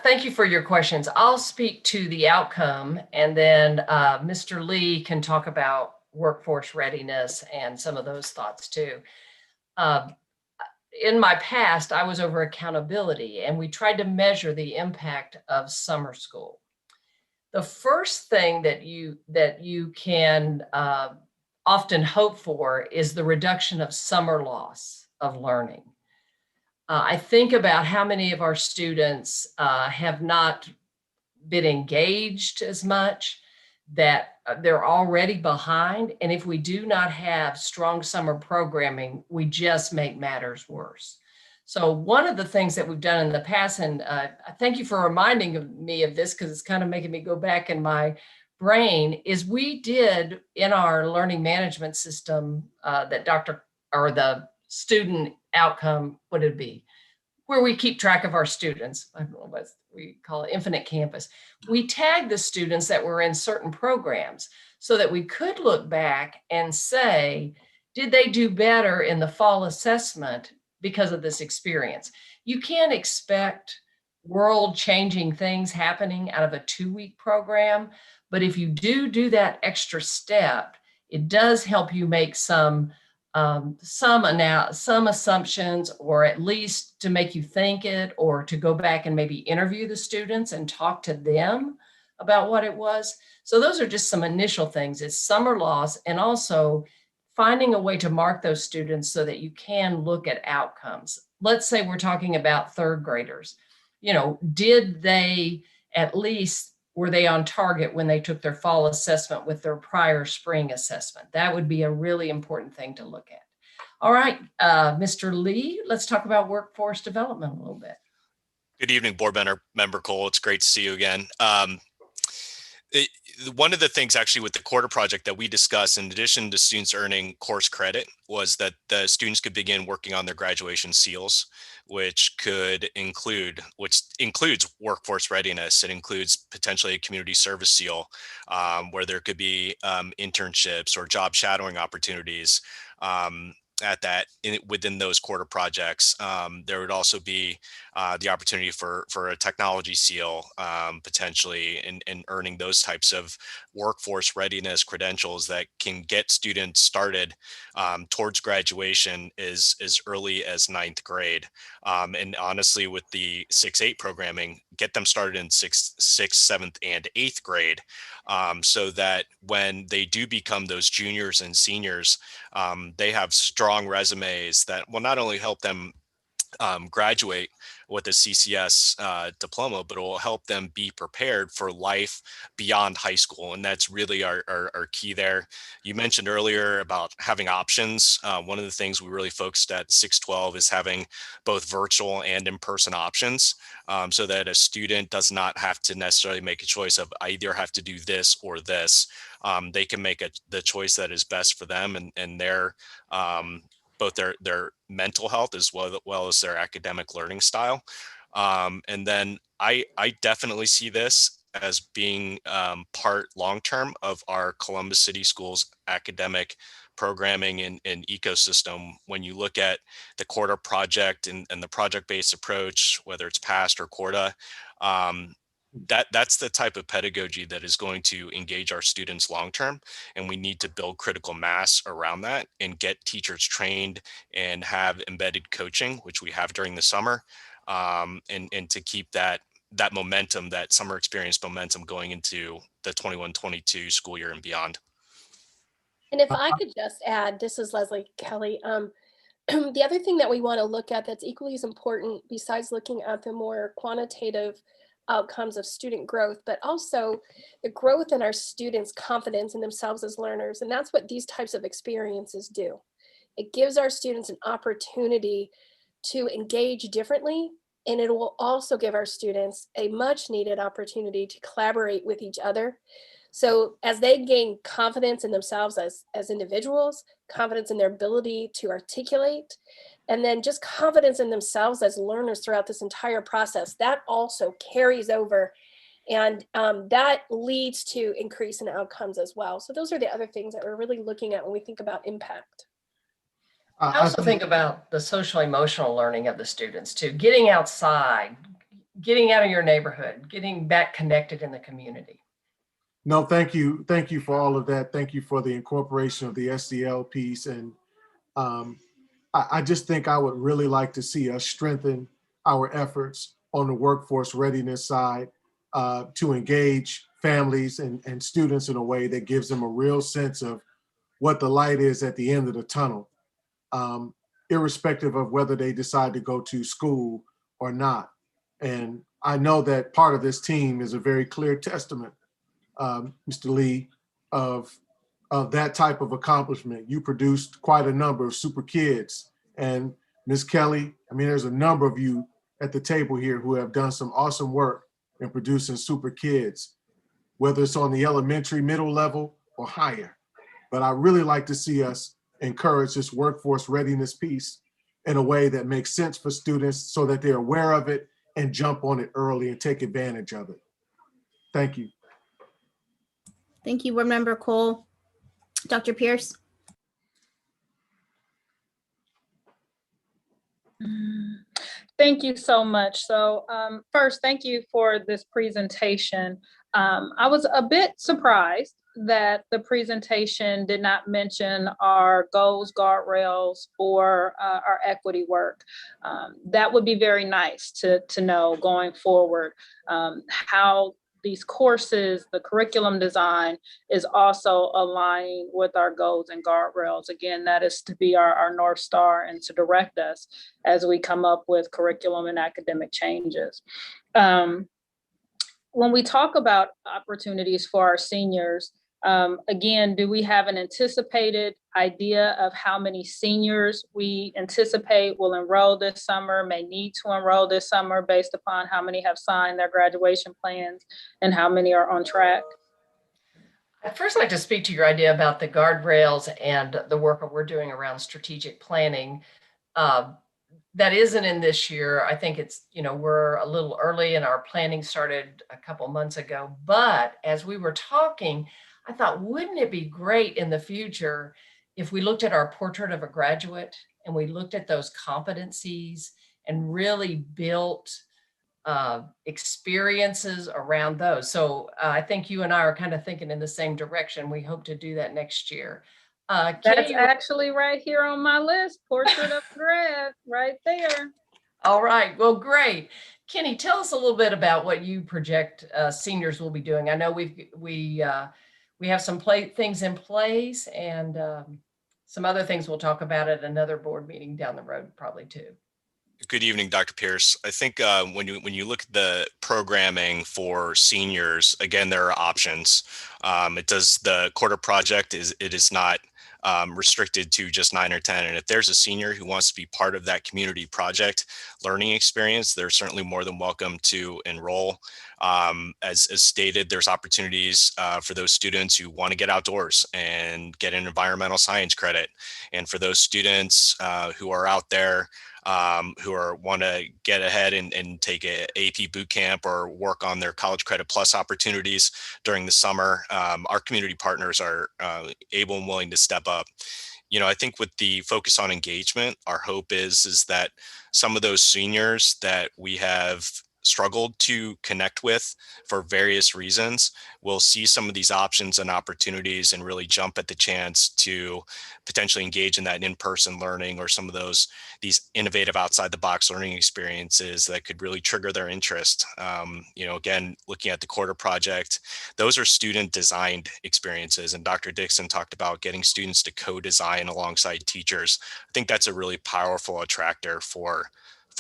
Thank you for your questions. I'll speak to the outcome, and then Mr. Lee can talk about workforce readiness and some of those thoughts too. In my past, I was over accountability, and we tried to measure the impact of summer school. the first thing that you can often hope for is the reduction of summer loss of learning. I think about how many of our students have not been engaged as much, that they're already behind. And if we do not have strong summer programming, we just make matters worse. So one of the things that we've done in the past, and thank you for reminding me of this because it's kind of making me go back in my brain, is we did in our learning management system that the student outcome, what would it be? Where we keep track of our students. I don't know what we call it, Infinite Campus. We tagged the students that were in certain programs so that we could look back and say, did they do better in the fall assessment because of this experience? You can't expect world-changing things happening out of a 2-week program, but if you do that extra step, it does help you make some assumptions, or at least to make you think it, or to go back and maybe interview the students and talk to them about what it was. So those are just some initial things. It's summer loss, and also finding a way to mark those students so that you can look at outcomes. Let's say we're talking about 3rd graders. You know, did they at least, were they on target when they took their fall assessment with their prior spring assessment? That would be a really important thing to look at. All right, Mr. Lee, let's talk about workforce development a little bit. Good evening, board member Cole. It's great to see you again. One of the things actually with the quarter project that we discussed, in addition to students earning course credit, was that the students could begin working on their graduation seals, which includes workforce readiness. It includes potentially a community service seal, where there could be internships or job shadowing opportunities within those quarter projects. There would also be the opportunity for a technology seal, potentially, and earning those types of workforce readiness credentials that can get students started towards graduation as early as 9th grade. And honestly, with the 6-8 programming, get them started in 6th, 7th, and 8th grade, so that when they do become those juniors and seniors, they have strong resumes that will not only help them graduate with a CCS diploma, but it will help them be prepared for life beyond high school. And that's really our key there. You mentioned earlier about having options. One of the things we really focused at 612 is having both virtual and in-person options, so that a student does not have to necessarily make a choice of, I either have to do this or this. They can make the choice that is best for them and their both their mental health as well as their academic learning style. And then I definitely see this as being part long-term of our Columbus City Schools academic programming and ecosystem. When you look at the quarter project and the project-based approach, whether it's PAST or QUARTA, that's the type of pedagogy that is going to engage our students long term, and we need to build critical mass around that and get teachers trained and have embedded coaching, which we have during the summer, and to keep that momentum, that summer experience momentum, going into the 21-22 school year and beyond. And if I could just add, this is Leslie Kelly. The other thing that we want to look at that's equally as important, besides looking at the more quantitative outcomes of student growth, but also the growth in our students' confidence in themselves as learners. And that's what these types of experiences do. It gives our students an opportunity to engage differently, and it will also give our students a much needed opportunity to collaborate with each other. So as they gain confidence in themselves as individuals, confidence in their ability to articulate, and then just confidence in themselves as learners throughout this entire process, that also carries over, and that leads to increase in outcomes as well. So those are the other things that we're really looking at when we think about impact. I also think about the social emotional learning of the students too, getting outside, getting out of your neighborhood, getting back connected in the community. No, thank you. Thank you for all of that. Thank you for the incorporation of the SDL piece. And I just think I would really like to see us strengthen our efforts on the workforce readiness side. to engage families and students in a way that gives them a real sense of what the light is at the end of the tunnel, irrespective of whether they decide to go to school or not. And I know that part of this team is a very clear testament, Mr. Lee, of that type of accomplishment. You produced quite a number of super kids. And Ms. Kelly, I mean, there's a number of you at the table here who have done some awesome work in producing super kids, whether it's on the elementary, middle level, or higher. But I really like to see us encourage this workforce readiness piece in a way that makes sense for students so that they're aware of it and jump on it early and take advantage of it. Thank you. Thank you, Board Member Cole. Dr. Pierce. Thank you so much. So first, thank you for this presentation. I was a bit surprised that the presentation did not mention our goals, guardrails, or our equity work. That would be very nice to know going forward how these courses, the curriculum design is also aligning with our goals and guardrails. Again, that is to be our North Star and to direct us as we come up with curriculum and academic changes. When we talk about opportunities for our seniors, again, do we have an anticipated idea of how many seniors we anticipate will enroll this summer, may need to enroll this summer based upon how many have signed their graduation plans and how many are on track? I'd first like to speak to your idea about the guardrails and the work that we're doing around strategic planning. That isn't in this year. I think it's, we're a little early and our planning started a couple months ago. But as we were talking, I thought, wouldn't it be great in the future if we looked at our portrait of a graduate and we looked at those competencies and really built experiences around those. So I think you and I are kind of thinking in the same direction. We hope to do that next year. That's actually right here on my list, portrait of grad, right there. All right, well, great. Kenny, tell us a little bit about what you project seniors will be doing. I know we have some things in place and some other things we'll talk about at another board meeting down the road, probably too. Good evening, Dr. Pierce. I think when you look at the programming for seniors, again, there are options. The quarter project is not restricted to just 9 or 10. And if there's a senior who wants to be part of that community project learning experience, they're certainly more than welcome to enroll. As stated, there's opportunities for those students who want to get outdoors and get an environmental science credit. And for those students who are out there who want to get ahead and take a AP boot camp or work on their College Credit Plus opportunities during the summer, our community partners are able and willing to step up. I think with the focus on engagement, our hope is that some of those seniors that we have struggled to connect with for various reasons will see some of these options and opportunities and really jump at the chance to potentially engage in that in-person learning or some of these innovative outside the box learning experiences that could really trigger their interest. Again, looking at the quarter project, those are student designed experiences, and Dr. Dixon talked about getting students to co-design alongside teachers. I think that's a really powerful attractor for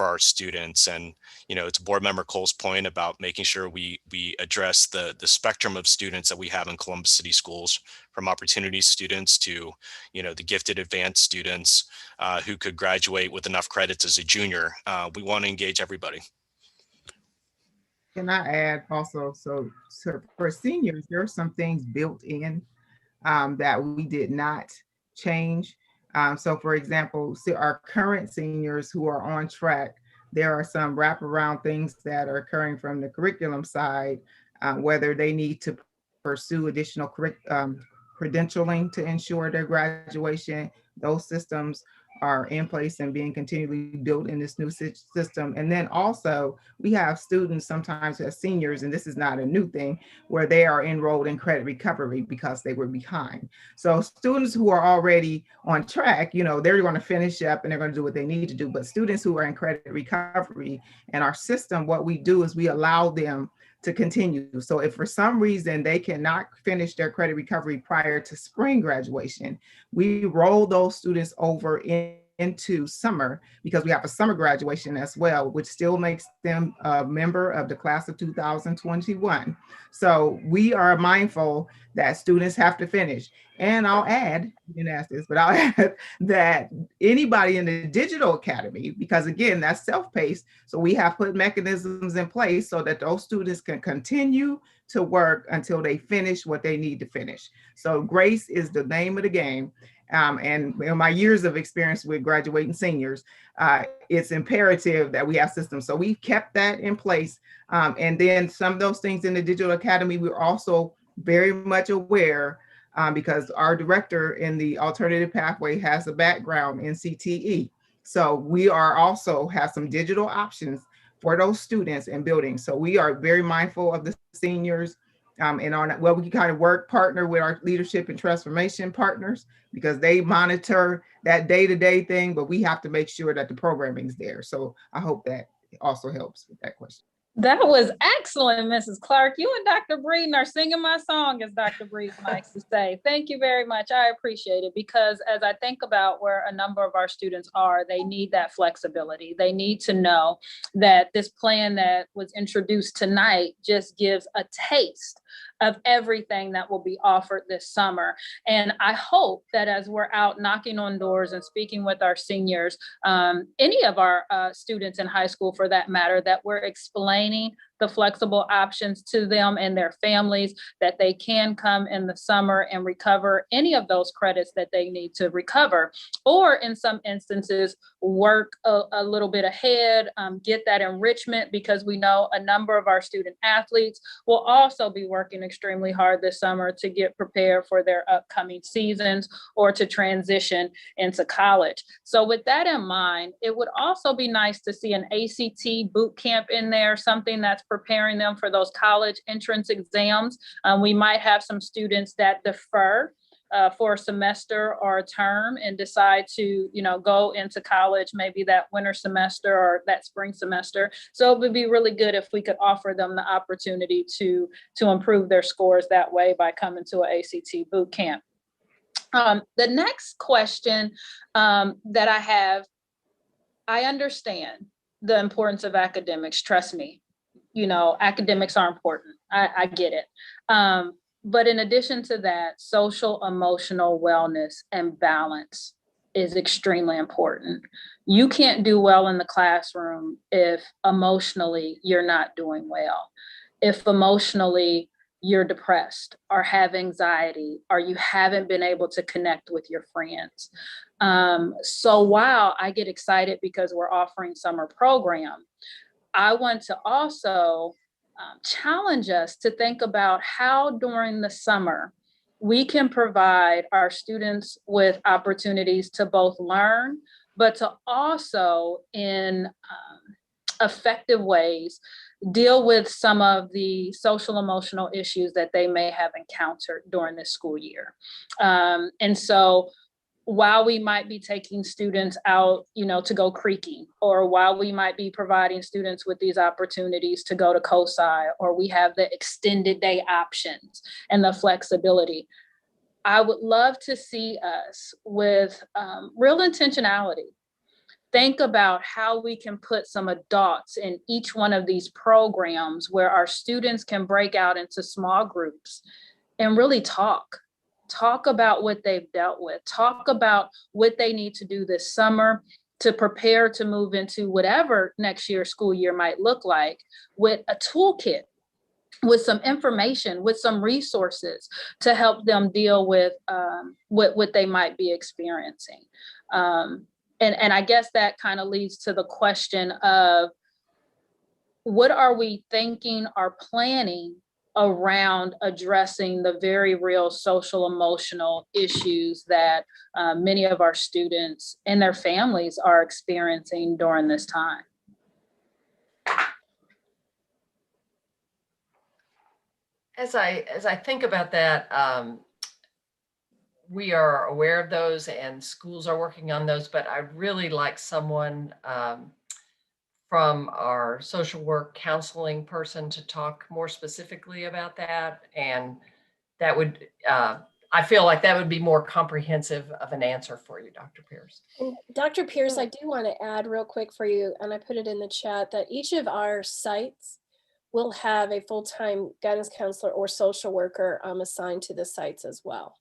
our students. And it's Board Member Cole's point about making sure we address the spectrum of students that we have in Columbus City Schools, from opportunity students to the gifted advanced students who could graduate with enough credits as a junior. We want to engage everybody. Can I add also, so for seniors, there are some things built in that we did not change. So for example, our current seniors who are on track, there are some wraparound things that are occurring from the curriculum side, whether they need to pursue additional credentialing to ensure their graduation. Those systems are in place and being continually built in this new system. And then also we have students sometimes as seniors, and this is not a new thing, where they are enrolled in credit recovery because they were behind. So students who are already on track, they're going to finish up and they're going to do what they need to do. But students who are in credit recovery and our system, what we do is we allow them to continue. So if for some reason they cannot finish their credit recovery prior to spring graduation, we roll those students over into summer, because we have a summer graduation as well, which still makes them a member of the class of 2021. So we are mindful that students have to finish. And I'll add, you didn't ask this, but I'll add that anybody in the digital academy, because again, that's self-paced, so we have put mechanisms in place so that those students can continue to work until they finish what they need to finish. So grace is the name of the game. And in my years of experience with graduating seniors, it's imperative that we have systems. So we've kept that in place. And then some of those things in the Digital Academy, we're also very much aware, because our director in the alternative pathway has a background in CTE. So we are also have some digital options for those students and buildings. So we are very mindful of the seniors. And on, well, we can kind of partner with our leadership and transformation partners, because they monitor that day-to-day thing, but we have to make sure that the programming is there. So I hope that also helps with that question. That was excellent, Mrs. Clark. You and Dr. Breeden are singing my song, as Dr. Breeden likes to say. Thank you very much. I appreciate it, because as I think about where a number of our students are, they need that flexibility. They need to know that this plan that was introduced tonight just gives a taste of everything that will be offered this summer. And I hope that as we're out knocking on doors and speaking with our seniors, any of our students in high school for that matter, that we're explaining the flexible options to them and their families, that they can come in the summer and recover any of those credits that they need to recover, or in some instances, work a little bit ahead, get that enrichment, because we know a number of our student athletes will also be working extremely hard this summer to get prepared for their upcoming seasons or to transition into college. So with that in mind, it would also be nice to see an ACT boot camp in there, something that's preparing them for those college entrance exams. We might have some students that defer for a semester or a term and decide to, go into college, maybe that winter semester or that spring semester. So it would be really good if we could offer them the opportunity to improve their scores that way by coming to an ACT boot camp. The next question that I have, I understand the importance of academics, trust me. Academics are important. I get it. But in addition to that, social, emotional wellness and balance is extremely important. You can't do well in the classroom if emotionally you're not doing well. If emotionally you're depressed or have anxiety, or you haven't been able to connect with your friends. So while I get excited because we're offering summer program, I want to also challenge us to think about how during the summer we can provide our students with opportunities to both learn, but to also in effective ways deal with some of the social emotional issues that they may have encountered during this school year. And so while we might be taking students out, to go creeking, or while we might be providing students with these opportunities to go to COSI, or we have the extended day options and the flexibility, I would love to see us with real intentionality think about how we can put some adults in each one of these programs where our students can break out into small groups and really talk about what they've dealt with, talk about what they need to do this summer to prepare to move into whatever next year's school year might look like, with a toolkit, with some information, with some resources to help them deal with what they might be experiencing. And I guess that kind of leads to the question of, what are we thinking or planning around addressing the very real social emotional issues that many of our students and their families are experiencing during this time? As I think about that, we are aware of those and schools are working on those, but I'd really like someone from our social work counseling person to talk more specifically about that. And that would, I feel like that would be more comprehensive of an answer for you, Dr. Pierce. And Dr. Pierce, I do want to add real quick for you, and I put it in the chat, that each of our sites will have a full-time guidance counselor or social worker assigned to the sites as well.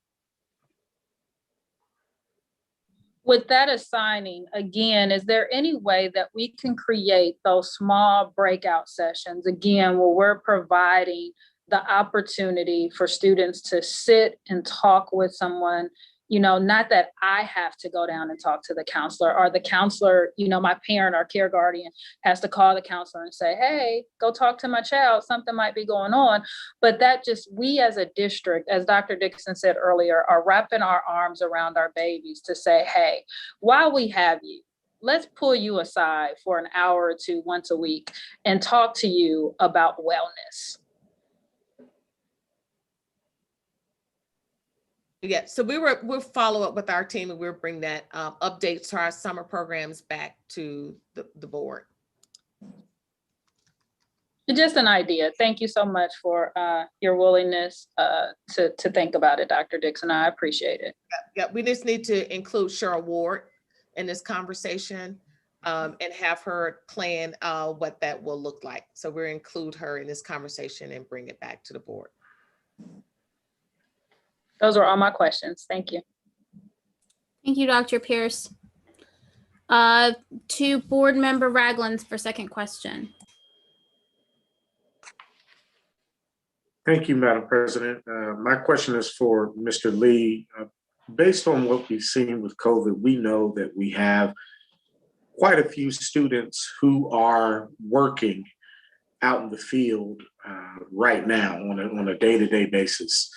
With that assigning, again, is there any way that we can create those small breakout sessions, again, where we're providing the opportunity for students to sit and talk with someone, you know, not that I have to go down and talk to the counselor, or the counselor, you know, my parent or care guardian has to call the counselor and say, hey, go talk to my child, something might be going on. But that just, we as a district, as Dr. Dixon said earlier, are wrapping our arms around our babies to say, hey, while we have you, let's pull you aside for an hour or two once a week and talk to you about wellness. Yeah, so we'll follow up with our team, and we'll bring that updates to our summer programs back to the board. Just an idea. Thank you so much for your willingness to think about it, Dr. Dixon. I appreciate it. Yeah, we just need to include Cheryl Ward in this conversation and have her plan what that will look like. So we'll include her in this conversation and bring it back to the board. Those are all my questions. Thank you. Thank you, Dr. Pierce. To Board Member Ragland for second question. Thank you, Madam President. My question is for Mr. Lee. Based on what we've seen with COVID, we know that we have quite a few students who are working out in the field right now on a day-to-day basis.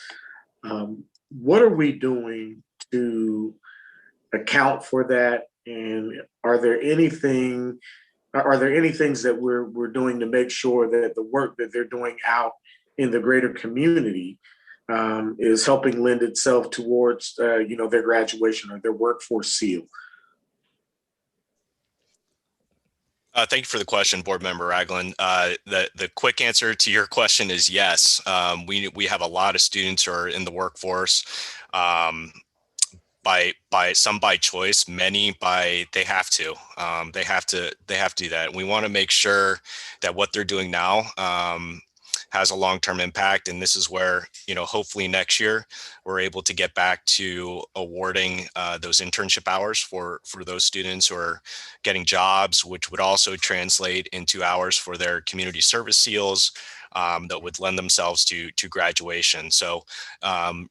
What are we doing to account for that? And are there any things that we're doing to make sure that the work that they're doing out in the greater community is helping lend itself towards their graduation or their workforce seal? Thank you for the question, Board Member Ragland. The quick answer to your question is yes. We have a lot of students who are in the workforce, by some by choice, many by they have to. They have to do that. And we want to make sure that what they're doing now has a long-term impact. And this is where, hopefully next year we're able to get back to awarding those internship hours for those students who are getting jobs, which would also translate into hours for their community service seals that would lend themselves to graduation. So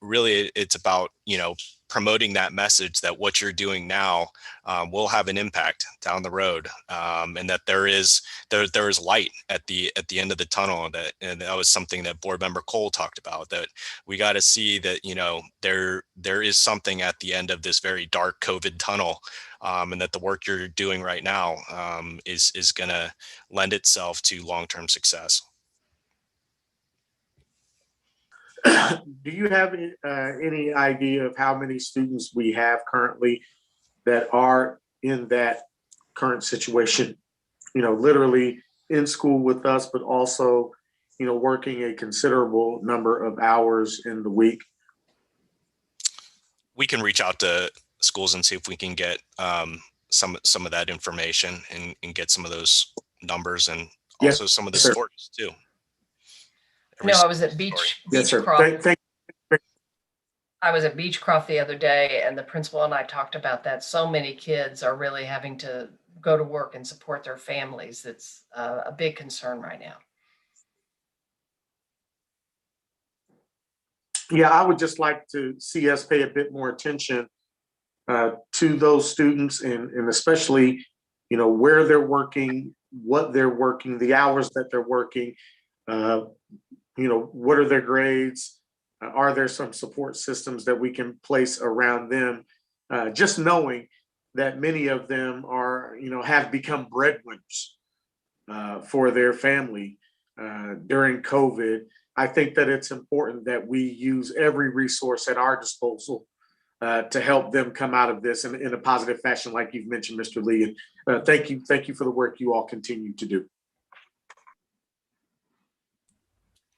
really it's about, promoting that message that what you're doing now will have an impact down the road, and that there is light at the end of the tunnel. And that was something that Board Member Cole talked about, that we got to see that there is something at the end of this very dark COVID tunnel, and that the work you're doing right now is going to lend itself to long-term success. Do you have any idea of how many students we have currently that are in that current situation, literally in school with us, but also, working a considerable number of hours in the week? We can reach out to schools and see if we can get some of that information and get some of those numbers, and also some of the stories too. I was at Beechcroft. I was at Beechcroft the other day, and the principal and I talked about that. So many kids are really having to go to work and support their families. It's a big concern right now. Yeah, I would just like to see us pay a bit more attention to those students, and especially, where they're working, what they're working, the hours that they're working. What are their grades? Are there some support systems that we can place around them? Just knowing that many of them are, have become breadwinners for their family during COVID. I think that it's important that we use every resource at our disposal to help them come out of this in a positive fashion, like you've mentioned, Mr. Lee. And thank you for the work you all continue to do.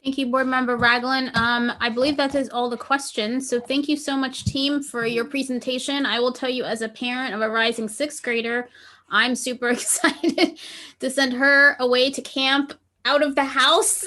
Thank you, Board Member Ragland. I believe that is all the questions. So thank you so much, team, for your presentation. I will tell you, as a parent of a rising sixth grader, I'm super excited to send her away to camp out of the house.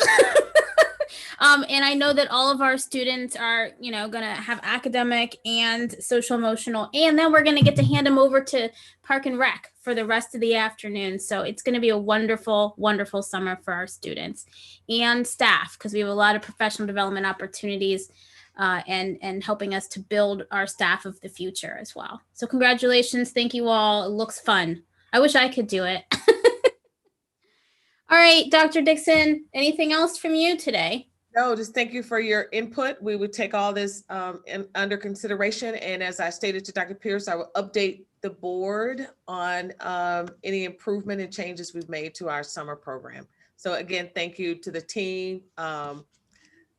And I know that all of our students are, going to have academic and social emotional, and then we're going to get to hand them over to Park and Rec for the rest of the afternoon. So it's going to be a wonderful, wonderful summer for our students and staff, because we have a lot of professional development opportunities and helping us to build our staff of the future as well. So congratulations. Thank you all. It looks fun. I wish I could do it. All right, Dr. Dixon, anything else from you today? No, just thank you for your input. We would take all this under consideration. And as I stated to Dr. Pierce, I will update the board on any improvement and changes we've made to our summer program. So again, thank you to the team. And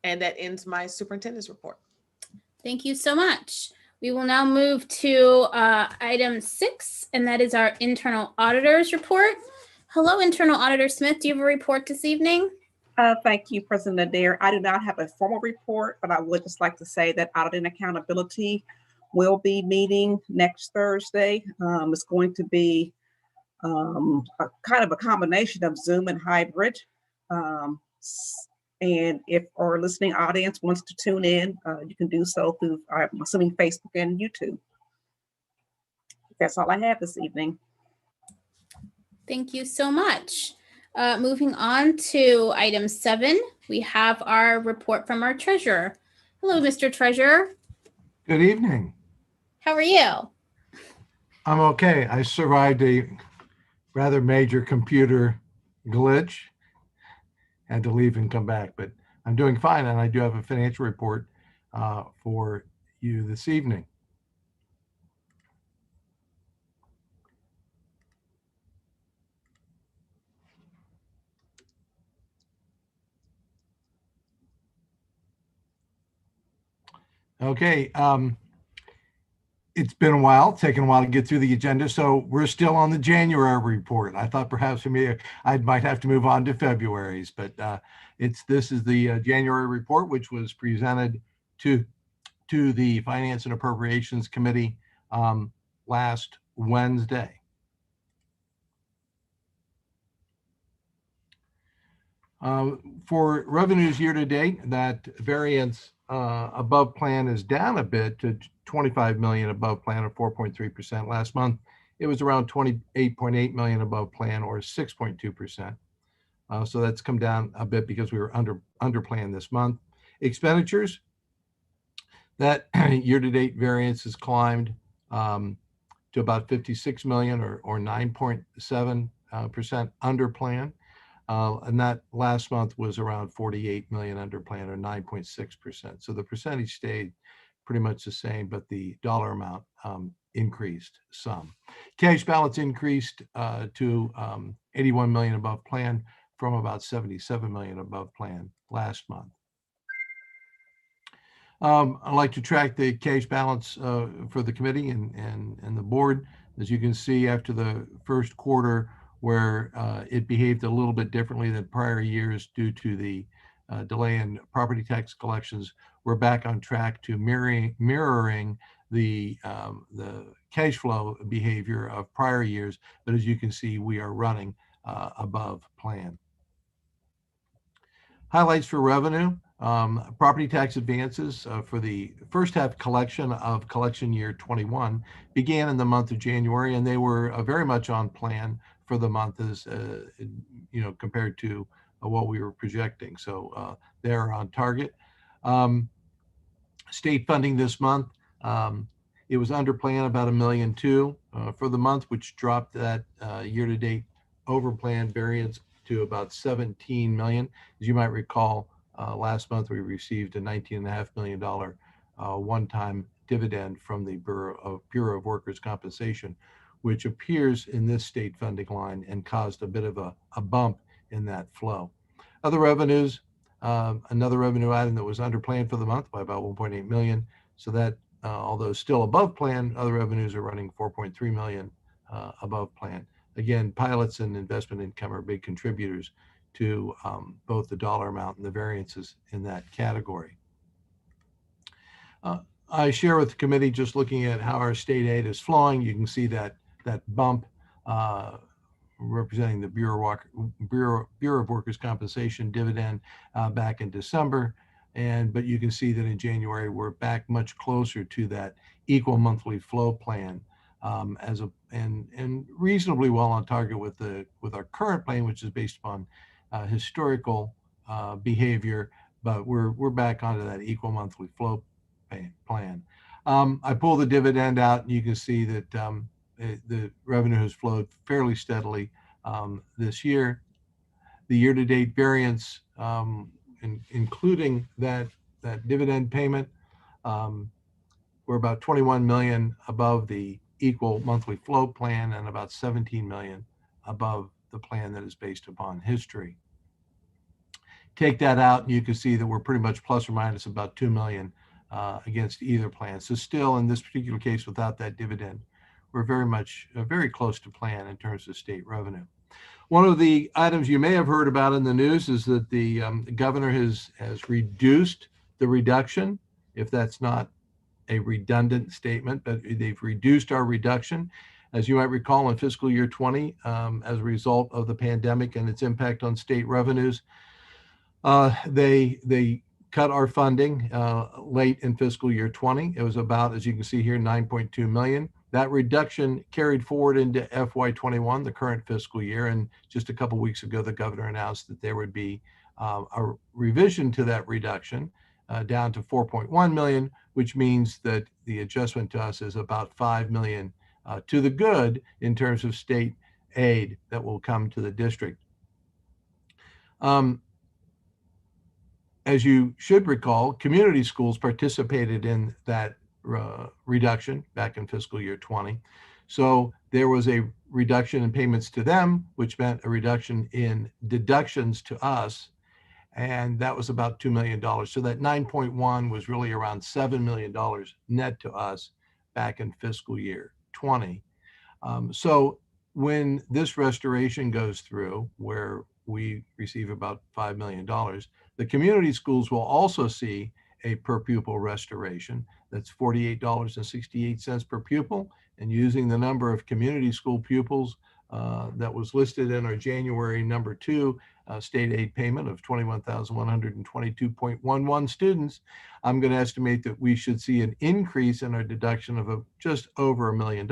that ends my superintendent's report. Thank you so much. We will now move to item 6, and that is our internal auditor's report. Hello, Internal Auditor Smith. Do you have a report this evening? Thank you, President Adair. I do not have a formal report, but I would just like to say that Audit and Accountability will be meeting next Thursday. It's going to be a kind of a combination of Zoom and hybrid. And if our listening audience wants to tune in, you can do so through, I'm assuming, Facebook and YouTube. That's all I have this evening. Thank you so much. Moving on to item 7, we have our report from our treasurer. Hello, Mr. Treasurer. Good evening. How are you? I'm okay. I survived a rather major computer glitch. Had to leave and come back, but I'm doing fine, and I do have a financial report for you this evening. Okay, it's been a while, taken a while to get through the agenda, so we're still on the January report. I thought perhaps for me, I might have to move on to February's, but this is the January report, which was presented to the Finance and Appropriations Committee last Wednesday. For revenues year to date, that variance above plan is down a bit to 25 million above plan, or 4.3%. Last month, it was around 28.8 million above plan, or 6.2%. So that's come down a bit because we were under plan this month. Expenditures, that year-to-date variance has climbed to about 56 million, or 9.7% under plan. And that last month was around 48 million under plan, or 9.6%. So the percentage stayed pretty much the same, but the dollar amount increased some. Cash balance increased to 81 million above plan from about 77 million above plan last month. I'd like to track the cash balance for the committee and the board. As you can see, after the first quarter, where it behaved a little bit differently than prior years due to the delay in property tax collections, we're back on track to mirroring the cash flow behavior of prior years. But as you can see, we are running above plan. Highlights for revenue. Property tax advances for the first half collection of collection year 21 began in the month of January, and they were very much on plan for the month, as compared to what we were projecting. So they're on target. State funding this month, it was under plan about $1.2 million for the month, which dropped that year-to-date over plan variance to about 17 million. As you might recall, last month we received a $19.5 million one-time dividend from the Bureau of Workers' Compensation, which appears in this state funding line and caused a bit of a bump in that flow. Other revenues, another revenue item that was under plan for the month by about 1.8 million. So that although still above plan, other revenues are running 4.3 million above plan. Again, pilots and investment income are big contributors to both the dollar amount and the variances in that category. I share with the committee, just looking at how our state aid is flowing, you can see that bump representing the Bureau of Workers' Compensation dividend back in December. But you can see that in January, we're back much closer to that equal monthly flow plan and reasonably well on target with our current plan, which is based upon historical behavior, but we're back onto that equal monthly flow plan. I pull the dividend out, and you can see that the revenue has flowed fairly steadily this year. The year-to-date variance, including that dividend payment, we're about 21 million above the equal monthly flow plan and about 17 million above the plan that is based upon history. Take that out, and you can see that we're pretty much plus or minus about 2 million against either plan. So still, in this particular case, without that dividend, we're very close to plan in terms of state revenue. One of the items you may have heard about in the news is that the governor has reduced the reduction, if that's not a redundant statement, but they've reduced our reduction. As you might recall, in fiscal year 20, as a result of the pandemic and its impact on state revenues, they cut our funding late in fiscal year 20. It was about, as you can see here, 9.2 million. That reduction carried forward into FY21, the current fiscal year. And just a couple of weeks ago, the governor announced that there would be a revision to that reduction down to 4.1 million, which means that the adjustment to us is about 5 million to the good in terms of state aid that will come to the district. As you should recall, community schools participated in that reduction back in fiscal year 20. So there was a reduction in payments to them, which meant a reduction in deductions to us. And that was about $2 million. So that 9.1 was really around $7 million net to us back in fiscal year 20. So when this restoration goes through, where we receive about $5 million, the community schools will also see a per pupil restoration. That's $48.68 per pupil. And using the number of community school pupils that was listed in our January number 2 state aid payment of 21,122.11 students, I'm going to estimate that we should see an increase in our deduction of just over $1 million,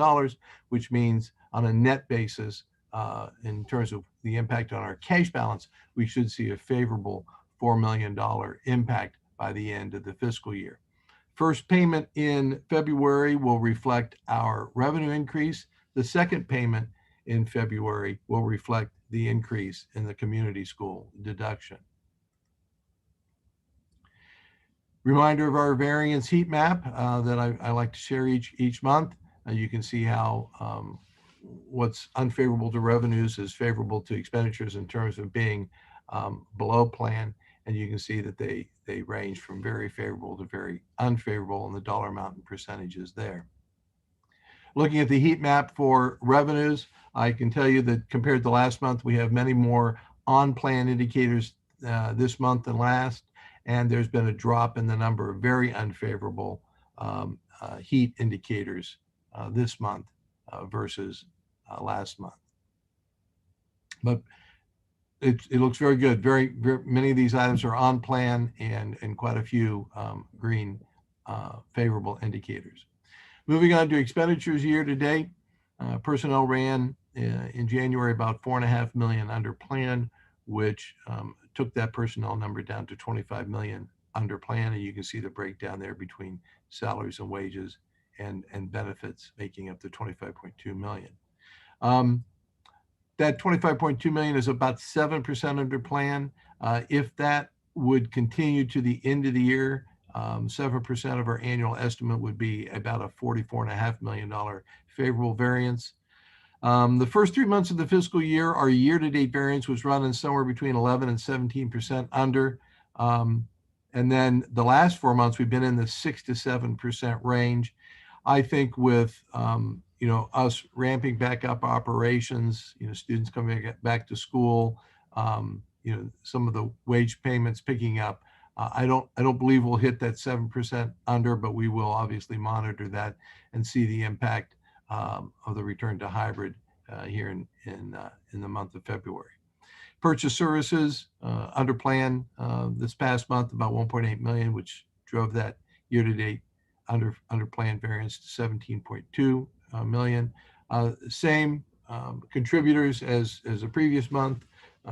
which means on a net basis, in terms of the impact on our cash balance, we should see a favorable $4 million impact by the end of the fiscal year. First payment in February will reflect our revenue increase. The second payment in February will reflect the increase in the community school deduction. Reminder of our variance heat map that I like to share each month. You can see how what's unfavorable to revenues is favorable to expenditures in terms of being below plan. And you can see that they range from very favorable to very unfavorable in the dollar amount and percentages there. Looking at the heat map for revenues, I can tell you that compared to last month, we have many more on-plan indicators this month than last. And there's been a drop in the number of very unfavorable heat indicators this month versus last month. But it looks very good. Very many of these items are on plan and quite a few green favorable indicators. Moving on to expenditures year to date, personnel ran in January about $4.5 million under plan, which took that personnel number down to 25 million under plan. And you can see the breakdown there between salaries and wages and benefits, making up the 25.2 million. That 25.2 million is about 7% under plan. If that would continue to the end of the year, 7% of our annual estimate would be about a $44.5 million favorable variance. The first 3 months of the fiscal year, our year-to-date variance was running somewhere between 11 and 17% under. And then the last 4 months, we've been in the 6 to 7% range. I think with, us ramping back up operations, students coming back to school, some of the wage payments picking up, I don't believe we'll hit that 7% under, but we will obviously monitor that and see the impact of the return to hybrid here in the month of February. Purchase services under plan this past month, about 1.8 million, which drove that year-to-date under plan variance to 17.2 million. Same contributors as the previous month.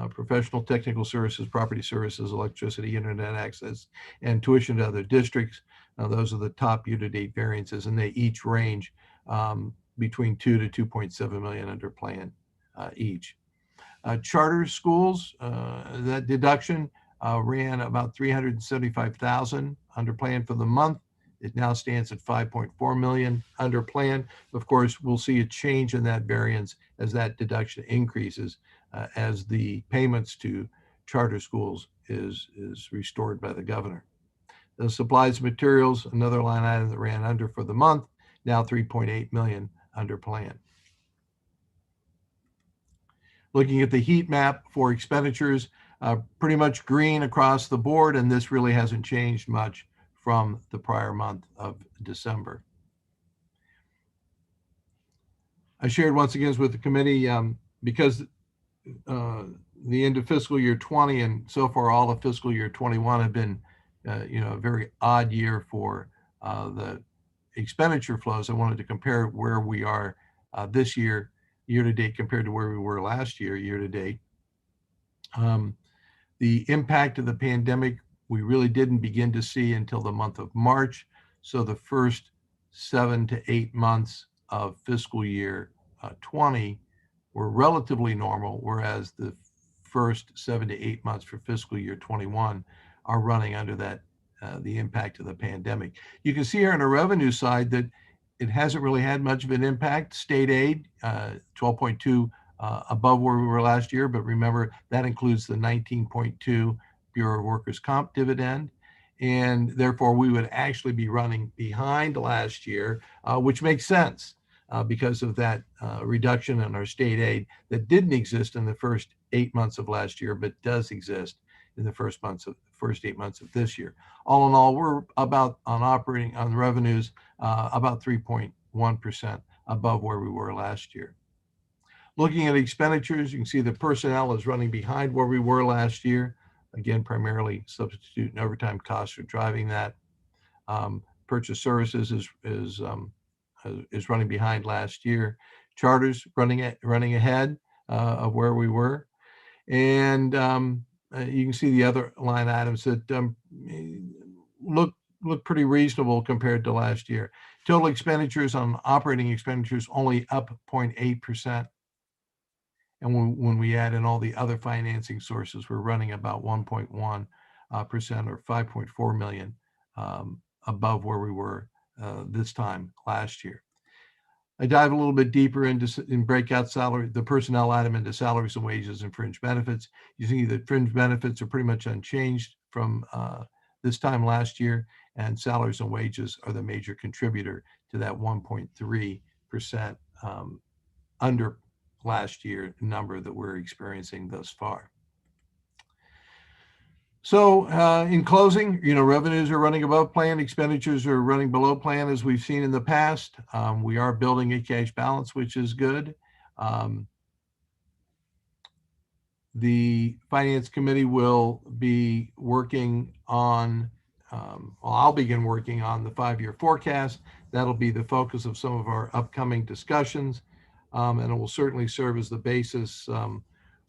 Professional technical services, property services, electricity, internet access, and tuition to other districts. Those are the top year-to-date variances, and they each range between 2 to 2.7 million under plan each. Charter schools, that deduction ran about 375,000 under plan for the month. It now stands at 5.4 million under plan. Of course, we'll see a change in that variance as that deduction increases as the payments to charter schools is restored by the governor. The supplies and materials, another line item that ran under for the month, now 3.8 million under plan. Looking at the heat map for expenditures, pretty much green across the board, and this really hasn't changed much from the prior month of December. I shared once again with the committee because the end of fiscal year 20 and so far all of fiscal year 21 have been a very odd year for the expenditure flows. I wanted to compare where we are this year to date compared to where we were last year to date. The impact of the pandemic we really didn't begin to see until the month of March. So the first 7 to 8 months of fiscal year 20 were relatively normal, whereas the first 7 to 8 months for fiscal year 21 are running under that the impact of the pandemic. You can see here on the revenue side that it hasn't really had much of an impact. State aid, 12.2 above where we were last year, but remember that includes the 19.2 Bureau of Workers' Comp dividend. And therefore we would actually be running behind last year, which makes sense because of that reduction in our state aid that didn't exist in the first 8 months of last year, but does exist in the first 8 months of this year. All in all, we're about on revenues, about 3.1% above where we were last year. Looking at expenditures, you can see the personnel is running behind where we were last year. Again, primarily substitute and overtime costs are driving that. Purchase services is running behind last year. Charters running ahead of where we were. And you can see the other line items that look pretty reasonable compared to last year. Total expenditures on operating expenditures only up 0.8%. And when we add in all the other financing sources, we're running about 1.1% or 5.4 million above where we were this time last year. I dive a little bit deeper in breakout salary, the personnel item into salaries and wages and fringe benefits. You see that fringe benefits are pretty much unchanged from this time last year, and salaries and wages are the major contributor to that 1.3% under last year number that we're experiencing thus far. So in closing, revenues are running above plan, expenditures are running below plan as we've seen in the past. We are building a cash balance, which is good. The Finance Committee will be working on, I'll begin working on the 5-year forecast. That'll be the focus of some of our upcoming discussions. And it will certainly serve as the basis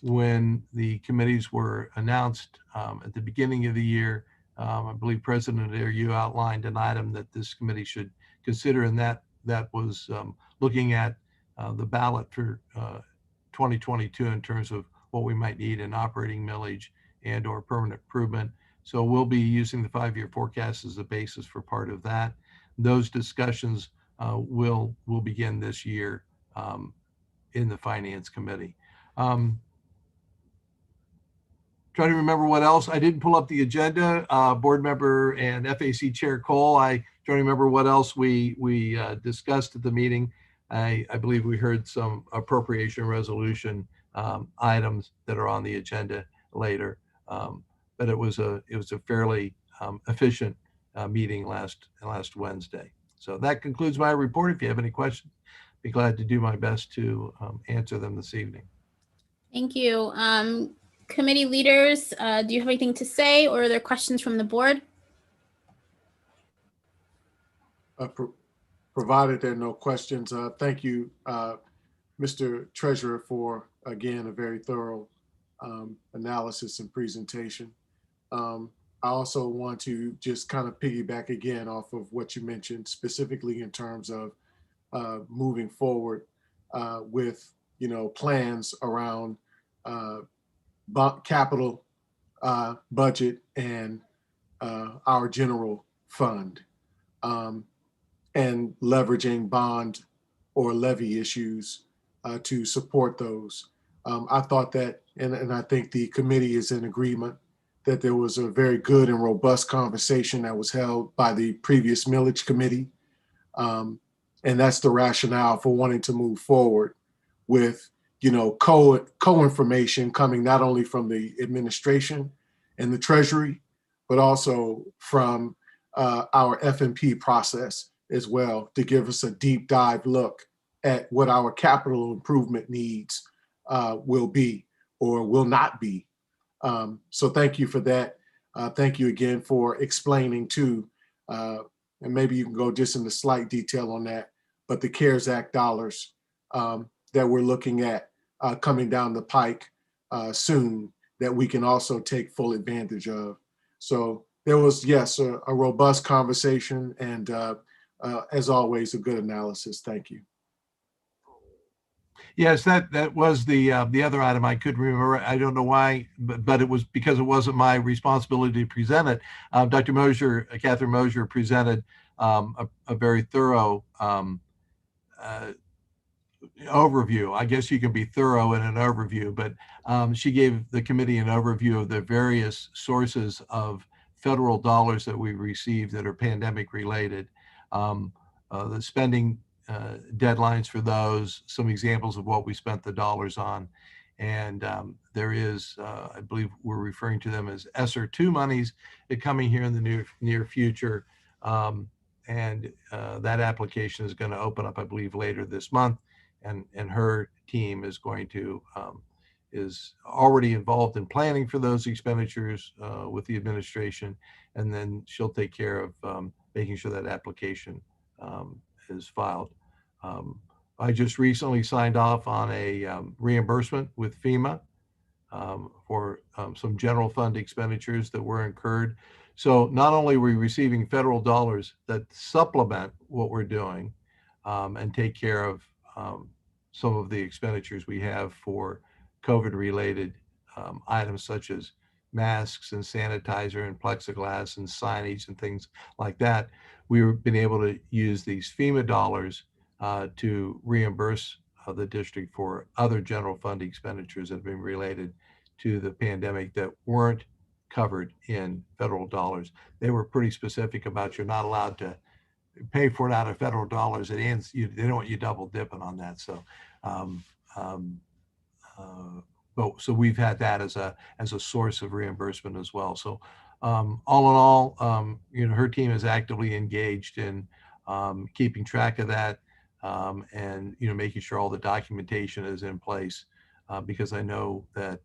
when the committees were announced at the beginning of the year. I believe President Adair, you outlined an item that this committee should consider, and that was looking at the ballot for 2022 in terms of what we might need in operating millage and or permanent improvement. So we'll be using the 5-year forecast as the basis for part of that. Those discussions will begin this year in the Finance Committee. trying to remember what else. I didn't pull up the agenda. Board member and FAC Chair Cole, I trying to remember what else we discussed at the meeting. I believe we heard some appropriation resolution items that are on the agenda later. But it was a fairly efficient meeting last Wednesday. So that concludes my report. If you have any questions, be glad to do my best to answer them this evening. Thank you. Committee leaders, do you have anything to say, or are there questions from the board? Provided there are no questions, thank you, Mr. Treasurer, for, again, a very thorough analysis and presentation. I also want to just kind of piggyback again off of what you mentioned, specifically in terms of moving forward with, plans around capital budget and our general fund, and leveraging bond or levy issues to support those. I thought that, and I think the committee is in agreement, that there was a very good and robust conversation that was held by the previous millage committee. And that's the rationale for wanting to move forward with, co-information coming not only from the administration and the Treasury, but also from our F&P process as well, to give us a deep dive look at what our capital improvement needs will be or will not be. So thank you for that. Thank you again for explaining too, and maybe you can go just into slight detail on that, but the CARES Act dollars that we're looking at coming down the pike soon, that we can also take full advantage of. So there was, yes, a robust conversation, and as always, a good analysis. Thank you. Yes, that was the other item I couldn't remember. I don't know why, but it was because it wasn't my responsibility to present it. Dr. Mosier, Catherine Mosier, presented a very thorough overview. I guess you can be thorough in an overview, but she gave the committee an overview of the various sources of federal dollars that we received that are pandemic related, the spending deadlines for those, some examples of what we spent the dollars on. And there is, I believe we're referring to them as ESSER 2 monies coming here in the near future. And that application is going to open up, I believe, later this month. And her team is going to, is already involved in planning for those expenditures with the administration. And then she'll take care of making sure that application is filed. I just recently signed off on a reimbursement with FEMA for some general fund expenditures that were incurred. So not only are we receiving federal dollars that supplement what we're doing and take care of some of the expenditures we have for COVID-related items such as masks and sanitizer and plexiglass and signage and things like that, we've been able to use these FEMA dollars to reimburse the district for other general fund expenditures that have been related to the pandemic that weren't covered in federal dollars. They were pretty specific about you're not allowed to pay for it out of federal dollars. It ends, they don't want you double dipping on that. So, so we've had that as a source of reimbursement as well. So all in all, her team is actively engaged in keeping track of that and making sure all the documentation is in place because I know that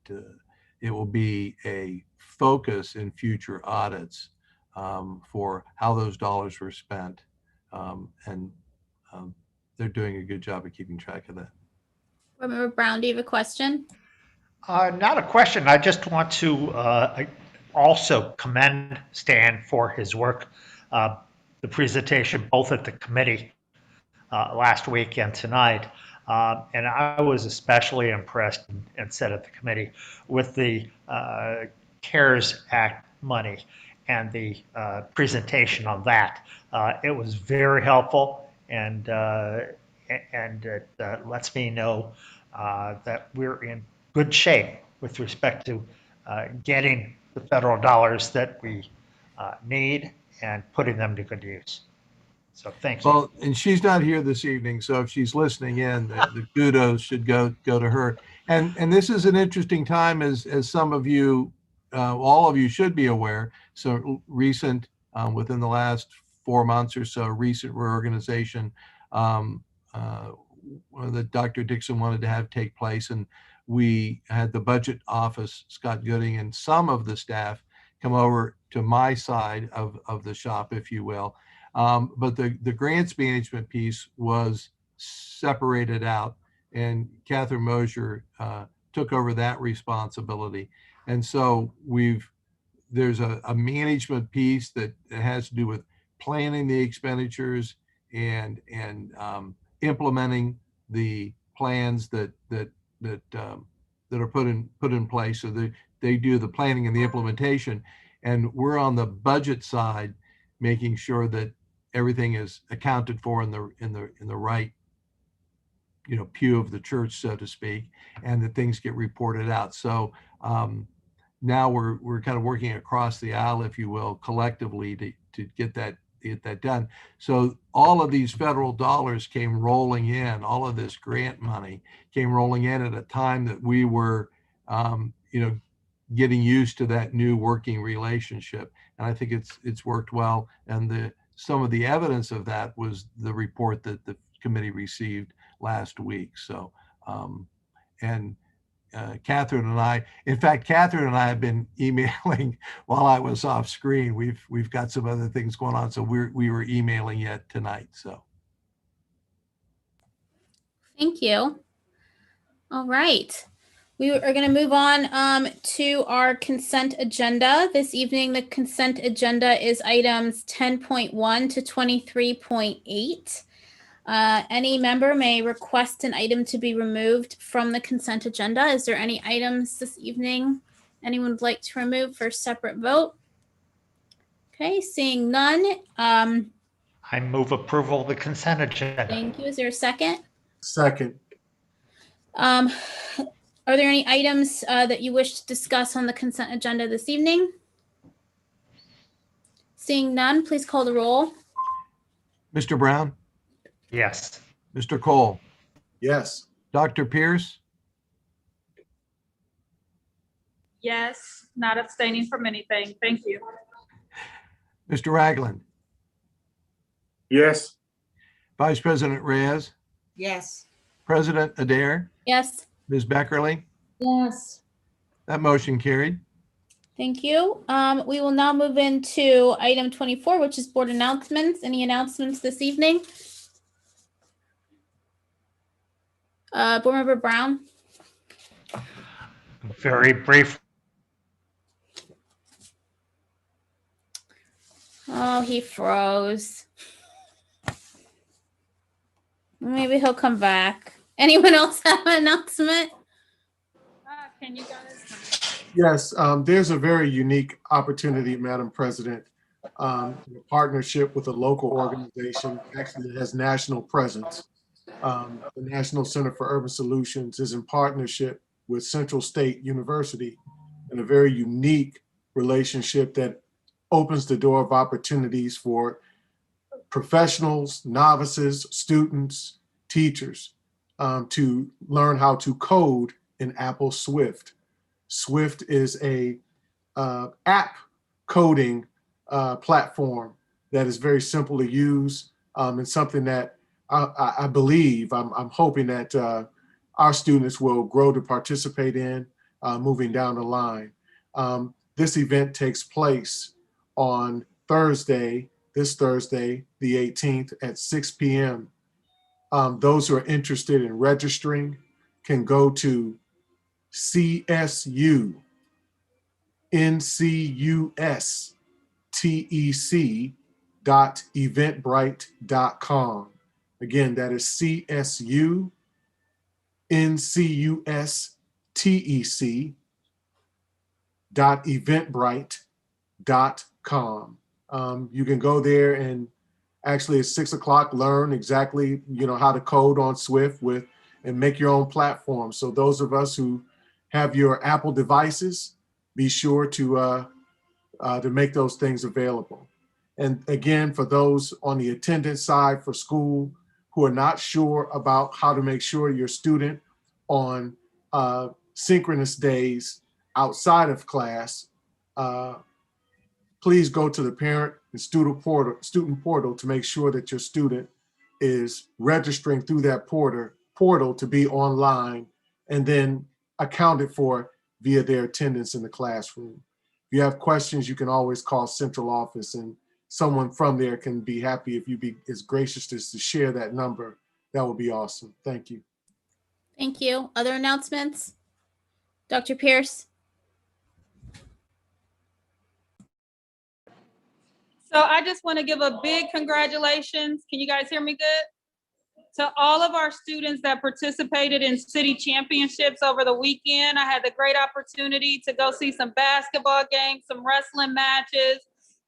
it will be a focus in future audits for how those dollars were spent. And they're doing a good job of keeping track of that. Remember, Brown, do you have a question? Not a question. I just want to also commend Stan for his work, the presentation both at the committee last week and tonight. And I was especially impressed and said at the committee with the CARES Act money and the presentation on that. It was very helpful, and it lets me know that we're in good shape with respect to getting the federal dollars that we need and putting them to good use. So thank you. Well, and she's not here this evening, so if she's listening in, the kudos should go to her. And this is an interesting time, as some of you, all of you should be aware. So recent, within the last 4 months or so, recent reorganization that Dr. Dixon wanted to have take place, and we had the budget office, Scott Gooding, and some of the staff come over to my side of the shop, if you will. But the grants management piece was separated out, and Catherine Mosier took over that responsibility. And so there's a management piece that has to do with planning the expenditures and implementing the plans that are put in place. So they do the planning and the implementation, and we're on the budget side, making sure that everything is accounted for in the right, pew of the church, so to speak, and that things get reported out. So now we're kind of working across the aisle, if you will, collectively to get that done. So all of these federal dollars came rolling in, all of this grant money came rolling in at a time that we were, getting used to that new working relationship. And I think it's worked well. And some of the evidence of that was the report that the committee received last week. So, Catherine and I have been emailing while I was off screen. We've got some other things going on, so we were emailing yet tonight. So, Thank you. All right. We are going to move on to our consent agenda. This evening, the consent agenda is items 10.1 to 23.8. Any member may request an item to be removed from the consent agenda. Is there any items this evening anyone would like to remove for separate vote? Okay, seeing none. I move approval of the consent agenda. Thank you. Is there a second? Second. Are there any items that you wish to discuss on the consent agenda this evening? Seeing none, please call the roll. Mr. Brown? Yes. Mr. Cole? Yes. Dr. Pierce? Yes, not abstaining from anything. Thank you. Mr. Ragland? Yes. Vice President Reyes? Yes. President Adair? Yes. Ms. Beckerly? Yes. That motion carried. Thank you. We will now move into item 24, which is board announcements. Any announcements this evening? Board Member Brown? Very brief. Oh, he froze. Maybe he'll come back. Anyone else have an announcement? Can you guys? Yes, there's a very unique opportunity, Madam President, in a partnership with a local organization, actually that has national presence. The National Center for Urban Solutions is in partnership with Central State University in a very unique relationship that opens the door of opportunities for professionals, novices, students, teachers to learn how to code in Apple Swift. Swift is a app coding platform that is very simple to use and something that I believe, I'm hoping that our students will grow to participate in moving down the line. This event takes place on this Thursday, the 18th at 6 p.m. Those who are interested in registering can go to CSUNCUSTEC.eventbrite.com. Again, that is CSUNCUSTEC.eventbrite.com. You can go there and actually at 6 o'clock learn exactly how to code on Swift and make your own platform. So those of us who have your Apple devices, be sure to make those things available. And again, for those on the attendance side for school who are not sure about how to make sure your student on synchronous days outside of class, please go to the parent and student portal to make sure that your student is registering through that portal to be online and then accounted for via their attendance in the classroom. If you have questions, you can always call central office and someone from there can be happy if you be as gracious as to share that number. That would be awesome. Thank you. Thank you. Other announcements? Dr. Pierce? So I just want to give a big congratulations. Can you guys hear me good? To all of our students that participated in city championships over the weekend. I had the great opportunity to go see some basketball games, some wrestling matches.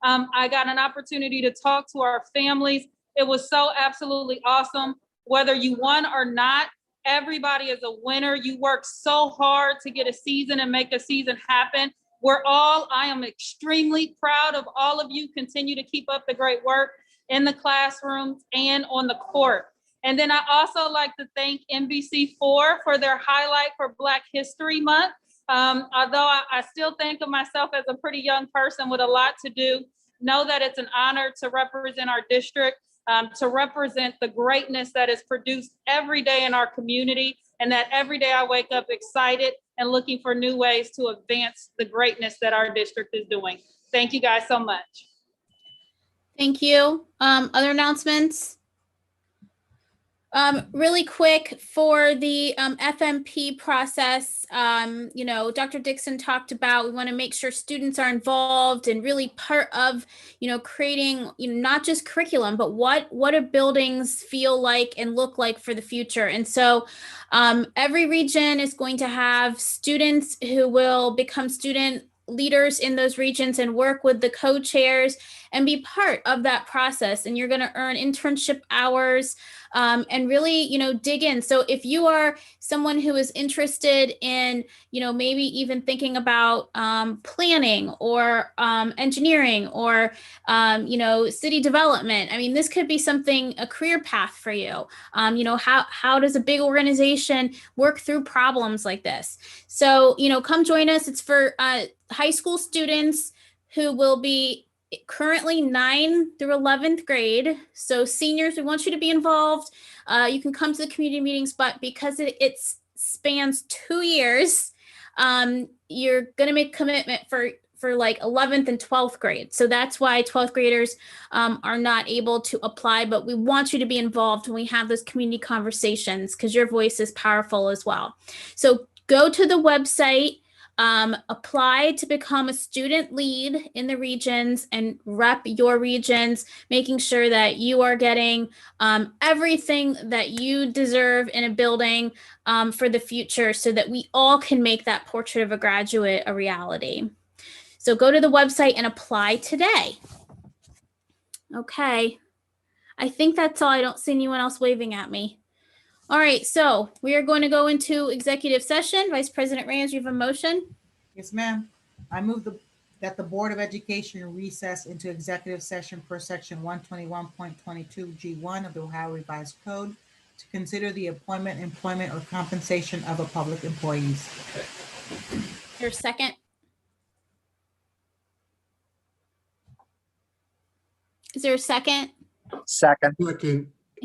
I got an opportunity to talk to our families. It was so absolutely awesome. Whether you won or not, everybody is a winner. You worked so hard to get a season and make a season happen. I am extremely proud of all of you. Continue to keep up the great work in the classrooms and on the court. And then I also like to thank NBC4 for their highlight for Black History Month. Although I still think of myself as a pretty young person with a lot to do, know that it's an honor to represent our district, to represent the greatness that is produced every day in our community, and that every day I wake up excited and looking for new ways to advance the greatness that our district is doing. Thank you guys so much. Thank you. Other announcements? Really quick for the FMP process, Dr. Dixon talked about, we want to make sure students are involved and really part of, creating, not just curriculum, but what do buildings feel like and look like for the future. And so every region is going to have students who will become student leaders in those regions and work with the co-chairs and be part of that process. And you're going to earn internship hours and really, dig in. So if you are someone who is interested in, maybe even thinking about planning or engineering or, city development, I mean, this could be something, a career path for you. How does a big organization work through problems like this? So, come join us. It's for high school students who will be currently 9th through 11th grade. So seniors, we want you to be involved. You can come to the community meetings, but because it spans 2 years, you're going to make commitment for like 11th and 12th grade. So that's why 12th graders are not able to apply, but we want you to be involved when we have those community conversations because your voice is powerful as well. So go to the website, apply to become a student lead in the regions and rep your regions, making sure that you are getting everything that you deserve in a building for the future so that we all can make that portrait of a graduate a reality. So go to the website and apply today. Okay. I think that's all. I don't see anyone else waving at me. All right, so we are going to go into executive session. Vice President Reyes, you have a motion? Yes, ma'am. I move that the Board of Education recess into executive session per section 121.22 G1 of the Ohio Revised Code to consider the appointment, employment, or compensation of a public employees. Is there a second? Is there a second? Second.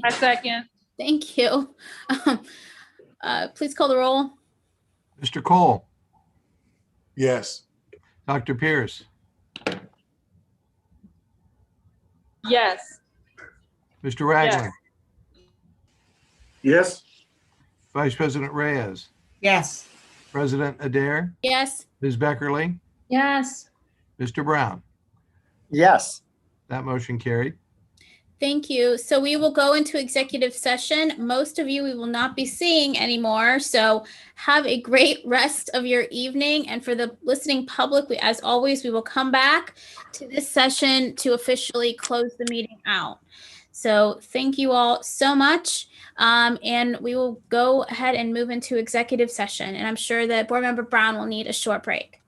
I second. Thank you. Please call the roll. Mr. Cole. Yes. Dr. Pierce. Yes. Mr. Ragland. Yes. Vice President Reyes. Yes. President Adair. Yes. Ms. Beckerly. Yes. Mr. Brown. Yes. That motion carried. Thank you. So we will go into executive session. Most of you we will not be seeing anymore. So have a great rest of your evening. And for the listening public, as always, we will come back to this session to officially close the meeting out. So thank you all so much. And we will go ahead and move into executive session. And I'm sure that Board Member Brown will need a short break.